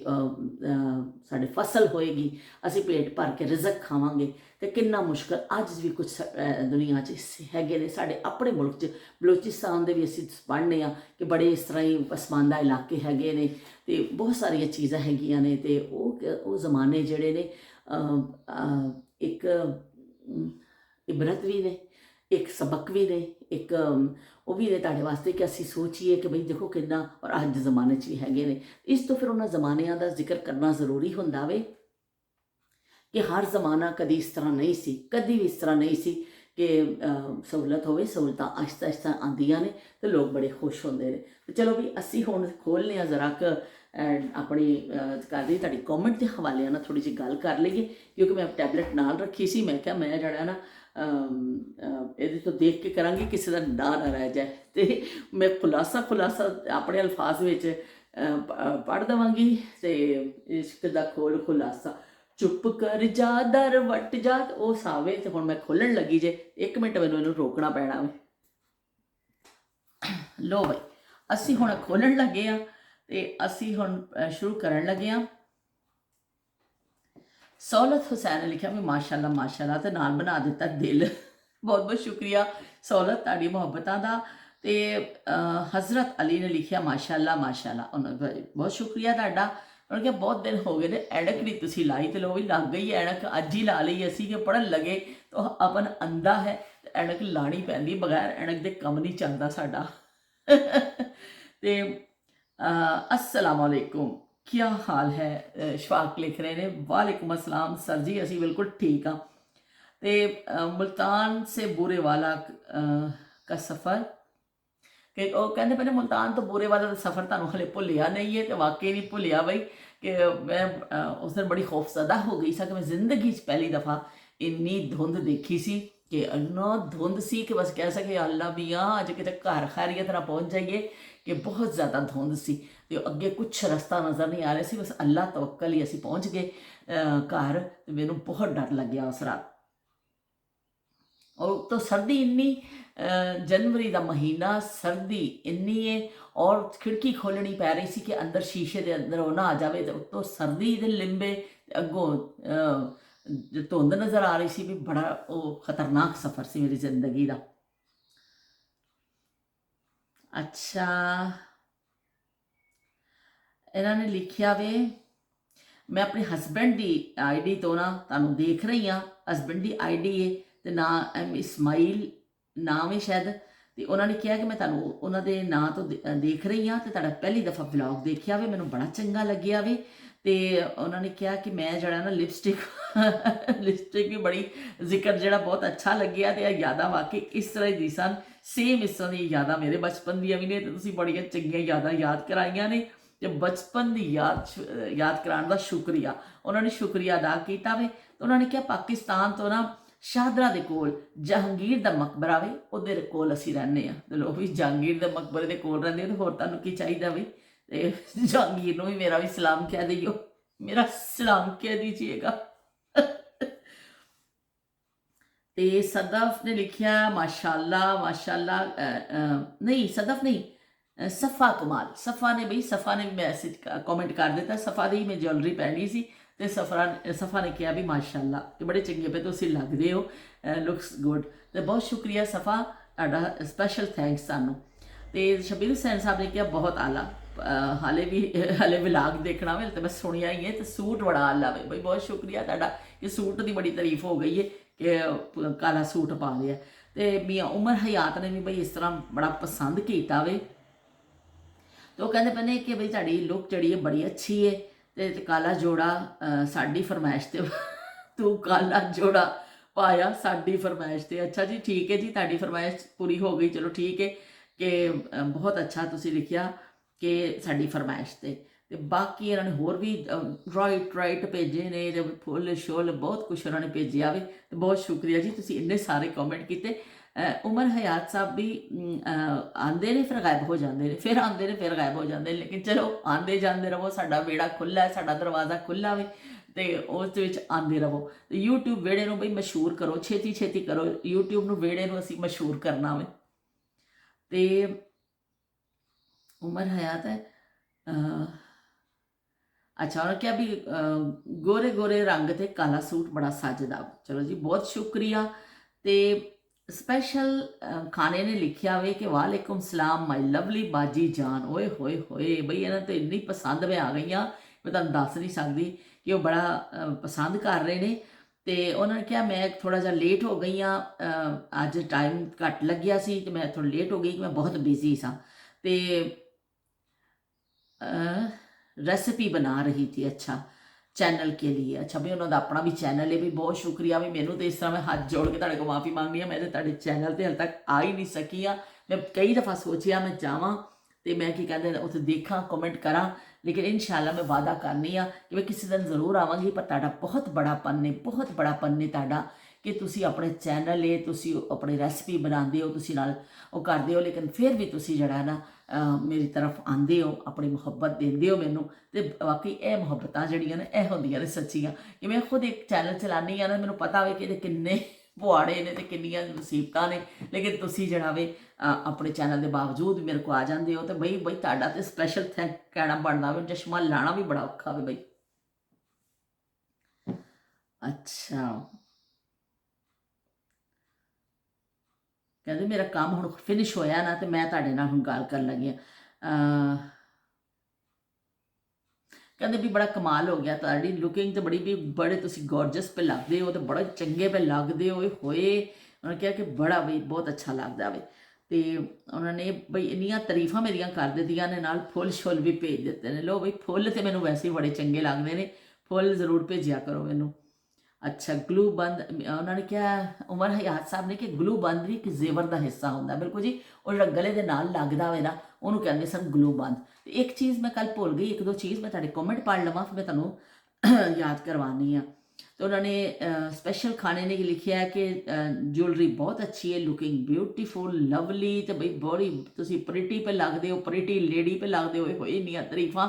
A: ਸਾਡੀ ਫਸਲ ਹੋਏਗੀ, ਅਸੀਂ ਪੇਟ ਭਰ ਕੇ ਰਿਜ਼ਕ ਖਾਵਾਂਗੇ। ਅਤੇ ਕਿੰਨਾ ਮੁਸ਼ਕਲ ਅੱਜ ਵੀ ਕੁਛ ਦੁਨੀਆ 'ਚ ਹੈਗੇ ਨੇ। ਸਾਡੇ ਆਪਣੇ ਮੁਲਕ 'ਚ ਬਲੋਚਿਸਤਾਨ ਦੇ ਵੀ ਅਸੀਂ ਪੜ੍ਹਦੇ ਹਾਂ ਕਿ ਬੜੇ ਇਸ ਤਰ੍ਹਾਂ ਹੀ ਪਸਮਾਨਦਾ ਇਲਾਕੇ ਹੈਗੇ ਨੇ, ਅਤੇ ਬਹੁਤ ਸਾਰੀਆਂ ਚੀਜ਼ਾਂ ਹੈਗੀਆਂ ਨੇ। ਅਤੇ ਉਹ ਜ਼ਮਾਨੇ ਜਿਹੜੇ ਨੇ ਇੱਕ ਇਬਰਤ ਵੀ ਨੇ, ਇੱਕ ਸਬਕ ਵੀ ਨੇ, ਇੱਕ ਉਹ ਵੀ ਨੇ ਤੁਹਾਡੇ ਵਾਸਤੇ ਕਿ ਅਸੀਂ ਸੋਚੀਏ ਕਿ ਬਈ ਦੇਖੋ ਕਿੰਨਾ, ਔਰ ਅੱਜ ਦੇ ਜ਼ਮਾਨੇ 'ਚ ਵੀ ਹੈਗੇ ਨੇ। ਇਸ ਤੋਂ ਫਿਰ ਉਹਨਾਂ ਜ਼ਮਾਨਿਆਂ ਦਾ ਜ਼ਿਕਰ ਕਰਨਾ ਜ਼ਰੂਰੀ ਹੁੰਦਾ ਵੇ ਕਿ ਹਰ ਜ਼ਮਾਨਾ ਕਦੀ ਇਸ ਤਰ੍ਹਾਂ ਨਹੀਂ ਸੀ, ਕਦੀ ਵੀ ਇਸ ਤਰ੍ਹਾਂ ਨਹੀਂ ਸੀ ਕਿ ਸਹੂਲਤ ਹੋਵੇ। ਸਹੂਲਤਾਂ ਆਹਿਸਤਾ ਆਹਿਸਤਾ ਆਉਂਦੀਆਂ ਨੇ ਅਤੇ ਲੋਕ ਬੜੇ ਖੁਸ਼ ਹੁੰਦੇ ਨੇ। ਅਤੇ ਚਲੋ ਵੀ ਅਸੀਂ ਹੁਣ ਖੋਲ੍ਹਦੇ ਹਾਂ ਜ਼ਰਾ ਕੁ ਆਪਣੀ ਕਰਦੀ ਤੁਹਾਡੀ ਕੌਮੈਂਟ ਦੇ ਹਵਾਲੇ ਨਾਲ ਥੋੜ੍ਹੀ ਜਿਹੀ ਗੱਲ ਕਰ ਲਈਏ, ਕਿਉਂਕਿ ਮੈਂ ਟੈਬਲੇਟ ਨਾਲ ਰੱਖੀ ਸੀ। ਮੈਂ ਕਿਹਾ ਮੈਂ ਜਿਹੜਾ ਨਾ ਇਹਦੇ ਤੋਂ ਦੇਖ ਕੇ ਕਰਾਂਗੀ ਕਿਸੇ ਦਾ ਨਾਂ ਨਾ ਰਹਿ ਜਾਏ, ਅਤੇ ਮੈਂ ਖੁਲਾਸਾ ਆਪਣੇ ਅਲਫਾਜ਼ ਵਿੱਚ ਪੜ੍ਹ ਦੇਵਾਂਗੀ। ਅਤੇ ਇਸ਼ਕ ਦਾ ਖੋਲ ਖੁਲਾਸਾ, ਚੁੱਪ ਕਰ ਜਾ ਦਰ ਵੱਟ ਜਾ, ਉਹ ਸਾਵੇ। ਅਤੇ ਹੁਣ ਮੈਂ ਖੋਲ੍ਹਣ ਲੱਗੀ ਜੇ, 1 ਮਿੰਟ ਮੈਨੂੰ ਇਹਨੂੰ ਰੋਕਣਾ ਪੈਣਾ ਵੇ। ਲੋ ਬਈ ਅਸੀਂ ਹੁਣ ਖੋਲ੍ਹਣ ਲੱਗੇ ਹਾਂ ਅਤੇ ਅਸੀਂ ਹੁਣ ਸ਼ੁਰੂ ਕਰਨ ਲੱਗੇ ਹਾਂ। ਸੌਲਤ ਹੁਸੈਨ ਨੇ ਲਿਖਿਆ ਵੀ ਮਾਸ਼ਾਅੱਲਾ ਮਾਸ਼ਾਅੱਲਾ, ਅਤੇ ਨਾਲ ਬਣਾ ਦਿੱਤਾ ਦਿਲ। ਬਹੁਤ ਬਹੁਤ ਸ਼ੁਕਰੀਆ ਸੌਲਤ ਤੁਹਾਡੀ ਮੁਹੱਬਤਾਂ ਦਾ। ਅਤੇ ਹਜ਼ਰਤ ਅਲੀ ਨੇ ਲਿਖਿਆ ਮਾਸ਼ਾਅੱਲਾ ਮਾਸ਼ਾਅੱਲਾ, ਉਹਨਾਂ ਬਹੁਤ ਸ਼ੁਕਰੀਆ ਤੁਹਾਡਾ। ਉਹਨਾਂ ਕਿਹਾ ਬਹੁਤ ਦਿਨ ਹੋ ਗਏ ਨੇ ਐਨਕ ਨਹੀਂ ਤੁਸੀਂ ਲਾਈ, ਅਤੇ ਲੋ ਵੀ ਲੱਗ ਗਈ ਐਨਕ, ਅੱਜ ਹੀ ਲਾ ਲਈ ਅਸੀਂ ਕਿ ਪੜ੍ਹਨ ਲੱਗੇ ਤਾਂ ਆਪਨ ਅੰਧਾ ਹੈ, ਐਨਕ ਲਾਣੀ ਪੈਂਦੀ, ਬਗੈਰ ਐਨਕ ਦੇ ਕੰਮ ਨਹੀਂ ਚੱਲਦਾ ਸਾਡਾ। ਅਤੇ अस्सलाम वालेकुम, क्या हाल है? शफाक लिख रहे हैं वालेकुम अस्सलाम सर जी, असी बिल्कुल ठीक हाँ। तो मुल्तान से बूरे वाला का सफ़र कि वो कहते पे मुल्तान तो बूरे वाला का सफ़र तुहानू हले भुलिया नहीं है, तो वाकई नहीं भुलिया बई कि मैं उस दिन बड़ी खौफजदा हो गई सा कि मैं जिंदगी पहली दफ़ा इन्नी धुंध देखी सी कि इन्ना धुंध सी कि बस कह सके अल्लाह मियाँ अज किते घर खैरियत ना पहुँच जाइए, कि बहुत ज़्यादा धुंध सी। तो अगे कुछ रास्ता नज़र नहीं आ रहा सी, बस अल्लाह तवक्कल ही असी पहुँच गए घर। तो मैनू बहुत डर लग गया उस रात। और तो सर्दी इन्नी, जनवरी का महीना, सर्दी इन्नी है और खिड़की खोलनी पै रही सी कि अंदर शीशे के अंदर वो ना आ जाए। तो उत्तों सर्दी दे लिंबे, अगों धुंध नज़र आ रही सी भी, बड़ा वो खतरनाक सफ़र सी मेरी जिंदगी का। अच्छा, इन्होंने लिखिया वे मैं अपने हसबैंड की ID तो ना तुहानू देख रही हाँ, हसबैंड की ID है तो ना M इस्माइल नाम है शायद। तो उन्होंने कहा कि मैं तुहानू उन्होंने नाम तो देख रही हाँ, तो तुहाडा पहली दफ़ा व्लॉग देखिया वे, मैनू बड़ा चंगा लग्या वे। तो उन्होंने कहा कि मैं जरा ना लिपस्टिक लिपस्टिक भी बड़ी जिक्र जरा बहुत अच्छा लग्या। तो यादां वाकई इस तरह दी सन, सेम इस तरह दी यादां मेरे बचपन दी भी ने। तो तुसीं बड़ियां चंगियां यादां याद कराइयां ने, तो बचपन की याद कराने का शुक्रिया। उन्होंने शुक्रिया अदा किया वे। तो उन्होंने कहा पाकिस्तान तो ना ਸ਼ਾਹਦਰਾ ਦੇ ਕੋਲ ਜਹਾਂਗੀਰ ਦਾ ਮਕਬਰਾ ਵੇ, ਉਹਦੇ ਕੋਲ ਅਸੀਂ ਰਹਿੰਦੇ ਹਾਂ। ਤੇ ਲੋ ਵੀ ਜਹਾਂਗੀਰ ਦੇ ਮਕਬਰੇ ਦੇ ਕੋਲ ਰਹਿੰਦੇ ਹੋ ਤੇ ਹੋਰ ਤੁਹਾਨੂੰ ਕੀ ਚਾਹੀਦਾ ਵੀ। ਤੇ ਜਹਾਂਗੀਰ ਨੂੰ ਵੀ ਮੇਰਾ ਵੀ ਸਲਾਮ ਕਹਿ ਦਈਓ, ਮੇਰਾ ਸਲਾਮ ਕਹਿ ਦੀजिएगा। ਤੇ ਸਦਫ ਨੇ ਲਿਖਿਆ ਮਾਸ਼ਾਅੱਲਾ ਮਾਸ਼ਾਅੱਲਾ, ਨਹੀਂ ਸਦਫ ਨਹੀਂ, ਸਫਾ ਕਮਾਲ, ਸਫਾ ਨੇ ਬਈ, ਸਫਾ ਨੇ ਮੈਸੇਜ ਕਮੈਂਟ ਕਰ ਦਿੱਤਾ। ਸਫਾ ਦੀ ਮੈਂ ਜੁਐਲਰੀ ਪਹਿਨੀ ਸੀ ਤੇ ਸਫਾ ਨੇ ਕਿਹਾ ਵੀ ਮਾਸ਼ਾਅੱਲਾ ਕਿ ਬੜੇ ਚੰਗੇ ਪਏ ਤੁਸੀਂ ਲੱਗਦੇ ਹੋ, ਲੁਕਸ ਗੁੱਡ। ਤੇ ਬਹੁਤ ਸ਼ੁਕਰੀਆ ਸਫਾ, ਤੁਹਾਡਾ ਸਪੈਸ਼ਲ ਥੈਂਕਸ ਤੁਹਾਨੂੰ। ਤੇ ਸ਼ਬੀਰ ਹੁਸੈਨ ਸਾਹਿਬ ਨੇ ਕਿਹਾ ਬਹੁਤ ਆਲਾ, ਹਾਲੇ ਵਲਾਗ ਦੇਖਣਾ ਵੇ ਤੇ ਮੈਂ ਸੁਣਿਆ ਹੀ ਹੈ, ਤੇ ਸੂਟ ਬੜਾ ਆਲਾ ਵੇ ਬਈ, ਬਹੁਤ ਸ਼ੁਕਰੀਆ ਤੁਹਾਡਾ ਕਿ ਸੂਟ ਦੀ ਬੜੀ ਤਾਰੀਫ ਹੋ ਗਈ ਹੈ ਕਿ ਕਾਲਾ ਸੂਟ ਪਾ ਲਿਆ। ਤੇ ਮੀਆਂ ਉਮਰ ਹਯਾਤ ਨੇ ਵੀ ਬਈ ਇਸ ਤਰ੍ਹਾਂ ਬੜਾ ਪਸੰਦ ਕੀਤਾ ਵੇ। ਤੇ ਉਹ ਕਹਿੰਦੇ ਪਏ ਨੇ ਕਿ ਬਈ ਤੁਹਾਡੀ ਲੁੱਕ ਜਿਹੜੀ ਹੈ ਬੜੀ ਅੱਛੀ ਹੈ ਤੇ ਕਾਲਾ ਜੋੜਾ ਸਾਡੀ ਫਰਮਾਇਸ਼ ਤੇ ਤੂੰ ਕਾਲਾ ਜੋੜਾ ਪਾਇਆ ਸਾਡੀ ਫਰਮਾਇਸ਼ ਤੇ। ਅੱਛਾ ਜੀ, ਠੀਕ ਹੈ ਜੀ, ਤੁਹਾਡੀ ਫਰਮਾਇਸ਼ ਪੂਰੀ ਹੋ ਗਈ। ਚਲੋ ਠੀਕ ਹੈ ਕਿ ਬਹੁਤ ਅੱਛਾ ਤੁਸੀਂ ਲਿਖਿਆ ਕਿ ਸਾਡੀ ਫਰਮਾਇਸ਼ ਤੇ ਬਾਕੀ ਇਹਨਾਂ ਨੇ ਹੋਰ ਵੀ ਰਾਈਟ ਭੇਜੇ ਨੇ, ਤੇ ਫੁੱਲ ਸ਼ੁੱਲ ਬਹੁਤ ਕੁਛ ਉਹਨਾਂ ਨੇ ਭੇਜਿਆ ਵੇ। ਤੇ ਬਹੁਤ ਸ਼ੁਕਰੀਆ ਜੀ, ਤੁਸੀਂ ਇੰਨੇ ਸਾਰੇ ਕਮੈਂਟ ਕੀਤੇ। ਉਮਰ ਹਯਾਤ ਸਾਹਿਬ ਵੀ ਆਉਂਦੇ ਨੇ ਫਿਰ ਗਾਇਬ ਹੋ ਜਾਂਦੇ ਨੇ, ਫਿਰ ਆਉਂਦੇ ਨੇ ਫਿਰ ਗਾਇਬ ਹੋ ਜਾਂਦੇ ਨੇ, ਲੇਕਿਨ ਚਲੋ ਆਉਂਦੇ ਜਾਂਦੇ ਰਹੋ, ਸਾਡਾ ਵਿਹੜਾ ਖੁੱਲ੍ਹਾ ਹੈ, ਸਾਡਾ ਦਰਵਾਜ਼ਾ ਖੁੱਲ੍ਹਾ ਵੇ ਤੇ ਉਸ ਦੇ ਵਿੱਚ ਆਉਂਦੇ ਰਹੋ। ਤੇ YouTube ਵਿਹੜੇ ਨੂੰ ਬਈ ਮਸ਼ਹੂਰ ਕਰੋ, ਛੇਤੀ ਛੇਤੀ ਕਰੋ, YouTube ਨੂੰ ਵਿਹੜੇ ਨੂੰ ਅਸੀਂ ਮਸ਼ਹੂਰ ਕਰਨਾ ਵੇ। ਤੇ ਉਮਰ ਹਯਾਤ ਹੈ ਅੱਛਾ, ਉਹਨੇ ਕਿਹਾ ਵੀ ਗੋਰੇ ਗੋਰੇ ਰੰਗ ਤੇ ਕਾਲਾ ਸੂਟ ਬੜਾ ਸੱਜਦਾ। ਚਲੋ ਜੀ, ਬਹੁਤ ਸ਼ੁਕਰੀਆ। ਤੇ ਸਪੈਸ਼ਲ ਖਾਣੇ ਨੇ ਲਿਖਿਆ ਵੇ ਕਿ ਵਾਲੇਕੁਮ ਸਲਾਮ ਮਾਈ ਲਵਲੀ ਬਾਜੀ ਜਾਨ। ਓਏ ਹੋਏ ਹੋਏ ਬਈ, ਇਹਨਾਂ ਤੇ ਇੰਨੀ ਪਸੰਦ ਮੈਂ ਆ ਗਈਆਂ, ਮੈਂ ਤੁਹਾਨੂੰ ਦੱਸ ਨਹੀਂ ਸਕਦੀ ਕਿ ਉਹ ਬੜਾ ਪਸੰਦ ਕਰ ਰਹੇ ਨੇ। ਤੇ ਉਹਨਾਂ ਨੇ ਕਿਹਾ ਮੈਂ ਥੋੜਾ ਜਿਹਾ ਲੇਟ ਹੋ ਗਈ ਹਾਂ, ਅੱਜ ਟਾਈਮ ਘੱਟ ਲੱਗਿਆ ਸੀ ਤੇ ਮੈਂ ਥੋੜਾ ਲੇਟ ਹੋ ਗਈ, ਮੈਂ ਬਹੁਤ ਬਿਜ਼ੀ ਸਾਂ ਤੇ रेसिपी बना रही थी। अच्छा, चैनल के लिए। अच्छा भी उन्होंने अपना भी चैनल है भी, बहुत शुक्रिया भी। मैनू तो इस तरह मैं हाथ जोड़ के तुहाडे को माफ़ी मांगनी है, मैं तो तुहाडे चैनल पर हाल तक आ ही नहीं सकी हाँ। मैं कई दफ़ा सोचिया मैं जावां तो मैं की कहते उत्थे देखा कमेंट करा, लेकिन इंशाअल्लाह मैं वादा करनी हाँ कि मैं किसी दिन जरूर आवांगी। पर तुहाडा बहुत बड़ापन है, बहुत बड़ापन है तुहाडा कि तुसी अपने चैनल है, तुसी अपनी रेसिपी बनाते हो, तुसी नाल वो करते हो, लेकिन फिर भी तुसी जड़ा ना मेरी तरफ आते हो, अपनी मुहब्बत देंदे हो मैनू। तो वाकई ये मुहब्बत जड़ियाँ ने यह होंदियां ने सच्चियां कि मैं खुद एक चैनल चलानी हाँ ना, मैनू पता वे कि किन्ने पुआड़े ने तो किन्नियां मुसीबतां ने, लेकिन तुसी जड़ा वे अपने चैनल के बावजूद भी मेरे को आ जाते हो। तो बई बई तुहाडा तो स्पैशल थैंक कहना बनता वे, चश्मा लाना भी बड़ा औखा वे बई। अच्छा, कहते मेरा काम हुण फिनिश होया ना तो मैं तुहाडे नाल हुण गल करन लगी हाँ। कहते भी बड़ा कमाल हो गया, तुहाडी लुकिंग तो बड़ी भी बड़े तुसी गॉर्जस पे लगते हो, तो बड़े चंगे पे लगते हो होए। उन्होंने कहा कि बड़ा बई बहुत अच्छा लगता वे। तो उन्होंने बई इन्नियां तारीफा मेरिया कर दित्तियां ने, नाल फुल शुल भी भेज दिते हैं। लो बई फुल तो मैनू वैसे ही बड़े चंगे लगते हैं, फुल जरूर भेजा करो मैनू। अच्छा, ग्लू बंद उन्होंने क्या उमर हयात साहब ने कि ग्लू बंद भी एक जेवर का हिस्सा होंगे। बिल्कुल जी, और जो गले के नाल लगता वे ना उन्होंने कहते सन ग्लू बंद। एक चीज़ मैं कल भुल गई, एक दो चीज़ मैं तुहाडे कमेंट पढ़ लवां फिर मैं तुहानूं याद करवानी हाँ। तो उन्होंने स्पैशल खाने ने लिखा है कि ज्वेलरी बहुत अच्छी है, लुकिंग ब्यूटीफुल लवली। तो बई बड़ी तुसी प्रिटी पे लगते हो, प्रिटी लेडी पे लगते हो इन्नियां तारीफा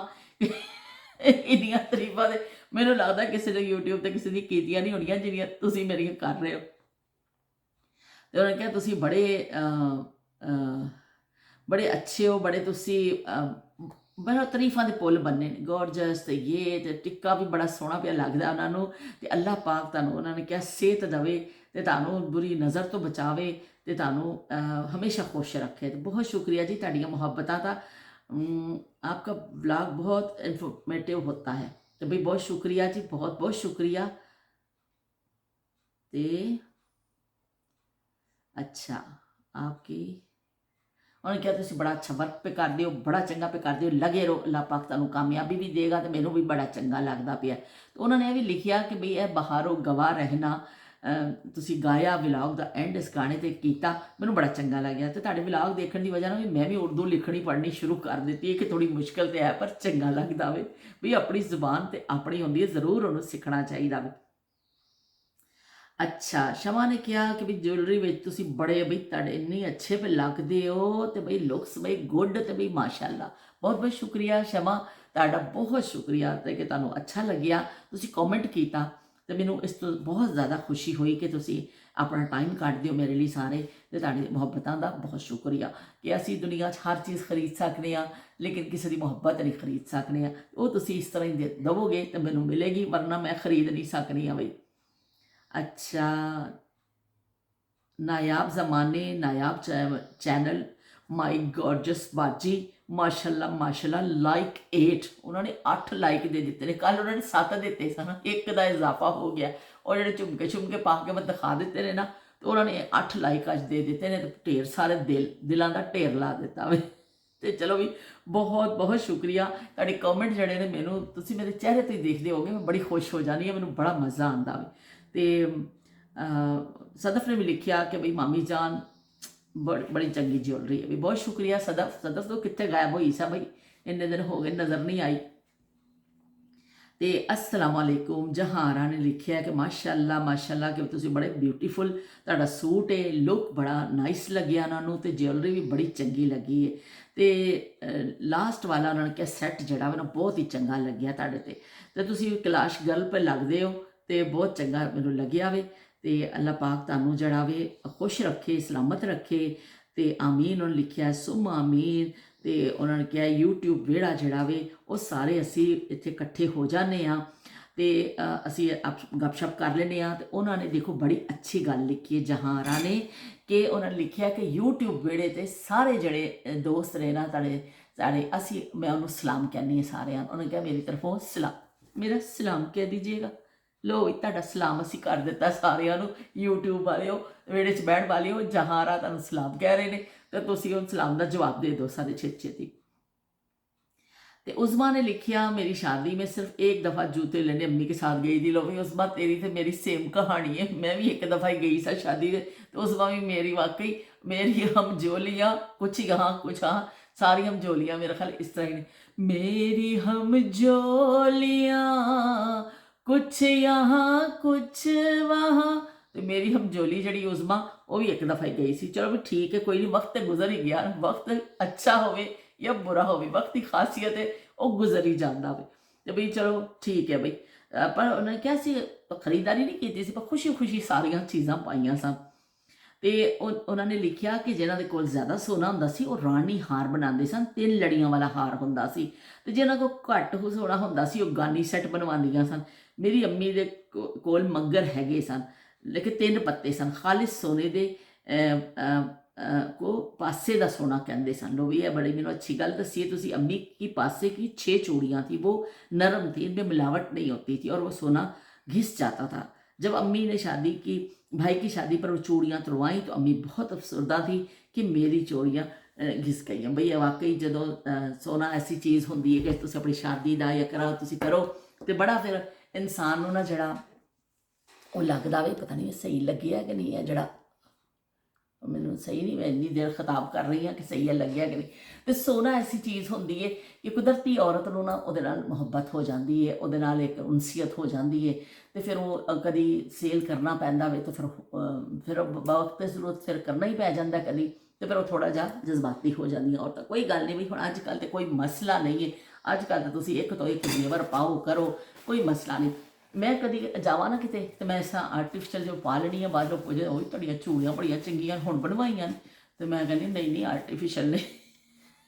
A: इन्नियां तारीफा दे मैनू लगता किसी ने यूट्यूब ते किसी दी कीतियां नहीं होनियां जिन्नियां तुसी मेरियां कर रहे हो। तो उन्होंने कहा तुसी बड़े अच्छे हो, बड़े तुसी बड़ा तारीफा दे पुल बनने गॉर्जस। ते ये ते टिक्का भी बड़ा सोहना पिया लगदा उन्होंने। ते अल्लाह पाक तुहानूं उन्होंने कहा सेहत दवे ते तुहानूं बुरी नज़र तो बचावे ते तुहानूं हमेशा खुश रखे। तो बहुत शुक्रिया जी तुहाडीआं मुहब्बतां दा। आपका ब्लॉग बहुत इंफॉर्मेटिव होता है। तो भाई बहुत शुक्रिया जी, बहुत बहुत शुक्रिया। ते अच्छा, आपकी उन्होंने कहा तुम बड़ा अच्छा वर्क पे करते हो, बड़ा चंगा पे करते हो, लगे रहो, अल्लाह पाक तुहानूं कामयाबी भी देगा। तो मैनू भी बड़ा चंगा लगता पिया। तो उन्होंने यह भी लिखिया कि बई यह बहारों गवाह रहना तुसी गाया विलाग का एंड इस गाने ते कीता, मैनू बड़ा चंगा लग्या। तो तुहाडे विलाग देखने की वजह भी मैं भी उर्दू लिखनी पढ़नी शुरू कर दी है कि थोड़ी मुश्किल तो है पर चंगा लगता वे भी। अपनी जुबान तो अपनी होंदी है, जरूर उन्होंने सीखना चाहिए वे। ਅੱਛਾ, ਸ਼ਮਾ ਨੇ ਕਿਹਾ ਕਿ ਵੀ ਜੁਐਲਰੀ ਵਿੱਚ ਤੁਸੀਂ ਬੜੇ ਬਈ ਤੁਹਾਡੇ ਇੰਨੇ ਅੱਛੇ ਪੇ ਲੱਗਦੇ ਹੋ ਤੇ ਬਈ ਲੁਕਸ ਬਈ ਗੁੱਡ ਤੇ ਬਈ ਮਾਸ਼ਾਅੱਲਾ। ਬਹੁਤ ਬਹੁਤ ਸ਼ੁਕਰੀਆ ਸ਼ਮਾ, ਤੁਹਾਡਾ ਬਹੁਤ ਸ਼ੁਕਰੀਆ ਤੇ ਕਿ ਤੁਹਾਨੂੰ ਅੱਛਾ ਲੱਗਿਆ, ਤੁਸੀਂ ਕਮੈਂਟ ਕੀਤਾ ਤੇ ਮੈਨੂੰ ਇਸ ਤੋਂ ਬਹੁਤ ਜ਼ਿਆਦਾ ਖੁਸ਼ੀ ਹੋਈ ਕਿ ਤੁਸੀਂ ਆਪਣਾ ਟਾਈਮ ਕੱਢਦੇ ਹੋ ਮੇਰੇ ਲਈ ਸਾਰੇ, ਤੇ ਤੁਹਾਡੀ ਮੁਹੱਬਤਾਂ ਦਾ ਬਹੁਤ ਸ਼ੁਕਰੀਆ। ਕਿ ਅਸੀਂ ਦੁਨੀਆ 'ਚ ਹਰ ਚੀਜ਼ ਖਰੀਦ ਸਕਦੇ ਹਾਂ ਲੇਕਿਨ ਕਿਸੇ ਦੀ ਮੁਹੱਬਤ ਨਹੀਂ ਖਰੀਦ ਸਕਦੇ ਹਾਂ, ਉਹ ਤੁਸੀਂ ਇਸ ਤਰ੍ਹਾਂ ਹੀ ਦੇਵੋਗੇ ਤੇ ਮੈਨੂੰ ਮਿਲੇਗੀ, ਵਰਨਾ ਮੈਂ ਖਰੀਦ ਨਹੀਂ ਸਕਦੀ ਹਾਂ ਬਈ। अच्छा, नायाब ज़माने नायाब चैनल माई गॉर्जस बाजी, माशाल्लाह माशाल्लाह, लाइक 8, उन्होंने 8 लाइक दे दिते ने। कल उन्होंने 7 दिते सन, एक का इजाफा हो गया, और जो झुमके झुमके पा के मैं दिखा दिते ने ना, तो उन्होंने 8 लाइक अज दे दिते ने, तो ढेर सारे दिलों का ढेर ला दिता वे। तो चलो भी बहुत बहुत शुक्रिया, ਤੁਹਾਡੇ कमेंट ਜਿਹੜੇ ਨੇ ਮੈਨੂੰ ਤੁਸੀਂ ਮੇਰੇ ਚਿਹਰੇ ਤੋਂ ਹੀ ਦੇਖਦੇ ਹੋਗੇ, ਮੈਂ ਬੜੀ ਖੁਸ਼ ਹੋ ਜਾਂਦੀ ਹਾਂ, ਮੈਨੂੰ ਬੜਾ ਮਜ਼ਾ ਆਉਂਦਾ ਵੇ। ਤੇ सदफ ने भी लिखिया कि बई मामी जान बड़ी चंगी ज्वेलरी है भी, बहुत शुक्रिया सदफ। सदफ तो कितने गायब हुई सा बई, इन्ने दिन हो गए नज़र नहीं आई। तो अस्सलाम वालेकुम, जहारा ने लिखिया कि माशाअल्लाह माशाअल्लाह कि तुसी बड़े ब्यूटीफुल, तुहाडा सूट है, लुक बड़ा नाइस लग्या उन्होंने, तो ज्वेलरी भी बड़ी चंगी लगी है। तो लास्ट वाला उन्होंने क्या सैट जड़ा ना बहुत ही चंगा लग्या तुहाडे ते, तो तुसी कैलाश गर्ल पे लगदे हो, तो बहुत चंगा मैनूं लग्या वे। तो अल्लाह पाक तुहानूं जड़ा वे खुश रखे, सलामत रखे, तो आमीन उन्होंने लिखिया, सुम आमीन। तो उन्होंने कहा यूट्यूब वेड़ा जड़ा वे वो सारे असी इत्थे इकट्ठे हो जाने हाँ, तो असी गपशप कर लेने हाँ। तो उन्होंने देखो बड़ी अच्छी गल लिखी है जहारा ने, कि उन्होंने लिखिया कि यूट्यूब वेड़े ते सारे जड़े दोस्त रहे ना ताड़े सारे, असी मैं उन्होंने सलाम कहनी है सारे। उन्होंने कहा मेरी तरफों सलाम, मेरा सलाम कह दीजिएगा। लो तुहाडा सलाम असी कर दिता सारिਆਂ ਨੂੰ, यूट्यूब वाले वेड़े च बहन वाले हो, जहारा तुहानूं सलाम कह रहे हैं, तो तुसीं उन सलाम का जवाब दे दो सारे छेती छेती। तो उज़मा ने लिखिया, मेरी शादी में सिर्फ एक दफ़ा जूते लेने अम्मी के साथ गई थी। लो भाई उज़मा, तेरी तो मेरी सेम कहानी है, मैं भी एक दफ़ा ही गई सा शादी में, तो उज़मा भी मेरी वाकई मेरी हम जोलियाँ कुछ यहाँ कुछ हाँ, सारी हम जोलियाँ मेरा ख्याल इस तरह ही, मेरी हम जोलियाँ कुछ यहाँ कुछ वहाँ। तो मेरी हम जोली जड़ी उज़मा वो भी एक दफ़ा ही गई सी। चलो भी ठीक है, कोई नहीं, वक्त गुजर ही गया, वक्त अच्छा होवे या बुरा होवे, वक्त की खासियत है वो गुजर ही जाता वे। तो बई चलो ठीक है बई, पर उन्हें क्या सी खरीदारी नहीं की सी, पर खुशी खुशी सारिया चीज़ां पाइया सन। तो उन्होंने लिखिया कि जिन्हों के कोल ज़्यादा सोना हुंदा सी वो रानी हार बनाते सन, 3 लड़ियां वाला हार हुंदा सी, तो जिन्हों को घट सोना हुंदा सी वो गानी सैट बनवांदियां सन। मेरी अम्मी दे कोल मगर हैगे सन, लेकिन 3 पत्ते सन, खालिस सोने दे को पासे का सोना कहते सन। लो भी है बड़ी मैंने अच्छी गल दसी है तुसी, अम्मी की पासे की 6 चूड़ियाँ थी, वो नरम थी, इनमें मिलावट नहीं होती थी और वो सोना घिस जाता था। जब अम्मी ने शादी की, भाई की शादी पर वो चूड़ियाँ तुड़वाई, तो अम्मी बहुत अफसरदा थी कि मेरी चूड़ियाँ घिस गई। बई वाकई जो सोना ऐसी चीज़ होंगी है कि तुसी अपनी शादी का या करा तुसी करो, तो बड़ा फिर इंसान ना जड़ा वो लगता भी पता नहीं सही लगी है कि नहीं है, जड़ा मैनू सही नहीं, मैं इन्नी देर खिताब कर रही हाँ कि सही है लग्या कि नहीं। तो सोना ऐसी चीज़ होंगी है कि कुदरती औरत को ना उहदे नाल मुहब्बत हो जाती है, उहदे नाल एक उनसीयत हो जाती है, तो फिर वो कभी सेल करना पैंदा वे, तो फिर वक्त जरूरत फिर करना ही पै जाता कभी, तो फिर वो थोड़ा जा जज्बाती हो जाती है औरत। कोई गल नहीं भी हुण अजकल तो कोई मसला नहीं है, अजकल तो तुसीं एक तो एक जेवर पाओ करो, कोई मसला नहीं। मैं कभी जावा ना किते तो मैं इस आर्टिफिशल जो पा लेनी है, बाद में पुजे ओ तुहाडियां चूड़ियां बड़ियां चंगियां हुण बनवाइयां, तो मैं कहनी नहीं नहीं आर्टिफिशल ने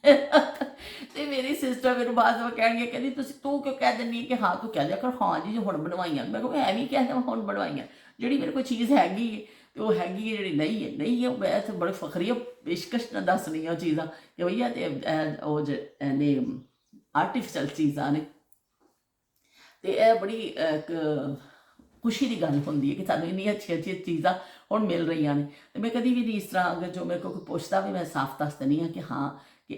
A: तो मेरी सिस्टर मेरे बाद में कह कहती तू क्यों कह देनी कि हाँ तू कह दिया कर हाँ जी जो हुण बनवाइयां। मैं कहूँ एवं कह दिया हुण बनवाइयां, जी मेरे को चीज़ हैगी तो वो हैगी है, जी नहीं है मैं तो बड़े फखरी पेशकश न दसनी वो चीज़ा कि भैया वो ने आर्टिफिशल चीज़ा ने। तो यह बड़ी एक खुशी की गल होंगी है कि सानू इन्नी अच्छी अच्छी चीज़ां हुण मिल रही हैं। तो मैं कभी भी नहीं इस तरह अगर जो मेरे को कोई पूछता भी मैं साफ दस देनी हाँ कि हाँ कि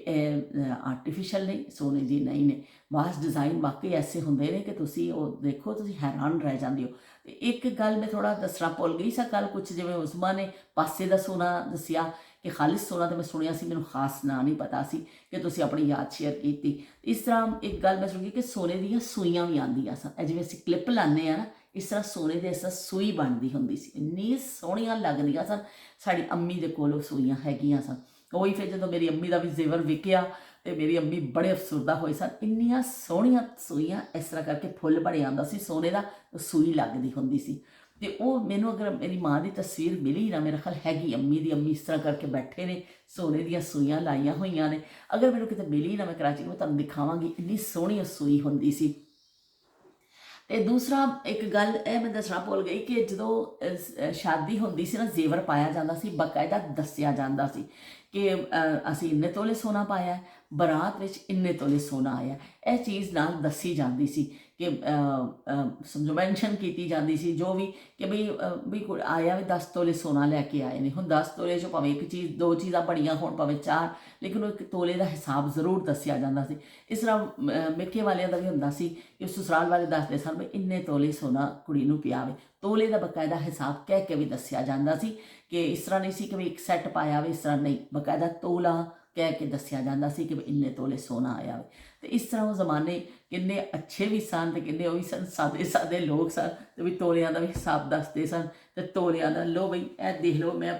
A: आर्टिफिशल नहीं सोने जी नहीं ने। बास डिज़ाइन वाकई ऐसे होंगे ने कि तुसी वो देखो तुसी हैरान रह जाते हो। तो एक गल मैं थोड़ा दसना भुल गई सा कल कुछ जिवें उज़मा ने पासे का सोना दसिया कि खालिस सोना, तो मैं सुनिया सी, मैनूं खास ना नहीं पता सी कि तुसी अपनी याद शेयर की। इस तरह एक गल मैं सुनी कि सोने दियाँ सूइयां भी आंदियां सन, जिवें असीं क्लिप लाने ना ਇਸ ਤਰ੍ਹਾਂ ਸੋਨੇ ਦੇ ਇਸ ਤਰ੍ਹਾਂ ਸੂਈ ਬਣਦੀ ਹੁੰਦੀ ਸੀ, ਇੰਨੀ ਸੋਹਣੀਆਂ ਲੱਗਦੀਆਂ ਸਨ। ਸਾਡੀ ਅੰਮੀ ਦੇ ਕੋਲ ਉਹ ਸੂਈਆਂ ਹੈਗੀਆਂ ਸਨ। ਉਹੀ ਫਿਰ ਜਦੋਂ ਮੇਰੀ ਅੰਮੀ ਦਾ ਵੀ ਜ਼ੇਵਰ ਵਿਕਿਆ ਤੇ ਮੇਰੀ ਅੰਮੀ ਬੜੇ ਅਫਸਰਦਾ ਹੋਏ ਸਨ। ਇੰਨੀਆਂ ਸੋਹਣੀਆਂ ਸੂਈਆਂ, ਇਸ ਤਰ੍ਹਾਂ ਕਰਕੇ ਫੁੱਲ ਬਣਿਆ ਆਉਂਦਾ ਸੀ ਸੋਨੇ ਦਾ, ਸੂਈ ਲੱਗਦੀ ਹੁੰਦੀ ਸੀ। ਤੇ ਉਹ ਮੈਨੂੰ ਅਗਰ ਮੇਰੀ ਮਾਂ ਦੀ ਤਸਵੀਰ ਮਿਲੀ ਨਾ, ਮੇਰਾ ਖਿਆਲ ਹੈਗੀ ਅੰਮੀ ਦੀ, ਅੰਮੀ ਇਸ ਤਰ੍ਹਾਂ ਕਰਕੇ ਬੈਠੇ ਨੇ, ਸੋਨੇ ਦੀਆਂ ਸੂਈਆਂ ਲਾਈਆਂ ਹੋਈਆਂ ਨੇ। ਅਗਰ ਮੈਨੂੰ ਕਿਤੇ ਮਿਲੀ ਨਾ, ਮੈਂ ਕਰਾਚੀ ਮੈਂ ਤੁਹਾਨੂੰ ਦਿਖਾਵਾਂਗੀ, ਇੰਨੀ ਸੋਹਣੀ ਸੂਈ ਹੁੰਦੀ ਸੀ। ਤੇ ਦੂਸਰਾ ਇੱਕ ਗੱਲ ਇਹ ਮੈਂ ਦੱਸਣਾ ਭੁੱਲ ਗਈ ਕਿ ਜਦੋਂ ਸ਼ਾਦੀ ਹੁੰਦੀ ਸੀ ਨਾ, ਜ਼ੇਵਰ ਪਾਇਆ ਜਾਂਦਾ ਸੀ, ਬਾਕਾਇਦਾ ਦੱਸਿਆ ਜਾਂਦਾ ਸੀ ਕਿ ਅਸੀਂ ਇੰਨੇ ਤੋਲੇ ਸੋਨਾ ਪਾਇਆ, ਬਰਾਤ ਵਿੱਚ ਇੰਨੇ ਤੋਲੇ ਸੋਨਾ ਆਇਆ। ਇਹ ਚੀਜ਼ ਨਾਲ ਦੱਸੀ ਜਾਂਦੀ ਸੀ ਕਿ ਸਮਝੋ ਮੈਂਸ਼ਨ ਕੀਤੀ ਜਾਂਦੀ ਸੀ ਜੋ ਵੀ, ਕਿ ਵੀ ਕੋਈ ਆਇਆ ਵੀ 10 ਤੋਲੇ ਸੋਨਾ ਲੈ ਕੇ ਆਏ ਨੇ। ਹੁਣ 10 ਤੋਲੇ 'ਚੋਂ ਭਾਵੇਂ ਇੱਕ ਚੀਜ਼, ਦੋ ਚੀਜ਼ਾਂ ਬਣੀਆਂ ਹੋਣ, ਭਾਵੇਂ ਚਾਰ, ਲੇਕਿਨ ਉਹ ਇੱਕ ਤੋਲੇ ਦਾ ਹਿਸਾਬ ਜ਼ਰੂਰ ਦੱਸਿਆ ਜਾਂਦਾ ਸੀ। ਇਸ ਤਰ੍ਹਾਂ ਮਿੱਕੇ ਵਾਲਿਆਂ ਦਾ ਵੀ ਹੁੰਦਾ ਸੀ ਕਿ ਸਸੁਰਾਲ ਵਾਲੇ ਦੱਸਦੇ ਸਨ ਵੀ ਇੰਨੇ ਤੋਲੇ ਸੋਨਾ ਕੁੜੀ ਨੂੰ ਪਿਆਵੇ। ਤੋਲੇ ਦਾ ਬਕਾਇਦਾ ਹਿਸਾਬ ਕਹਿ ਕੇ ਵੀ ਦੱਸਿਆ ਜਾਂਦਾ ਸੀ ਕਿ ਇਸ ਤਰ੍ਹਾਂ ਨਹੀਂ ਸੀ ਕਿ ਵੀ ਇੱਕ ਸੈੱਟ ਪਾਇਆ ਵੇ, ਇਸ ਤਰ੍ਹਾਂ ਨਹੀਂ, ਬਕਾਇਦਾ ਤੋਲਾ ਕਹਿ ਕੇ ਦੱਸਿਆ ਜਾਂਦਾ ਸੀ ਕਿ ਵੀ ਇੰਨੇ ਤੋਲੇ ਸੋਨਾ ਆਇਆ ਵੇ। ਤੇ ਇਸ ਤਰ੍ਹਾਂ ਉਹ ਜ਼ਮਾਨੇ ਕਿੰਨੇ ਅੱਛੇ ਵੀ ਸਨ ਤੇ ਕਿੰਨੇ ਉਹ ਵੀ ਸਨ, ਸਾਦੇ ਸਾਦੇ ਲੋਕ ਸਨ, ਤੇ ਵੀ ਤੋਲਿਆਂ ਦਾ ਵੀ ਹਿਸਾਬ ਦੱਸਦੇ ਸਨ। ਤੇ ਤੋਲਿਆਂ ਦਾ ਲੋ ਬਈ ਇਹ ਦੇਖ ਲਓ, ਮੈਂ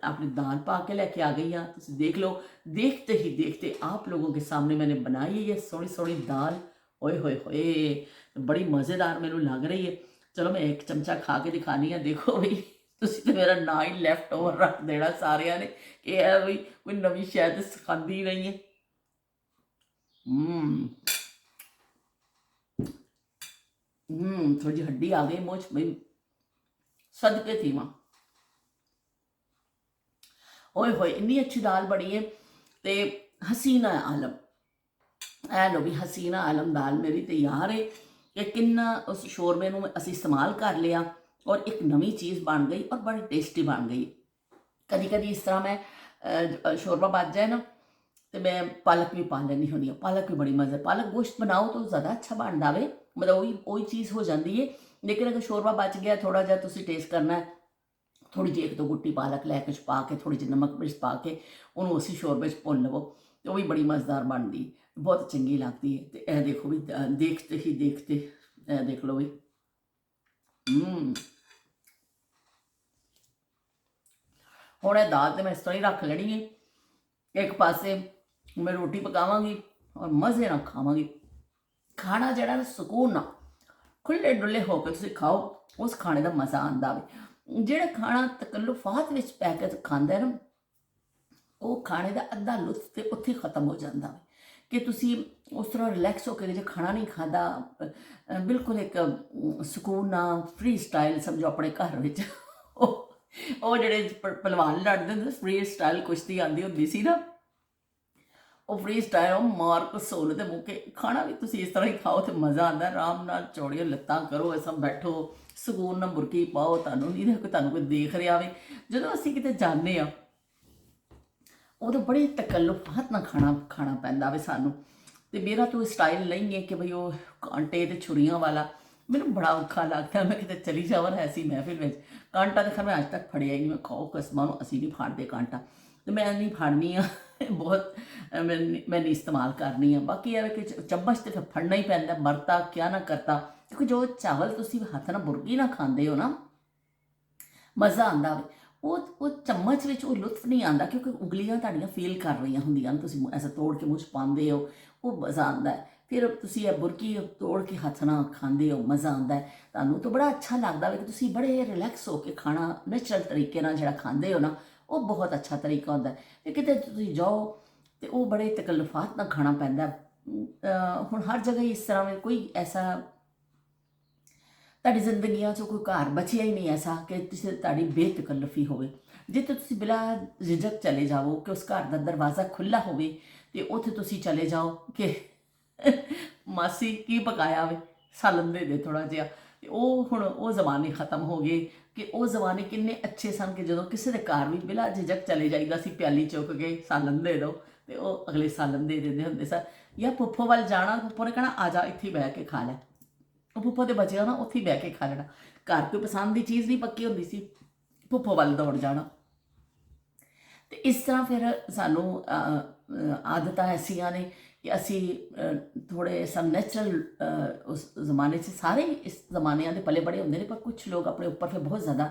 A: ਆਪਣੀ ਦਾਲ ਪਾ ਕੇ ਲੈ ਕੇ ਆ ਗਈ ਹਾਂ, ਤੁਸੀਂ ਦੇਖ ਲਓ। देखते ही देखते आप लोगों के सामने मैंने बनाई ये सोनी सोनी दाल। ओए होए होए, बड़ी मज़ेदार मैनू लग रही है। चलो मैं एक चमचा खा के दिखानी है। देखो भाई, तुसी तो मेरा ना ही लैफ्ट ओवर रख देना सारिया ने कि है भाई कोई नवी शायद सिखाती नहीं है। थोड़ी जी हड्डी आ गई मुझ भाई, सदके थी माँ। ओए होए, इन्नी अच्छी दाल बनी है। ਤੇ ਹਸੀਨਾ ਆਲਮ, ਇਹ ਲੋ ਵੀ ਹਸੀਨਾ ਆਲਮ ਦਾਲ ਮੇਰੀ ਤਿਆਰ ਹੈ। ਕਿ ਕਿੰਨਾ ਉਸ ਸ਼ੋਰਬੇ ਨੂੰ ਅਸੀਂ ਇਸਤੇਮਾਲ ਕਰ ਲਿਆ ਔਰ ਇੱਕ ਨਵੀਂ ਚੀਜ਼ ਬਣ ਗਈ ਔਰ ਬੜੀ ਟੇਸਟੀ ਬਣ ਗਈ। ਕਦੀ ਕਦੀ ਇਸ ਤਰ੍ਹਾਂ ਮੈਂ ਸ਼ੋਰਬਾ ਬਚ ਜਾਏ ਨਾ ਤੇ ਮੈਂ ਪਾਲਕ ਵੀ ਪਾ ਲੈਂਦੀ ਹੁੰਦੀ ਹਾਂ। ਪਾਲਕ ਵੀ ਬੜੀ ਮਜ਼ਾ, ਪਾਲਕ ਗੋਸ਼ਤ ਬਣਾਓ ਤਾਂ ਜ਼ਿਆਦਾ ਅੱਛਾ ਬਣਦਾ ਵੇ, ਮਤਲਬ ਉਹੀ ਚੀਜ਼ ਹੋ ਜਾਂਦੀ ਹੈ। ਲੇਕਿਨ ਅਗਰ ਸ਼ੋਰਬਾ ਬਚ ਗਿਆ, ਥੋੜਾ ਜਿਹਾ ਤੁਸੀਂ ਟੇਸਟ ਕਰਨਾ, थोड़ी जी एक दो गुट्टी पालक लैके पा के, थोड़ी जी नमक मिर्च पा के उन्होंने उसी शोरबे भुन लवो, तो भी बड़ी मज़ेदार बनती, बहुत चंगी लगती है। तो यह देखो भी, देखते ही देखते देख लो भी, हुण यह दाल तो मैं इस तरह ही रख लेनी है। एक पासे मैं रोटी पकावांगी और मज़े नाल खावांगी। खाना जिहड़ा सुकून ना खुले डुले होकर तुसीं खाओ, उस खाने का मज़ा आंदा वे। ਜਿਹੜਾ ਖਾਣਾ ਤਕੱਲੁਫਾਤ ਵਿੱਚ ਪੈ ਕੇ ਖਾਂਦਾ ਨਾ, ਉਹ ਖਾਣੇ ਦਾ ਅੱਧਾ ਲੁਤਫ ਤੇ ਉੱਥੇ ਖਤਮ ਹੋ ਜਾਂਦਾ ਹੈ ਕਿ ਤੁਸੀਂ ਉਸ ਤਰ੍ਹਾਂ ਰਿਲੈਕਸ ਹੋ ਕੇ ਜੇ ਖਾਣਾ ਨਹੀਂ ਖਾਦਾ, ਬਿਲਕੁਲ ਇੱਕ ਸਕੂਨ ਨਾਲ ਫ੍ਰੀ ਸਟਾਈਲ ਸਮਝੋ ਆਪਣੇ ਘਰ ਵਿੱਚ। ਉਹ ਜਿਹੜੇ ਪਹਿਲਵਾਨ ਲੜਦੇ ਹੁੰਦੇ, ਫ੍ਰੀ ਸਟਾਈਲ ਕੁਸ਼ਤੀ ਆਉਂਦੀ ਹੁੰਦੀ ਸੀ ਨਾ, ਉਹ ਫ੍ਰੀ ਸਟਾਈਲ ਉਹ ਮਾਰ ਕਸੋਲ ਦੇ ਮੁੱਕੇ ਖਾਣਾ ਵੀ ਤੁਸੀਂ ਇਸ ਤਰ੍ਹਾਂ ਹੀ ਖਾਓ ਤੇ ਮਜ਼ਾ ਆਉਂਦਾ। ਆਰਾਮ ਨਾਲ ਚੌੜੀਆਂ ਲੱਤਾਂ ਕਰੋ, ਐਸਾ ਬੈਠੋ, ਸਕੂਨ ਨਾਲ ਮੁਰਗੀ ਪਾਓ, ਤੁਹਾਨੂੰ ਨਹੀਂ ਤੁਹਾਨੂੰ ਕੋਈ ਦੇਖ ਰਿਹਾ ਵੇ। ਜਦੋਂ ਅਸੀਂ ਕਿਤੇ ਜਾਂਦੇ ਹਾਂ ਉਦੋਂ ਬੜੇ ਤਕੱਲੁਫਾਤ ਨਾਲ ਖਾਣਾ ਪੈਂਦਾ ਵੇ ਸਾਨੂੰ। ਤੇ ਮੇਰਾ ਤਾਂ ਸਟਾਈਲ ਨਹੀਂ ਹੈ ਕਿ ਬਈ ਉਹ ਕਾਂਟੇ ਤੇ ਛੁਰੀਆਂ ਵਾਲਾ, ਮੈਨੂੰ ਬੜਾ ਔਖਾ ਲੱਗਦਾ। ਮੈਂ ਕਿਤੇ ਚਲੀ ਜਾਵਾਂ ਐਸੀ ਮਹਿਫਿਲ ਵਿੱਚ, ਕਾਂਟਾ ਤਾਂ ਖੈਰ ਮੈਂ ਅੱਜ ਤੱਕ ਫੜਿਆ ਹੀ ਨਹੀਂ। ਮੈਂ ਖਾਓ ਕਸਮਾਂ ਨੂੰ, ਅਸੀਂ ਨਹੀਂ ਫੜਦੇ ਕਾਂਟਾ, ਤੇ ਮੈਂ ਨਹੀਂ ਫੜਨੀ ਆ ਬਹੁਤ, ਮੈਂ ਨਹੀਂ ਇਸਤੇਮਾਲ ਕਰਨੀ ਆ। ਬਾਕੀ ਇਹ ਕਿ ਚਮਚ ਤੇ ਫਿਰ ਫੜਨਾ ਹੀ ਪੈਂਦਾ, ਮਰਤਾ ਕਿਆ ਨਾ ਕਰਤਾ, ਕਿਉਂਕਿ ਜੋ ਚਾਵਲ ਤੁਸੀਂ ਹੱਥ ਨਾਲ ਬੁਰਕੀ ਨਾਲ ਖਾਂਦੇ ਹੋ ਨਾ, ਮਜ਼ਾ ਆਉਂਦਾ ਵੇ। ਉਹ ਚਮਚ ਵਿੱਚ ਉਹ ਲੁਤਫ ਨਹੀਂ ਆਉਂਦਾ, ਕਿਉਂਕਿ ਉਂਗਲੀਆਂ ਤੁਹਾਡੀਆਂ ਫੀਲ ਕਰ ਰਹੀਆਂ ਹੁੰਦੀਆਂ ਨੇ, ਤੁਸੀਂ ਐਸਾ ਤੋੜ ਕੇ ਮੂੰਹ 'ਚ ਪਾਉਂਦੇ ਹੋ, ਉਹ ਮਜ਼ਾ ਆਉਂਦਾ ਹੈ। ਫਿਰ ਤੁਸੀਂ ਇਹ ਬੁਰਕੀ ਤੋੜ ਕੇ ਹੱਥ ਨਾਲ ਖਾਂਦੇ ਹੋ, ਮਜ਼ਾ ਆਉਂਦਾ ਹੈ ਤੁਹਾਨੂੰ। ਤਾਂ ਬੜਾ ਅੱਛਾ ਲੱਗਦਾ ਵੇ ਕਿ ਤੁਸੀਂ ਬੜੇ ਰਿਲੈਕਸ ਹੋ ਕੇ ਖਾਣਾ ਨੈਚੁਰਲ ਤਰੀਕੇ ਨਾਲ ਜਿਹੜਾ ਖਾਂਦੇ ਹੋ ਨਾ, ਉਹ ਬਹੁਤ ਅੱਛਾ ਤਰੀਕਾ ਹੁੰਦਾ। ਤੇ ਕਿਤੇ ਤੁਸੀਂ ਜਾਓ ਤੇ ਉਹ ਬੜੇ ਤਕੱਲੁਫਾਤ ਨਾਲ ਖਾਣਾ ਪੈਂਦਾ। ਹੁਣ ਹਰ ਜਗ੍ਹਾ ਇਸ ਤਰ੍ਹਾਂ ਕੋਈ ਐਸਾ ਤੁਹਾਡੀ ਜ਼ਿੰਦਗੀਆਂ 'ਚੋਂ ਕੋਈ ਘਰ ਬਚਿਆ ਹੀ ਨਹੀਂ ਐਸਾ ਕਿ ਤੁਸੀਂ ਤੁਹਾਡੀ ਬੇਤਕੱਲਫੀ ਹੋਵੇ, ਜਿੱਥੇ ਤੁਸੀਂ ਬਿਲਾ ਝਿਜਕ ਚਲੇ ਜਾਵੋ, ਕਿ ਉਸ ਘਰ ਦਾ ਦਰਵਾਜ਼ਾ ਖੁੱਲ੍ਹਾ ਹੋਵੇ ਤੇ ਉੱਥੇ ਤੁਸੀਂ ਚਲੇ ਜਾਓ ਕਿ ਮਾਸੀ ਕੀ ਪਕਾਇਆ ਵੇ, ਸਾਲਨ ਦੇ ਦੇ ਥੋੜ੍ਹਾ ਜਿਹਾ। ਤੇ ਉਹ ਹੁਣ ਉਹ ਜ਼ਮਾਨੇ ਖਤਮ ਹੋ ਗਏ ਕਿ ਉਹ ਜ਼ਮਾਨੇ ਕਿੰਨੇ ਅੱਛੇ ਸਨ ਕਿ ਜਦੋਂ ਕਿਸੇ ਦੇ ਘਰ ਵੀ ਬਿਲਾ ਝਿਜਕ ਚਲੇ ਜਾਈਦਾ ਸੀ, ਪਿਆਲੀ ਚੁੱਕ ਕੇ ਸਾਲਨ ਦੇ ਦਿਓ ਤੇ ਉਹ ਅਗਲੇ ਸਾਲਨ ਦੇ ਦਿੰਦੇ ਹੁੰਦੇ ਸਨ। ਜਾਂ ਫੁੱਫੋ ਵੱਲ ਜਾਣਾ, ਫੁੱਫੋ ਨੇ ਕਹਿਣਾ ਆ ਜਾ ਇੱਥੇ ਬਹਿ ਕੇ ਖਾ ਲੈ, ਉਹ ਫੁੱਫੋ ਦੇ ਬਚਿਆ ਨਾ ਉੱਥੇ ਬਹਿ ਕੇ ਖਾ ਲੈਣਾ। ਘਰ ਕੋਈ ਪਸੰਦ ਦੀ ਚੀਜ਼ ਨਹੀਂ ਪੱਕੀ ਹੁੰਦੀ ਸੀ, ਫੁੱਫੋ ਵੱਲ ਦੌੜ ਜਾਣਾ। ਤੇ ਇਸ ਤਰ੍ਹਾਂ ਫਿਰ ਸਾਨੂੰ ਆਦਤਾਂ ਐਸੀਆਂ ਨੇ ਕਿ ਅਸੀਂ ਥੋੜ੍ਹੇ ਸਮ ਨੈਚੁਰਲ ਉਸ ਜ਼ਮਾਨੇ 'ਚ ਸਾਰੇ ਹੀ ਇਸ ਜ਼ਮਾਨਿਆਂ ਦੇ ਪਲੇ ਬੜੇ ਹੁੰਦੇ ਨੇ, ਪਰ ਕੁਛ ਲੋਕ ਆਪਣੇ ਉੱਪਰ ਫਿਰ ਬਹੁਤ ਜ਼ਿਆਦਾ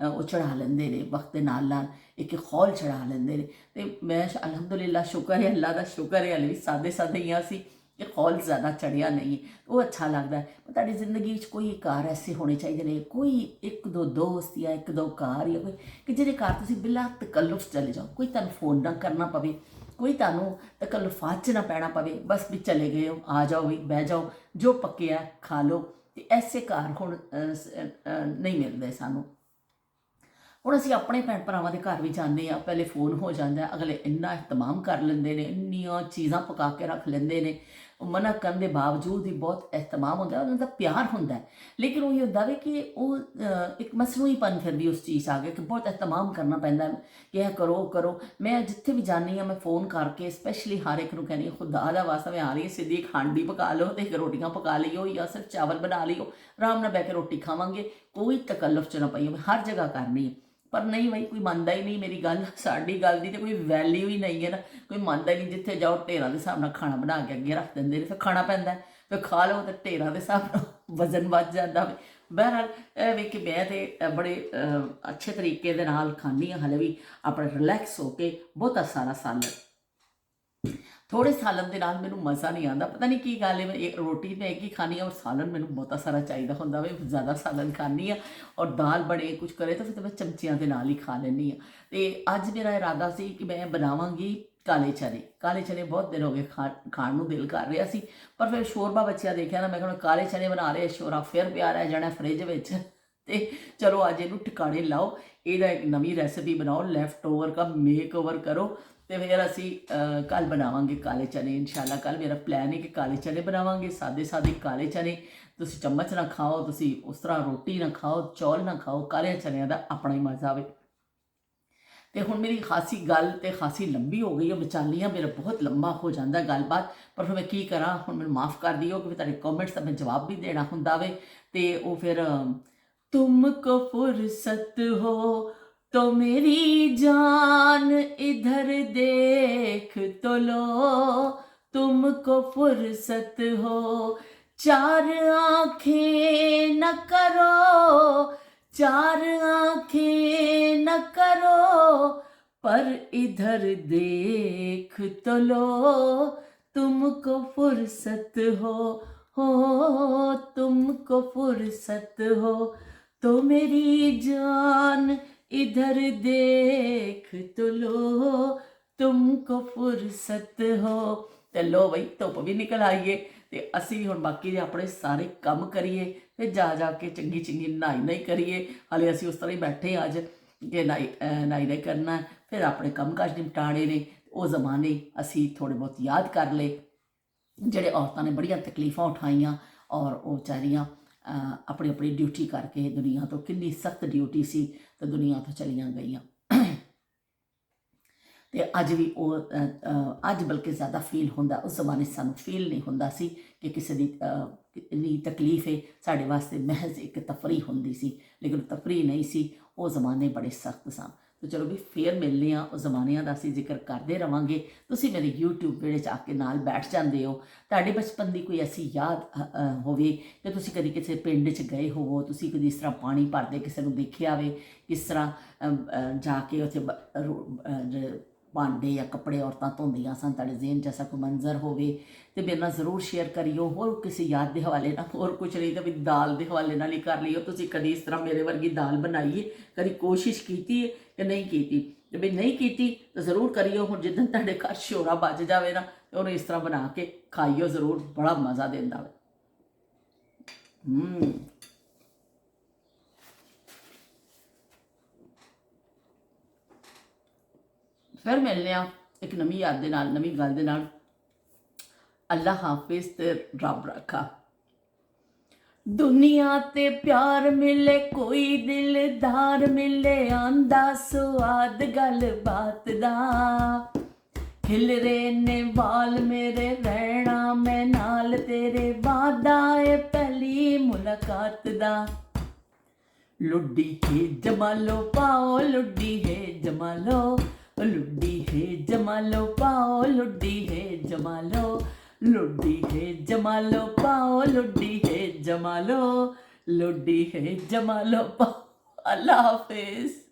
A: ਉਹ ਚੜ੍ਹਾ ਲੈਂਦੇ ਨੇ ਵਕਤ ਦੇ ਨਾਲ ਨਾਲ, ਇੱਕ ਖੌਲ ਚੜ੍ਹਾ ਲੈਂਦੇ ਨੇ। ਅਤੇ ਮੈਂ ਅਲਹਮਦੁਲਿਲਾ, ਸ਼ੁਕਰ ਹੈ ਅੱਲਾ ਦਾ, ਸ਼ੁਕਰ ਹੈ ਹਲੇ ਵੀ ਸਾਦੇ ਸਾਦੇ ਹੀ ਹਾਂ ਅਸੀਂ, ਇਹ ਖੌਲ ਜ਼ਿਆਦਾ ਚੜ੍ਹਿਆ ਨਹੀਂ, ਉਹ ਅੱਛਾ ਲੱਗਦਾ ਹੈ। ਪਰ ਤੁਹਾਡੀ ਜ਼ਿੰਦਗੀ 'ਚ ਕੋਈ ਘਰ ਐਸੇ ਹੋਣੇ ਚਾਹੀਦੇ ਨੇ, ਕੋਈ ਇੱਕ ਦੋ ਦੋਸਤ ਜਾਂ ਇੱਕ ਦੋ ਘਰ ਜਾਂ ਕੋਈ ਕਿ ਜਿਹਦੇ ਘਰ ਤੁਸੀਂ ਬਿਲਾ ਤਕੱਲੁਫ ਚਲੇ ਜਾਓ, ਕੋਈ ਤੁਹਾਨੂੰ ਫੋਨ ਨਾ ਕਰਨਾ ਪਵੇ, ਕੋਈ ਤੁਹਾਨੂੰ ਤਕੱਲੁਫਾਤ 'ਚ ਨਾ ਪੈਣਾ ਪਵੇ, ਬਸ ਵੀ ਚਲੇ ਗਏ ਹੋ, ਆ ਜਾਓ ਵੀ ਬਹਿ ਜਾਓ, ਜੋ ਪੱਕਿਆ ਖਾ ਲਓ। ਅਤੇ ਐਸੇ ਘਰ ਹੁਣ ਨਹੀਂ ਮਿਲਦੇ ਸਾਨੂੰ। ਹੁਣ ਅਸੀਂ ਆਪਣੇ ਭੈਣ ਭਰਾਵਾਂ ਦੇ ਘਰ ਵੀ ਜਾਂਦੇ ਹਾਂ, ਪਹਿਲੇ ਫੋਨ ਹੋ ਜਾਂਦਾ, ਅਗਲੇ ਇੰਨਾ ihtimam ਕਰ ਲੈਂਦੇ ਨੇ, ਇੰਨੀਆਂ ਚੀਜ਼ਾਂ ਪਕਾ ਕੇ ਰੱਖ ਲੈਂਦੇ ਨੇ, ਉਹ ਮਨਾ ਕਰਨ ਦੇ ਬਾਵਜੂਦ ਹੀ ਬਹੁਤ ihtimam ਹੁੰਦਾ, ਉਹਨਾਂ ਦਾ ਪਿਆਰ ਹੁੰਦਾ। ਲੇਕਿਨ ਉਹ ਇਹ ਹੁੰਦਾ ਵੀ ਕਿ ਉਹ ਇੱਕ ਮਸਨੂਈਪਨ ਫਿਰ ਵੀ ਉਸ ਚੀਜ਼ 'ਚ ਆ ਗਿਆ ਕਿ ਬਹੁਤ ihtimam ਕਰਨਾ ਪੈਂਦਾ ਕਿ ਇਹ ਕਰੋ ਉਹ ਕਰੋ। ਮੈਂ ਜਿੱਥੇ ਵੀ ਜਾਂਦੀ ਹਾਂ, ਮੈਂ ਫੋਨ ਕਰਕੇ ਸਪੈਸ਼ਲੀ ਹਰ ਇੱਕ ਨੂੰ ਕਹਿੰਦੀ, ਖੁਦਾ ਦਾ ਵਾਸਤਾ ਮੈਂ ਆ ਰਹੀ ਹਾਂ, ਸਿੱਧੀ ਇੱਕ ਹਾਂਡੀ ਪਕਾ ਲਓ ਅਤੇ ਇੱਕ ਰੋਟੀਆਂ ਪਕਾ ਲਈਓ ਜਾਂ ਸਿਰਫ ਚਾਵਲ ਬਣਾ ਲਈਓ, ਆਰਾਮ ਨਾਲ ਬਹਿ ਕੇ ਰੋਟੀ ਖਾਵਾਂਗੇ, ਕੋਈ ਤਕੱਲੁਫ 'ਚ ਨਾ ਪਈਓ। ਮੈਂ ਹਰ ਜਗ੍ਹਾ ਕਰਨੀ ਹੈ, ਪਰ ਨਹੀਂ ਬਈ, ਕੋਈ ਮੰਨਦਾ ਹੀ ਨਹੀਂ ਮੇਰੀ ਗੱਲ, ਸਾਡੀ ਗੱਲ ਦੀ ਤਾਂ ਕੋਈ ਵੈਲਿਊ ਹੀ ਨਹੀਂ ਹੈ ਨਾ, ਕੋਈ ਮੰਨਦਾ ਹੀ ਨਹੀਂ। ਜਿੱਥੇ ਜਾਓ ਢੇਰਾਂ ਦੇ ਹਿਸਾਬ ਨਾਲ ਖਾਣਾ ਬਣਾ ਕੇ ਅੱਗੇ ਰੱਖ ਦਿੰਦੇ ਨੇ, ਫਿਰ ਖਾਣਾ ਪੈਂਦਾ, ਫਿਰ ਖਾ ਲਓ ਅਤੇ ਢੇਰਾਂ ਦੇ ਹਿਸਾਬ ਨਾਲ ਵਜ਼ਨ ਵੱਧ ਜਾਂਦਾ। ਬਹਰਹਾਲ ਇਹ ਵੀ ਕਿ ਮੈਂ ਤਾਂ ਬੜੇ ਅੱਛੇ ਤਰੀਕੇ ਦੇ ਨਾਲ ਖਾਂਦੀ ਹਾਂ, ਹਾਲੇ ਵੀ ਆਪਣੇ ਰਿਲੈਕਸ ਹੋ ਕੇ। ਬਹੁਤਾ ਸਾਰਾ ਸਾਲਨ, ਥੋੜ੍ਹੇ ਸਾਲਨ ਦੇ ਨਾਲ ਮੈਨੂੰ ਮਜ਼ਾ ਨਹੀਂ ਆਉਂਦਾ, ਪਤਾ ਨਹੀਂ ਕੀ ਗੱਲ ਹੈ। ਮੈਂ ਰੋਟੀ ਮੈਂ ਇੱਕ ਹੀ ਖਾਂਦੀ ਹਾਂ, ਔਰ ਸਾਲਨ ਮੈਨੂੰ ਬਹੁਤਾ ਸਾਰਾ ਚਾਹੀਦਾ ਹੁੰਦਾ ਵੇ, ਜ਼ਿਆਦਾ ਸਾਲਨ ਖਾਂਦੀ ਹਾਂ। ਔਰ ਦਾਲ ਬਣੇ ਕੁਝ ਕਰੇ ਤਾਂ ਫਿਰ ਮੈਂ ਚਮਚਿਆਂ ਦੇ ਨਾਲ ਹੀ ਖਾ ਲੈਂਦੀ ਹਾਂ। ਅਤੇ ਅੱਜ ਮੇਰਾ ਇਰਾਦਾ ਸੀ ਕਿ ਮੈਂ ਬਣਾਵਾਂਗੀ ਕਾਲੇ ਚਨੇ। ਕਾਲੇ ਚਨੇ ਬਹੁਤ ਦਿਨ ਹੋ ਗਏ ਖਾਣ ਨੂੰ ਦਿਲ ਕਰ ਰਿਹਾ ਸੀ, ਪਰ ਫਿਰ ਸ਼ੋਰਬਾ ਬੱਚਿਆਂ ਦੇਖਿਆ ਨਾ, ਮੈਂ ਕਿਹਾ ਕਾਲੇ ਚਨੇ ਬਣਾ ਰਹੇ, ਸ਼ੋਰਾ ਫਿਰ ਪਿਆ ਰਹਿ ਜਾਣਾ ਫਰਿੱਜ ਵਿੱਚ। ਅਤੇ ਚਲੋ ਅੱਜ ਇਹਨੂੰ ਟਿਕਾਣੇ ਲਾਓ, ਇਹਦਾ ਇੱਕ ਨਵੀਂ ਰੈਸਪੀ ਬਣਾਓ, ਲੈਫਟ ਓਵਰ ਕਾ ਮੇਕ ਓਵਰ ਕਰੋ। ਅਤੇ ਫਿਰ ਅਸੀਂ ਕੱਲ੍ਹ ਬਣਾਵਾਂਗੇ ਕਾਲੇ ਚਨੇ ਇਨਸ਼ਾਅੱਲਾ। ਕੱਲ੍ਹ ਮੇਰਾ ਪਲਾਨ ਹੈ ਕਿ ਕਾਲੇ ਚਨੇ ਬਣਾਵਾਂਗੇ, ਸਾਦੇ ਸਾਦੇ ਕਾਲੇ ਚਨੇ। ਤੁਸੀਂ ਚਮਚ ਨਾ ਖਾਓ, ਤੁਸੀਂ ਉਸ ਤਰ੍ਹਾਂ ਰੋਟੀ ਨਾ ਖਾਓ, ਚੌਲ ਨਾ ਖਾਓ, ਕਾਲੇ ਚਨਿਆਂ ਦਾ ਆਪਣਾ ਹੀ ਮਜ਼ਾ ਆਵੇ। ਅਤੇ ਹੁਣ ਮੇਰੀ ਖਾਸੀ ਗੱਲ ਤਾਂ ਖਾਸੀ ਲੰਬੀ ਹੋ ਗਈ ਹੈ, ਵਿਚਾਲੀਆਂ ਮੇਰਾ ਬਹੁਤ ਲੰਬਾ ਹੋ ਜਾਂਦਾ ਗੱਲਬਾਤ, ਪਰ ਫਿਰ ਮੈਂ ਕੀ ਕਰਾਂ, ਹੁਣ ਮੈਨੂੰ ਮਾफ़ ਕਰ ਦਿਓ ਕਿ ਤੁਹਾਡੇ ਕਮੈਂਟਸ ਦਾ ਮੈਂ ਜਵਾਬ ਵੀ ਦੇਣਾ ਹੁੰਦਾ ਵੇ। ਅਤੇ ਉਹ ਫਿਰ ਤੁਮਕੋ ਫੁਰਸਤ ਹੋ तो मेरी जान इधर देख तो लो, तुमको फुर्सत हो, चार आंखें न करो, चार आंखें न करो, पर इधर देख तो लो, तुमको फुर्सत हो, तुमको फुर्सत हो, तो मेरी जान इधर देख तो लो, तुमको फुर्सत हो। ਤੇ ਲੋ ਬਈ, ਧੁੱਪ ਵੀ ਨਿਕਲ ਆਈਏ ਅਤੇ ਅਸੀਂ ਹੁਣ ਬਾਕੀ ਦੇ ਆਪਣੇ ਸਾਰੇ ਕੰਮ ਕਰੀਏ, ਫਿਰ ਜਾ ਕੇ ਚੰਗੀ ਚੰਗੀ ਨਹਾਈ ਕਰੀਏ। ਹਾਲੇ ਅਸੀਂ ਉਸ ਤਰ੍ਹਾਂ ਹੀ ਬੈਠੇ ਅੱਜ ਕਿ ਨਹਾਈ ਕਰਨਾ, ਫਿਰ ਆਪਣੇ ਕੰਮ ਕਾਜ ਨਿਪਟਾਣੇ ਨੇ। ਉਹ ਜ਼ਮਾਨੇ ਅਸੀਂ ਥੋੜ੍ਹੇ ਬਹੁਤ ਯਾਦ ਕਰ ਲਏ, ਜਿਹੜੇ ਔਰਤਾਂ ਨੇ ਬੜੀਆਂ ਤਕਲੀਫਾਂ ਉਠਾਈਆਂ, ਔਰ ਉਹ ਵਿਚਾਰੀਆਂ ਆਪਣੀ ਆਪਣੀ ਡਿਊਟੀ ਕਰਕੇ ਦੁਨੀਆ ਤੋਂ, ਕਿੰਨੀ ਸਖਤ ਡਿਊਟੀ ਸੀ, ਅਤੇ ਦੁਨੀਆ ਤੋਂ ਚਲੀਆਂ ਗਈਆਂ। ਅਤੇ ਅੱਜ ਵੀ ਉਹ ਅੱਜ ਬਲਕਿ ਜ਼ਿਆਦਾ ਫੀਲ ਹੁੰਦਾ, ਉਸ ਜ਼ਮਾਨੇ ਸਾਨੂੰ ਫੀਲ ਨਹੀਂ ਹੁੰਦਾ ਸੀ ਕਿ ਕਿਸੇ ਦੀ ਇੰਨੀ ਤਕਲੀਫ ਹੈ। ਸਾਡੇ ਵਾਸਤੇ ਮਹਿਜ਼ ਇੱਕ ਤਫਰੀਹ ਹੁੰਦੀ ਸੀ, ਲੇਕਿਨ ਤਫਰੀਹ ਨਹੀਂ ਸੀ, ਉਹ ਜ਼ਮਾਨੇ ਬੜੇ ਸਖਤ ਸਨ। ਤਾਂ ਚਲੋ ਵੀ ਫੇਰ ਮਿਲਦੇ ਹਾਂ, ਉਸ ਜ਼ਮਾਨਿਆਂ ਦਾ ਅਸੀਂ ਜ਼ਿਕਰ ਕਰਦੇ ਰਹਾਂਗੇ। ਤੁਸੀਂ ਮੇਰੇ YouTube ਵੀਡੀਓ 'ਚ ਆ ਕੇ ਨਾਲ ਬੈਠ ਜਾਂਦੇ ਹੋ। ਤੁਹਾਡੇ ਬਚਪਨ ਦੀ ਕੋਈ ਐਸੀ ਯਾਦ ਹੋਵੇ ਕਿ ਤੁਸੀਂ ਕਦੀ ਕਿਸੇ ਪਿੰਡ 'ਚ ਗਏ ਹੋਵੋ, ਤੁਸੀਂ ਕਦੀ ਇਸ ਤਰ੍ਹਾਂ ਪਾਣੀ ਭਰਦੇ ਕਿਸੇ ਨੂੰ ਦੇਖਿਆ ਹੋਵੇ, ਕਿਸ ਤਰ੍ਹਾਂ ਜਾ ਕੇ ਉੱਥੇ ਭਾਂਡੇ ਜਾਂ ਕੱਪੜੇ ਔਰਤਾਂ ਧੋਂਦੀਆਂ ਸਨ, ਤੁਹਾਡੇ ਜ਼ਿਹਨ 'ਚ ਐਸਾ ਕੋਈ ਮੰਜ਼ਰ ਹੋਵੇ ਤੇ ਮੇਰੇ ਨਾਲ ਜ਼ਰੂਰ ਸ਼ੇਅਰ ਕਰਿਓ। ਹੋਰ ਕਿਸੇ ਯਾਦ ਦੇ ਹਵਾਲੇ ਨਾਲ, ਹੋਰ ਕੁਛ ਨਹੀਂ ਤਾਂ ਵੀ ਦਾਲ ਦੇ ਹਵਾਲੇ ਨਾਲ ਹੀ ਕਰ ਲਿਓ। ਤੁਸੀਂ ਕਦੀ ਇਸ ਤਰ੍ਹਾਂ ਮੇਰੇ ਵਰਗੀ ਦਾਲ ਬਣਾਈਏ, ਕਦੀ ਕੋਸ਼ਿਸ਼ ਕੀਤੀ ਹੈ ਕਿ ਨਹੀਂ ਕੀਤੀ? ਤੇ ਵੀ ਨਹੀਂ ਕੀਤੀ ਤਾਂ ਜ਼ਰੂਰ ਕਰਿਓ। ਹੁਣ ਜਿੱਦਣ ਤੁਹਾਡੇ ਘਰ ਸ਼ੋਰਾ ਵੱਜ ਜਾਵੇ ਨਾ, ਤਾਂ ਉਹਨੂੰ ਇਸ ਤਰ੍ਹਾਂ ਬਣਾ ਕੇ ਖਾਈਓ ਜ਼ਰੂਰ, ਬੜਾ ਮਜ਼ਾ ਦਿੰਦਾ ਵਾ। ਫਿਰ ਮਿਲਦੇ ਹਾਂ ਇੱਕ ਨਵੀਂ ਯਾਦ ਦੇ ਨਾਲ, ਨਵੀਂ ਗੱਲ ਦੇ ਨਾਲ। ਅੱਲਾ ਹਾਫਿਜ਼ ਤੇ ਰੱਬ ਰੱਖਾ। ਦੁਨੀਆ ਤੇ ਪਿਆਰ ਮਿਲੇ, ਕੋਈ ਦਿਲਦਾਰ ਮਿਲੇ, ਆਂਦਾ ਸਵਾਦ ਗੱਲ ਬਾਤ ਦਾ। ਹਿਲ ਰਹੇ ਨੇ ਵਾਲ ਮੇਰੇ, ਰਹਿਣਾ ਮੈਂ ਨਾਲ ਤੇਰੇ, ਵਾਦਾ ਏ ਪਹਿਲੀ ਮੁਲਾਕਾਤ ਦਾ। ਲੁੱਡੀ ਹੈ ਜਮਾਲੋ ਪਾਓ, ਲੁੱਡੀ ਹੈ ਜਮਾਲੋ, लुड्डी है जमा लो पाओ लुड्डी है जमा लो लुड्डी है जमा लो पाओ लुड्डी है जमा लो लुड्डी है जमा लो पाओ। अल्लाह हाफिज।